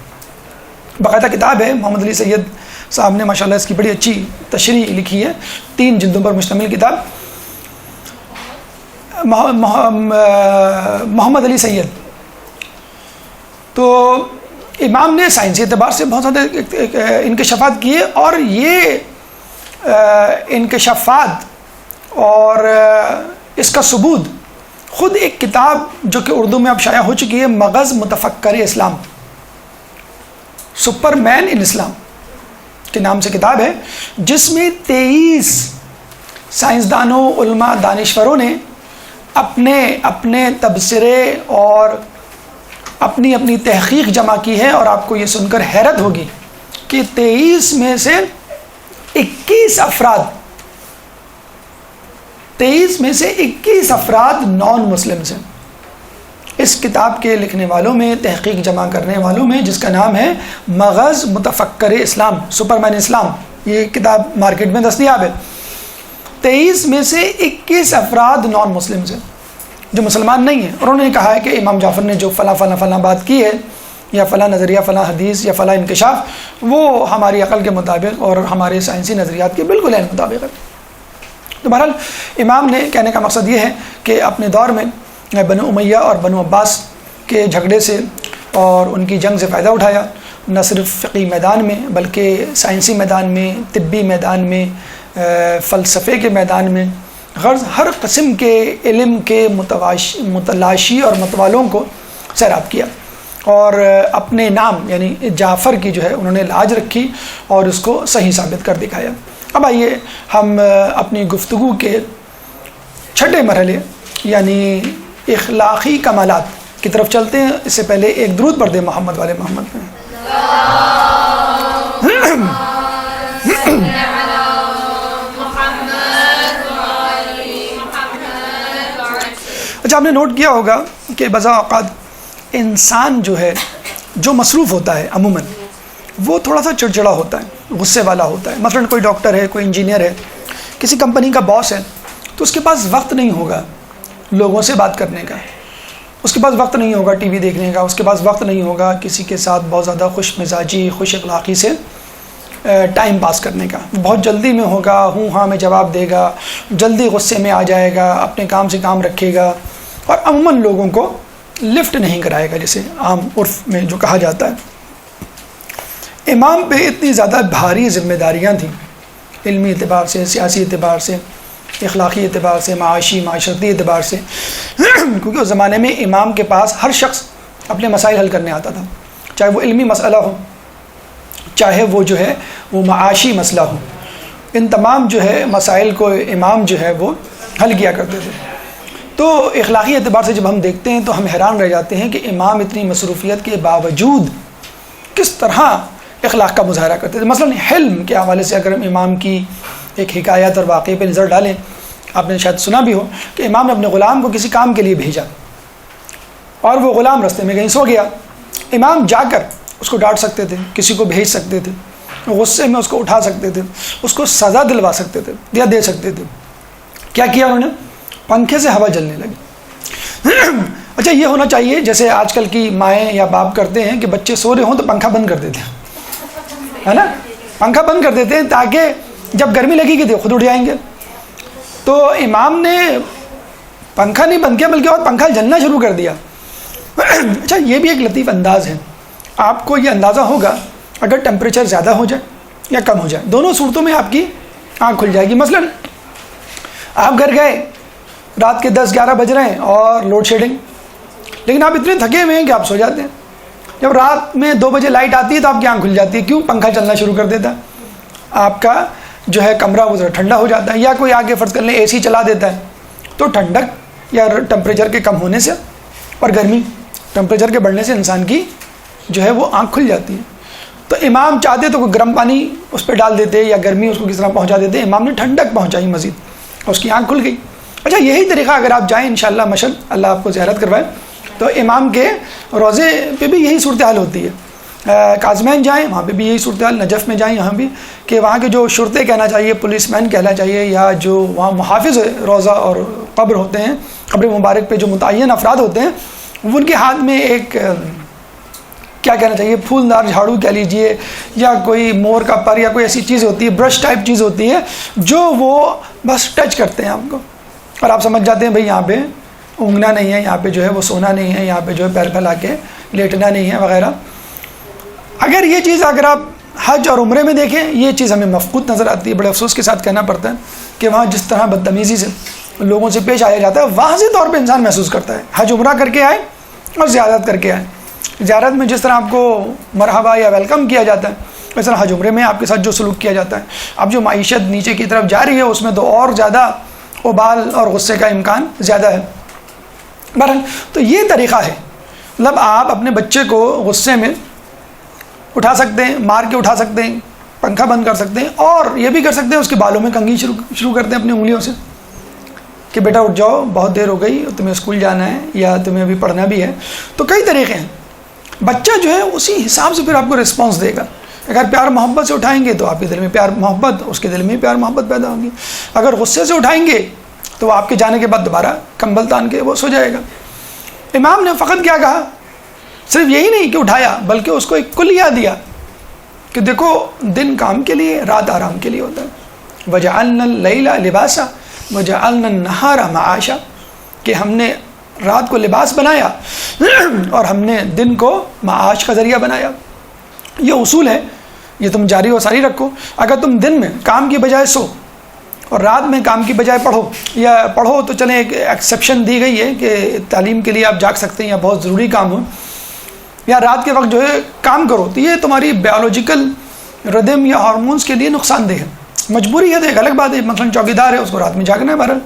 باقاعدہ کتاب ہے، محمد علی سید صاحب نے ماشاءاللہ اس کی بڑی اچھی تشریح لکھی ہے، 3 جلدوں پر مشتمل کتاب. محمد علی سید تو امام نے سائنسی اعتبار سے بہت زیادہ انکشافات کیے، اور یہ انکشافات اور اس کا ثبوت خود ایک کتاب جو کہ اردو میں اب شائع ہو چکی ہے، مغز متفکر اسلام، سپر مین ان اسلام کے نام سے کتاب ہے، جس میں 23 سائنسدانوں، علماء، دانشوروں نے اپنے تبصرے اور اپنی تحقیق جمع کی ہے. اور آپ کو یہ سن کر حیرت ہوگی کہ 23 میں سے 21 افراد نان مسلم ہیں. اس کتاب کے لکھنے والوں میں، تحقیق جمع کرنے والوں میں، جس کا نام ہے مغز متفکر اسلام، سپرمین اسلام، یہ کتاب مارکیٹ میں دستیاب ہے. 23 میں سے 21 افراد نان مسلم ہیں جو مسلمان نہیں ہیں، اور انہوں نے کہا ہے کہ امام جعفر نے جو فلاں بات کی ہے، یا فلاں نظریہ، فلاں حدیث، یا فلاں انکشاف، وہ ہماری عقل کے مطابق اور ہمارے سائنسی نظریات کے بالکل عین مطابق ہے. تو بہرحال امام نے کہنے کا مقصد یہ ہے کہ اپنے دور میں بنو امیہ اور بنو عباس کے جھگڑے سے اور ان کی جنگ سے فائدہ اٹھایا، نہ صرف فقہی میدان میں بلکہ سائنسی میدان میں، طبی میدان میں، فلسفے کے میدان میں، غرض ہر قسم کے علم کے متلاشی اور متوالوں کو سیراب کیا، اور اپنے نام یعنی جعفر کی جو ہے انہوں نے لاج رکھی اور اس کو صحیح ثابت کر دکھایا. اب آئیے ہم اپنی گفتگو کے 6 مرحلے یعنی اخلاقی کمالات کی طرف چلتے ہیں. اس سے پہلے ایک درود پڑھ دیں محمد والے محمد میں. اچھا، آپ نے نوٹ کیا ہوگا کہ بعض اوقات انسان جو ہے جو مصروف ہوتا ہے عموماً وہ تھوڑا سا چڑچڑا ہوتا ہے، غصے والا ہوتا ہے. مثلاً کوئی ڈاکٹر ہے، کوئی انجینئر ہے، کسی کمپنی کا باس ہے، تو اس کے پاس وقت نہیں ہوگا لوگوں سے بات کرنے کا، اس کے پاس وقت نہیں ہوگا ٹی وی دیکھنے کا، اس کے پاس وقت نہیں ہوگا کسی کے ساتھ بہت زیادہ خوش مزاجی، خوش اخلاقی سے ٹائم پاس کرنے کا، بہت جلدی میں ہوگا، ہوں ہاں میں جواب دے گا، جلدی غصے میں آ جائے گا، اپنے کام سے کام رکھے گا، اور عموماً لوگوں کو لفٹ نہیں کرائے گا، جسے عام عرف میں جو کہا جاتا ہے۔ امام پہ اتنی زیادہ بھاری ذمہ داریاں تھیں، علمی اعتبار سے، سیاسی اعتبار سے، اخلاقی اعتبار سے، معاشی معاشرتی اعتبار سے، کیونکہ اس زمانے میں امام کے پاس ہر شخص اپنے مسائل حل کرنے آتا تھا، چاہے وہ علمی مسئلہ ہو، چاہے وہ جو ہے وہ معاشی مسئلہ ہو، ان تمام جو ہے مسائل کو امام جو ہے وہ حل کیا کرتے تھے۔ تو اخلاقی اعتبار سے جب ہم دیکھتے ہیں تو ہم حیران رہ جاتے ہیں کہ امام اتنی مصروفیت کے باوجود کس طرح اخلاق کا مظاہرہ کرتے تھے۔ مثلا حلم کے حوالے سے اگر ہم امام کی ایک حکایت اور واقعے پہ نظر ڈالیں، آپ نے شاید سنا بھی ہو کہ امام نے اپنے غلام کو کسی کام کے لیے بھیجا اور وہ غلام رستے میں کہیں سو گیا۔ امام جا کر اس کو ڈانٹ سکتے تھے، کسی کو بھیج سکتے تھے، غصے میں اس کو اٹھا سکتے تھے، اس کو سزا دلوا سکتے تھے یا دے سکتے تھے۔ کیا کیا انہوں نے؟ پنکھے سے ہوا جلنے لگی۔ اچھا، یہ ہونا چاہیے جیسے آج کل کی مائیں یا باپ کرتے ہیں کہ بچے سو رہے ہوں تو پنکھا بند کر دیتے ہیں، ہے نا، پنکھا بند کر دیتے ہیں تاکہ جب گرمی لگے گی تو خود اٹھ جائیں گے۔ تو امام نے پنکھا نہیں بند کیا بلکہ اور پنکھا جلنا شروع کر دیا۔ اچھا، یہ بھی ایک لطیف انداز ہے، آپ کو یہ اندازہ ہوگا اگر ٹیمپریچر زیادہ ہو جائے یا کم ہو جائے، دونوں صورتوں میں آپ کی آنکھ کھل جائے گی۔ مثلا آپ گھر گئے، رات کے 10-11 بج رہے ہیں اور لوڈ شیڈنگ، لیکن آپ اتنے تھکے ہوئے ہیں کہ آپ سو جاتے ہیں۔ جب رات میں 2 بجے لائٹ آتی ہے تو آپ کی آنکھ کھل جاتی ہے، کیوں؟ پنکھا چلنا شروع کر دیتا ہے، آپ کا جو ہے کمرہ وہ ذرا ٹھنڈا ہو جاتا ہے۔ یا کوئی آگے فرض کر لیں اے سی چلا دیتا ہے تو ٹھنڈک یا ٹمپریچر کے کم ہونے سے اور گرمی ٹمپریچر کے بڑھنے سے انسان کی جو ہے وہ آنکھ کھل جاتی ہے۔ تو امام چاہتے تو کوئی گرم پانی اس پہ ڈال دیتے یا گرمی اس کو کس طرح پہنچا دیتے، امام نے ٹھنڈک پہنچائی مزید، اس کی آنکھ کھل گئی۔ اچھا، یہی طریقہ اگر آپ جائیں انشاءاللہ مشل اللہ آپ کو زیارت کروائے تو امام کے روزے پہ بھی یہی صورتحال ہوتی ہے۔ کاظمین جائیں، وہاں پہ بھی یہی صورتحال، نجف میں جائیں یہاں بھی، کہ وہاں کے جو شرطے کہنا چاہیے، پولیس مین کہنا چاہیے، یا جو وہاں محافظ روزہ اور قبر ہوتے ہیں، قبر مبارک پہ جو متعین افراد ہوتے ہیں، ان کے ہاتھ میں ایک کیا کہنا چاہیے، پھولدار جھاڑو کہہ لیجئے، یا کوئی مور کا پر یا کوئی ایسی چیز ہوتی ہے، برش ٹائپ چیز ہوتی ہے، جو وہ بس ٹچ کرتے ہیں آپ کو اور آپ سمجھ جاتے ہیں بھئی یہاں پہ اونگنا نہیں ہے، یہاں پہ جو ہے وہ سونا نہیں ہے، یہاں پہ جو ہے پیر پھیلا کے لیٹنا نہیں ہے وغیرہ۔ اگر یہ چیز اگر آپ حج اور عمرے میں دیکھیں، یہ چیز ہمیں مفقود نظر آتی ہے، بڑے افسوس کے ساتھ کہنا پڑتا ہے کہ وہاں جس طرح بدتمیزی سے لوگوں سے پیش آیا جاتا ہے، واضح طور پہ انسان محسوس کرتا ہے۔ حج عمرہ کر کے آئے اور زیارت کر کے آئے، زیارت میں جس طرح آپ کو مرحبا یا ویلکم کیا جاتا ہے، اس طرح حج عمرے میں آپ کے ساتھ جو سلوک کیا جاتا ہے، اب جو معیشت نیچے کی طرف جا رہی ہے اس میں تو اور زیادہ ابال اور غصے کا امکان زیادہ ہے۔ بہرحال تو یہ طریقہ ہے، مطلب آپ اپنے بچے کو غصے میں اٹھا سکتے ہیں، مار کے اٹھا سکتے ہیں، پنکھا بند کر سکتے ہیں، اور یہ بھی کر سکتے ہیں اس کے بالوں میں کنگھی شروع کرتے ہیں اپنی انگلیوں سے کہ بیٹا اٹھ جاؤ، بہت دیر ہو گئی، تمہیں اسکول جانا ہے یا تمہیں ابھی پڑھنا بھی ہے۔ تو کئی طریقے ہیں، بچہ جو ہے اسی حساب سے پھر آپ کو رسپانس دے گا۔ اگر پیار محبت سے اٹھائیں گے تو آپ کے دل میں پیار محبت، اس کے دل میں پیار محبت پیدا ہوگی۔ اگر غصے سے اٹھائیں گے تو وہ آپ کے جانے کے بعد دوبارہ کمبل تان کے وہ سو جائے گا۔ امام نے فقط کیا کہا، صرف یہی نہیں کہ اٹھایا، بلکہ اس کو ایک کلیہ دیا کہ دیکھو دن کام کے لیے، رات آرام کے لیے ہوتا ہے۔ وَجَعَلْنَا اللَّيْلَ لِبَاسًا وَجَعَلْنَا النَّهَارَ مَعَاشًا، کہ ہم نے رات کو لباس بنایا اور ہم نے دن کو معاش کا ذریعہ بنایا۔ یہ اصول ہے، یہ تم جاری و ساری رکھو۔ اگر تم دن میں کام کی بجائے سو اور رات میں کام کی بجائے پڑھو، یا پڑھو تو چلیں ایک ایکسیپشن دی گئی ہے کہ تعلیم کے لیے آپ جاگ سکتے ہیں یا بہت ضروری کام ہو، یا رات کے وقت جو ہے کام کرو، تو یہ تمہاری بیولوجیکل ردم یا ہارمونز کے لیے نقصان دہ ہے۔ مجبوری ہے تو ایک الگ بات ہے، مثلا چوکیدار ہے، اس کو رات میں جاگنا ہے بہرحال۔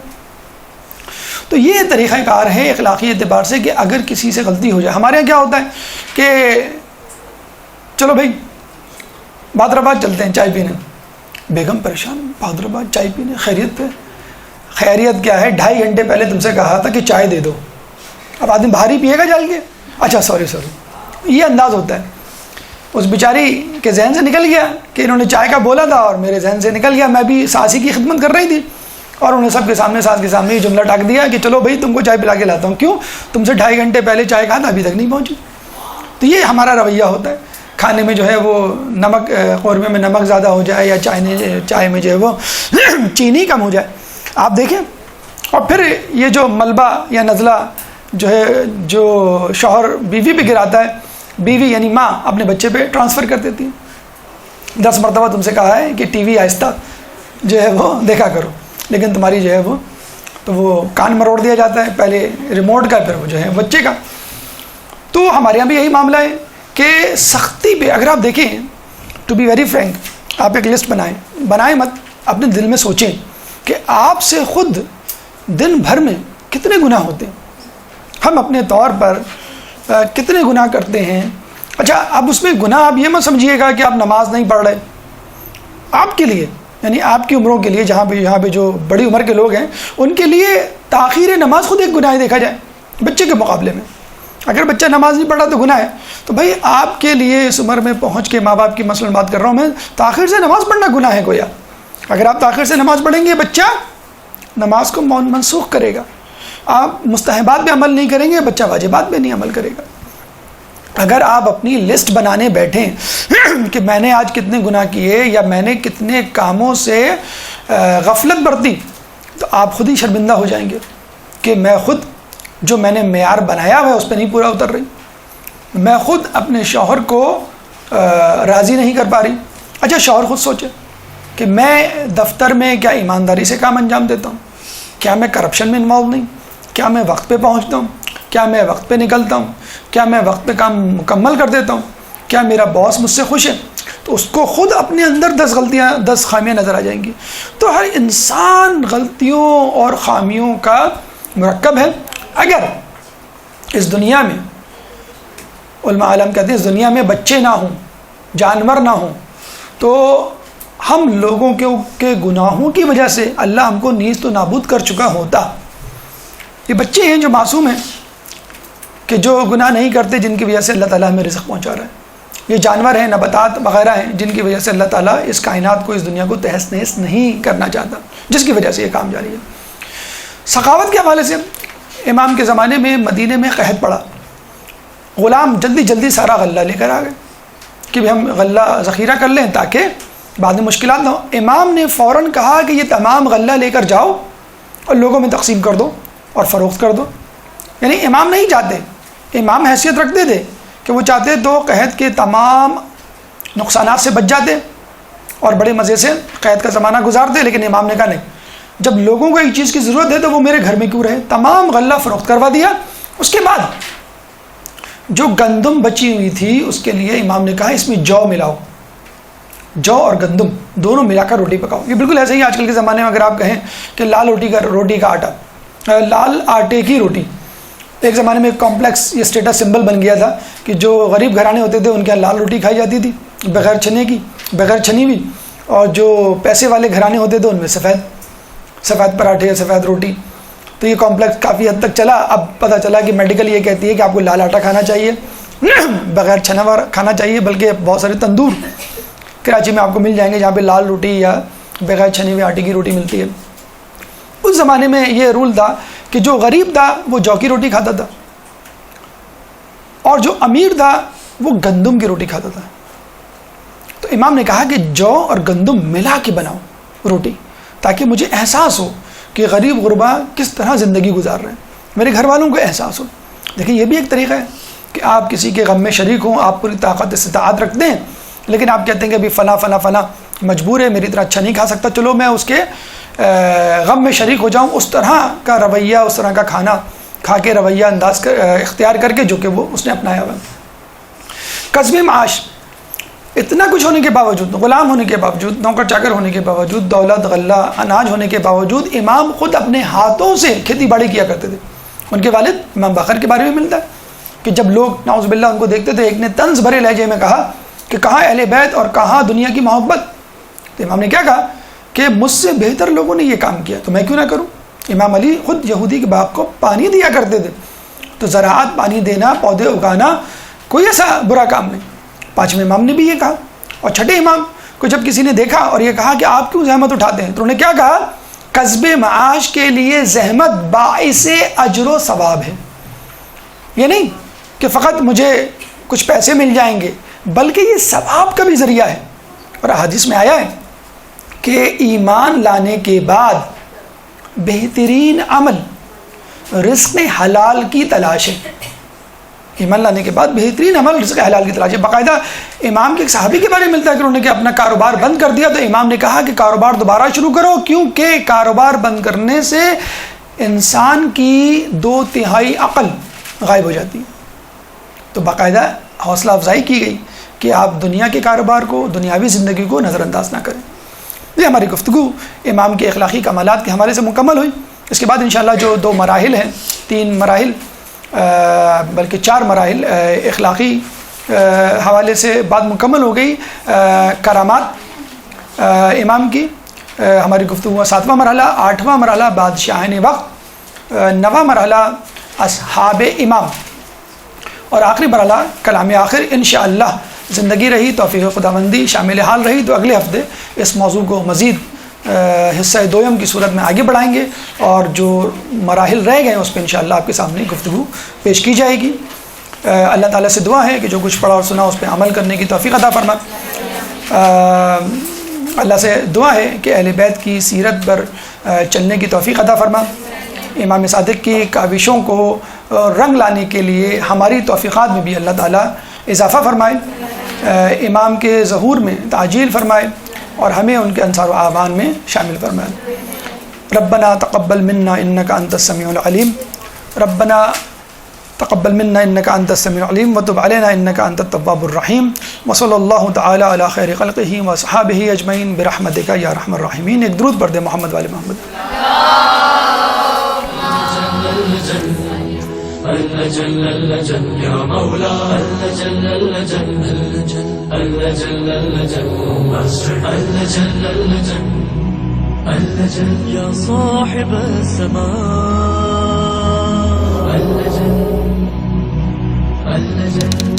تو یہ طریقہ کار ہے اخلاقی اعتبار سے کہ اگر کسی سے غلطی ہو جائے، ہمارے یہاں کیا ہوتا ہے کہ چلو بھائی بہادرآباد چلتے ہیں چائے پینے، بیگم پریشان، بہادرآباد چائے پینے، خیریت پہ؟ خیریت کیا ہے، 2.5 گھنٹے پہلے تم سے کہا تھا کہ چائے دے دو، اب آدمی باہر ہی پیے گا جال کے، اچھا سوری، یہ انداز ہوتا ہے۔ اس بیچاری کے ذہن سے نکل گیا کہ انہوں نے چائے کا بولا تھا اور میرے ذہن سے نکل گیا، میں بھی ساسی کی خدمت کر رہی تھی اور انہیں سب کے سامنے، ساس کے سامنے یہ جملہ ٹاک دیا کہ چلو بھائی تم کو چائے پلا کے لاتا ہوں، کیوں؟ تم سے 2.5 گھنٹے پہلے چائے کہا تھا، ابھی تک نہیں پہنچی۔ تو یہ ہمارا رویہ ہوتا ہے، کھانے میں جو ہے وہ نمک، قورمے میں نمک زیادہ ہو جائے، یا چائے میں جو ہے وہ چینی کم ہو جائے. آپ دیکھیں. اور پھر یہ جو ملبہ یا نزلہ جو ہے جو شوہر بیوی پہ گراتا ہے، بیوی یعنی ماں اپنے بچے پہ ٹرانسفر کر دیتی ہے. 10 مرتبہ تم سے کہا ہے کہ ٹی وی آہستہ جو ہے وہ دیکھا کرو، لیکن تمہاری جو ہے وہ تو وہ کان مروڑ دیا جاتا ہے، پہلے ریموٹ کا پھر وہ جو ہے بچے کا. تو ہمارے یہاں بھی یہی معاملہ ہے کہ سختی پہ اگر آپ دیکھیں، ٹو بی ویری فرینک، آپ ایک لسٹ بنائیں مت، اپنے دل میں سوچیں کہ آپ سے خود دن بھر میں کتنے گناہ ہوتے ہیں. ہم اپنے طور پر کتنے گناہ کرتے ہیں. اچھا اب اس میں گناہ آپ یہ مت سمجھیے گا کہ آپ نماز نہیں پڑھ رہے. آپ کے لیے یعنی آپ کی عمروں کے لیے، یہاں پہ جو بڑی عمر کے لوگ ہیں ان کے لیے تاخیر نماز خود ایک گناہ دیکھا جائے بچے کے مقابلے میں. اگر بچہ نماز نہیں پڑھا تو گناہ ہے. تو بھائی آپ کے لیے اس عمر میں پہنچ کے، ماں باپ کی مثلاً بات کر رہا ہوں میں، تاخیر سے نماز پڑھنا گناہ ہے گویا. اگر آپ تاخیر سے نماز پڑھیں گے بچہ نماز کو منسوخ کرے گا. آپ مستحبات پہ عمل نہیں کریں گے، بچہ واجبات پہ نہیں عمل کرے گا. اگر آپ اپنی لسٹ بنانے بیٹھیں کہ میں نے آج کتنے گناہ کیے یا میں نے کتنے کاموں سے غفلت برتی، تو آپ خود ہی شرمندہ ہو جائیں گے کہ میں خود جو میں نے معیار بنایا ہوا ہے اس پہ نہیں پورا اتر رہی، میں خود اپنے شوہر کو راضی نہیں کر پا رہی. اچھا شوہر خود سوچے کہ میں دفتر میں کیا ایمانداری سے کام انجام دیتا ہوں، کیا میں کرپشن میں انوالو نہیں، کیا میں وقت پہ پہنچتا ہوں، کیا میں وقت پہ نکلتا ہوں، کیا میں وقت پہ کام مکمل کر دیتا ہوں، کیا میرا باس مجھ سے خوش ہے. تو اس کو خود اپنے اندر 10 خامیاں نظر آ جائیں گی. تو ہر انسان غلطیوں اور خامیوں کا مرکب ہے. اگر اس دنیا میں، علماء عالم کہتے ہیں اس دنیا میں بچے نہ ہوں، جانور نہ ہوں، تو ہم لوگوں کے گناہوں کی وجہ سے اللہ ہم کو نیست و نابود کر چکا ہوتا. یہ بچے ہیں جو معصوم ہیں، کہ جو گناہ نہیں کرتے، جن کی وجہ سے اللہ تعالیٰ ہمیں رزق پہنچا رہا ہے. یہ جانور ہیں، نباتات وغیرہ ہیں، جن کی وجہ سے اللہ تعالیٰ اس کائنات کو، اس دنیا کو تہس نہس نہیں کرنا چاہتا، جس کی وجہ سے یہ کام جاری ہے. سخاوت کے حوالے سے امام کے زمانے میں مدینے میں قحط پڑا. غلام جلدی جلدی سارا غلہ لے کر آ گئے کہ ہم غلہ ذخیرہ کر لیں تاکہ بعد میں مشکلات نہ ہو. امام نے فوراً کہا کہ یہ تمام غلہ لے کر جاؤ اور لوگوں میں تقسیم کر دو اور فروخت کر دو. یعنی امام نہیں چاہتے، امام حیثیت رکھتے تھے کہ وہ چاہتے تو قحط کے تمام نقصانات سے بچ جاتے اور بڑے مزے سے قحط کا زمانہ گزارتے. لیکن امام نے کہا نہیں، جب لوگوں کو ایک چیز کی ضرورت ہے تو وہ میرے گھر میں کیوں رہے. تمام غلہ فروخت کروا دیا. اس کے بعد جو گندم بچی ہوئی تھی اس کے لیے امام نے کہا اس میں جو ملاؤ، جو اور گندم دونوں ملا کر روٹی پکاؤ. یہ بالکل ایسے ہی آج کل کے زمانے میں اگر آپ کہیں کہ لال روٹی کا آٹا، لال آٹے کی روٹی. ایک زمانے میں ایک کمپلیکس یہ اسٹیٹس سمبل بن گیا تھا کہ جو غریب گھرانے ہوتے تھے ان کے یہاں لال روٹی کھائی جاتی تھی بغیر چھنے کی، بغیر چھنی ہوئی، اور جو پیسے والے گھرانے ہوتے تھے ان میں سفید پراٹھے، سفید روٹی. تو یہ کمپلیکس کافی حد تک چلا. اب پتہ چلا کہ میڈیکل یہ کہتی ہے کہ آپ کو لال آٹا کھانا چاہیے، بغیر چھنا ہوا کھانا چاہیے. بلکہ بہت سارے تندور کراچی میں آپ کو مل جائیں گے جہاں پہ لال روٹی یا بغیر چھنی ہوئی آٹے کی روٹی ملتی ہے. اس زمانے میں یہ رول تھا کہ جو غریب تھا وہ جو کی روٹی کھاتا تھا اور جو امیر تھا وہ گندم کی روٹی کھاتا تھا. تو امام نے کہا کہ جو اور گندم ملا کے بناؤ روٹی تاکہ مجھے احساس ہو کہ غریب غربا کس طرح زندگی گزار رہے ہیں، میرے گھر والوں کو احساس ہو. دیکھیں یہ بھی ایک طریقہ ہے کہ آپ کسی کے غم میں شریک ہوں، آپ پوری طاقت استطاعت رکھتے ہیں، لیکن آپ کہتے ہیں کہ ابھی فلاں مجبور ہے، میری طرح اچھا نہیں کھا سکتا، چلو میں اس کے غم میں شریک ہو جاؤں. اس طرح کا رویہ، اس طرح کا کھانا کھا کے رویہ انداز اختیار کر کے جو کہ وہ اس نے اپنایا ہوا. قصبے معاش، اتنا کچھ ہونے کے باوجود، غلام ہونے کے باوجود، نوکر چاکر ہونے کے باوجود، دولت غلہ اناج ہونے کے باوجود، امام خود اپنے ہاتھوں سے کھیتی باڑی کیا کرتے تھے. ان کے والد امام باقر کے بارے میں ملتا ہے کہ جب لوگ نعوذ باللہ ان کو دیکھتے تھے، ایک نے طنز بھرے لہجے میں کہا کہ کہاں اہل بیت اور کہاں دنیا کی محبت. تو امام نے کیا کہا کہ مجھ سے بہتر لوگوں نے یہ کام کیا تو میں کیوں نہ کروں. امام علی خود یہودی کے باغ کو پانی دیا کرتے تھے. تو زراعت، پانی دینا، پودے اگانا کوئی ایسا برا کام نہیں. پانچویں امام نے بھی یہ کہا. اور چھٹے امام کو جب کسی نے دیکھا اور یہ کہا کہ آپ کیوں زحمت اٹھاتے ہیں، تو انہوں نے کیا کہا، قصب معاش کے لیے زحمت باعث اجر و ثواب ہے. یہ نہیں کہ فقط مجھے کچھ پیسے مل جائیں گے، بلکہ یہ ثواب کا بھی ذریعہ ہے. اور حدیث میں آیا ہے کہ ایمان لانے کے بعد بہترین عمل رزق حلال کی تلاش ہے. ایمان لانے کے بعد بہترین عمل رزق حلال کی تلاش ہے. باقاعدہ امام کے ایک صحابی کے بارے میں ملتا ہے کہ انہوں نے اپنا کاروبار بند کر دیا تو امام نے کہا کہ کاروبار دوبارہ شروع کرو، کیونکہ کاروبار بند کرنے سے انسان کی 2/3 عقل غائب ہو جاتی ہے. تو باقاعدہ حوصلہ افزائی کی گئی کہ آپ دنیا کے کاروبار کو، دنیاوی زندگی کو نظر انداز نہ کریں. یہ ہماری گفتگو امام کے اخلاقی کمالات کے حوالے سے مکمل ہوئی. اس کے بعد انشاءاللہ جو 2 مراحل ہیں، 3 مراحل بلکہ 4 مراحل اخلاقی حوالے سے بات مکمل ہو گئی. کرامات امام کی ہماری گفتگو 7واں مرحلہ، 8واں مرحلہ بادشاہان وقت، 9واں مرحلہ اصحاب امام، اور آخری مرحلہ کلام آخر. انشاءاللہ زندگی رہی، توفیق خداوندی شامل حال رہی تو اگلے ہفتے اس موضوع کو مزید حصہ دوم کی صورت میں آگے بڑھائیں گے، اور جو مراحل رہ گئے ہیں اس پہ انشاءاللہ آپ کے سامنے گفتگو پیش کی جائے گی. اللہ تعالیٰ سے دعا ہے کہ جو کچھ پڑھا اور سنا اس پہ عمل کرنے کی توفیق عطا فرما. اللہ سے دعا ہے کہ اہل بیت کی سیرت پر چلنے کی توفیق عطا فرما. امام صادق کی کاوشوں کو رنگ لانے کے لیے ہماری توفیقات میں بھی اللہ تعالیٰ اضافہ فرمائے، امام کے ظہور میں تعجیل فرمائے، اور ہمیں ان کے انصار و اعوان میں شامل فرمائے. ربنا تقبل منا انک انت السمیع العلیم، ربنا تقبل منا انک انت السمیع العلیم وتب علینا انک انت التواب الرحیم. وصلی اللہ تعالی علی خیر خلقہ واصحابہ اجمعین برحمتک یا ارحم الراحمین. ایک درود پڑھ دے محمد وآل محمد. جل اللجن يا مولا اللجن اللجن اللجن اللجن اللجن اللجن اللجن يا صاحب السماء اللجن اللجن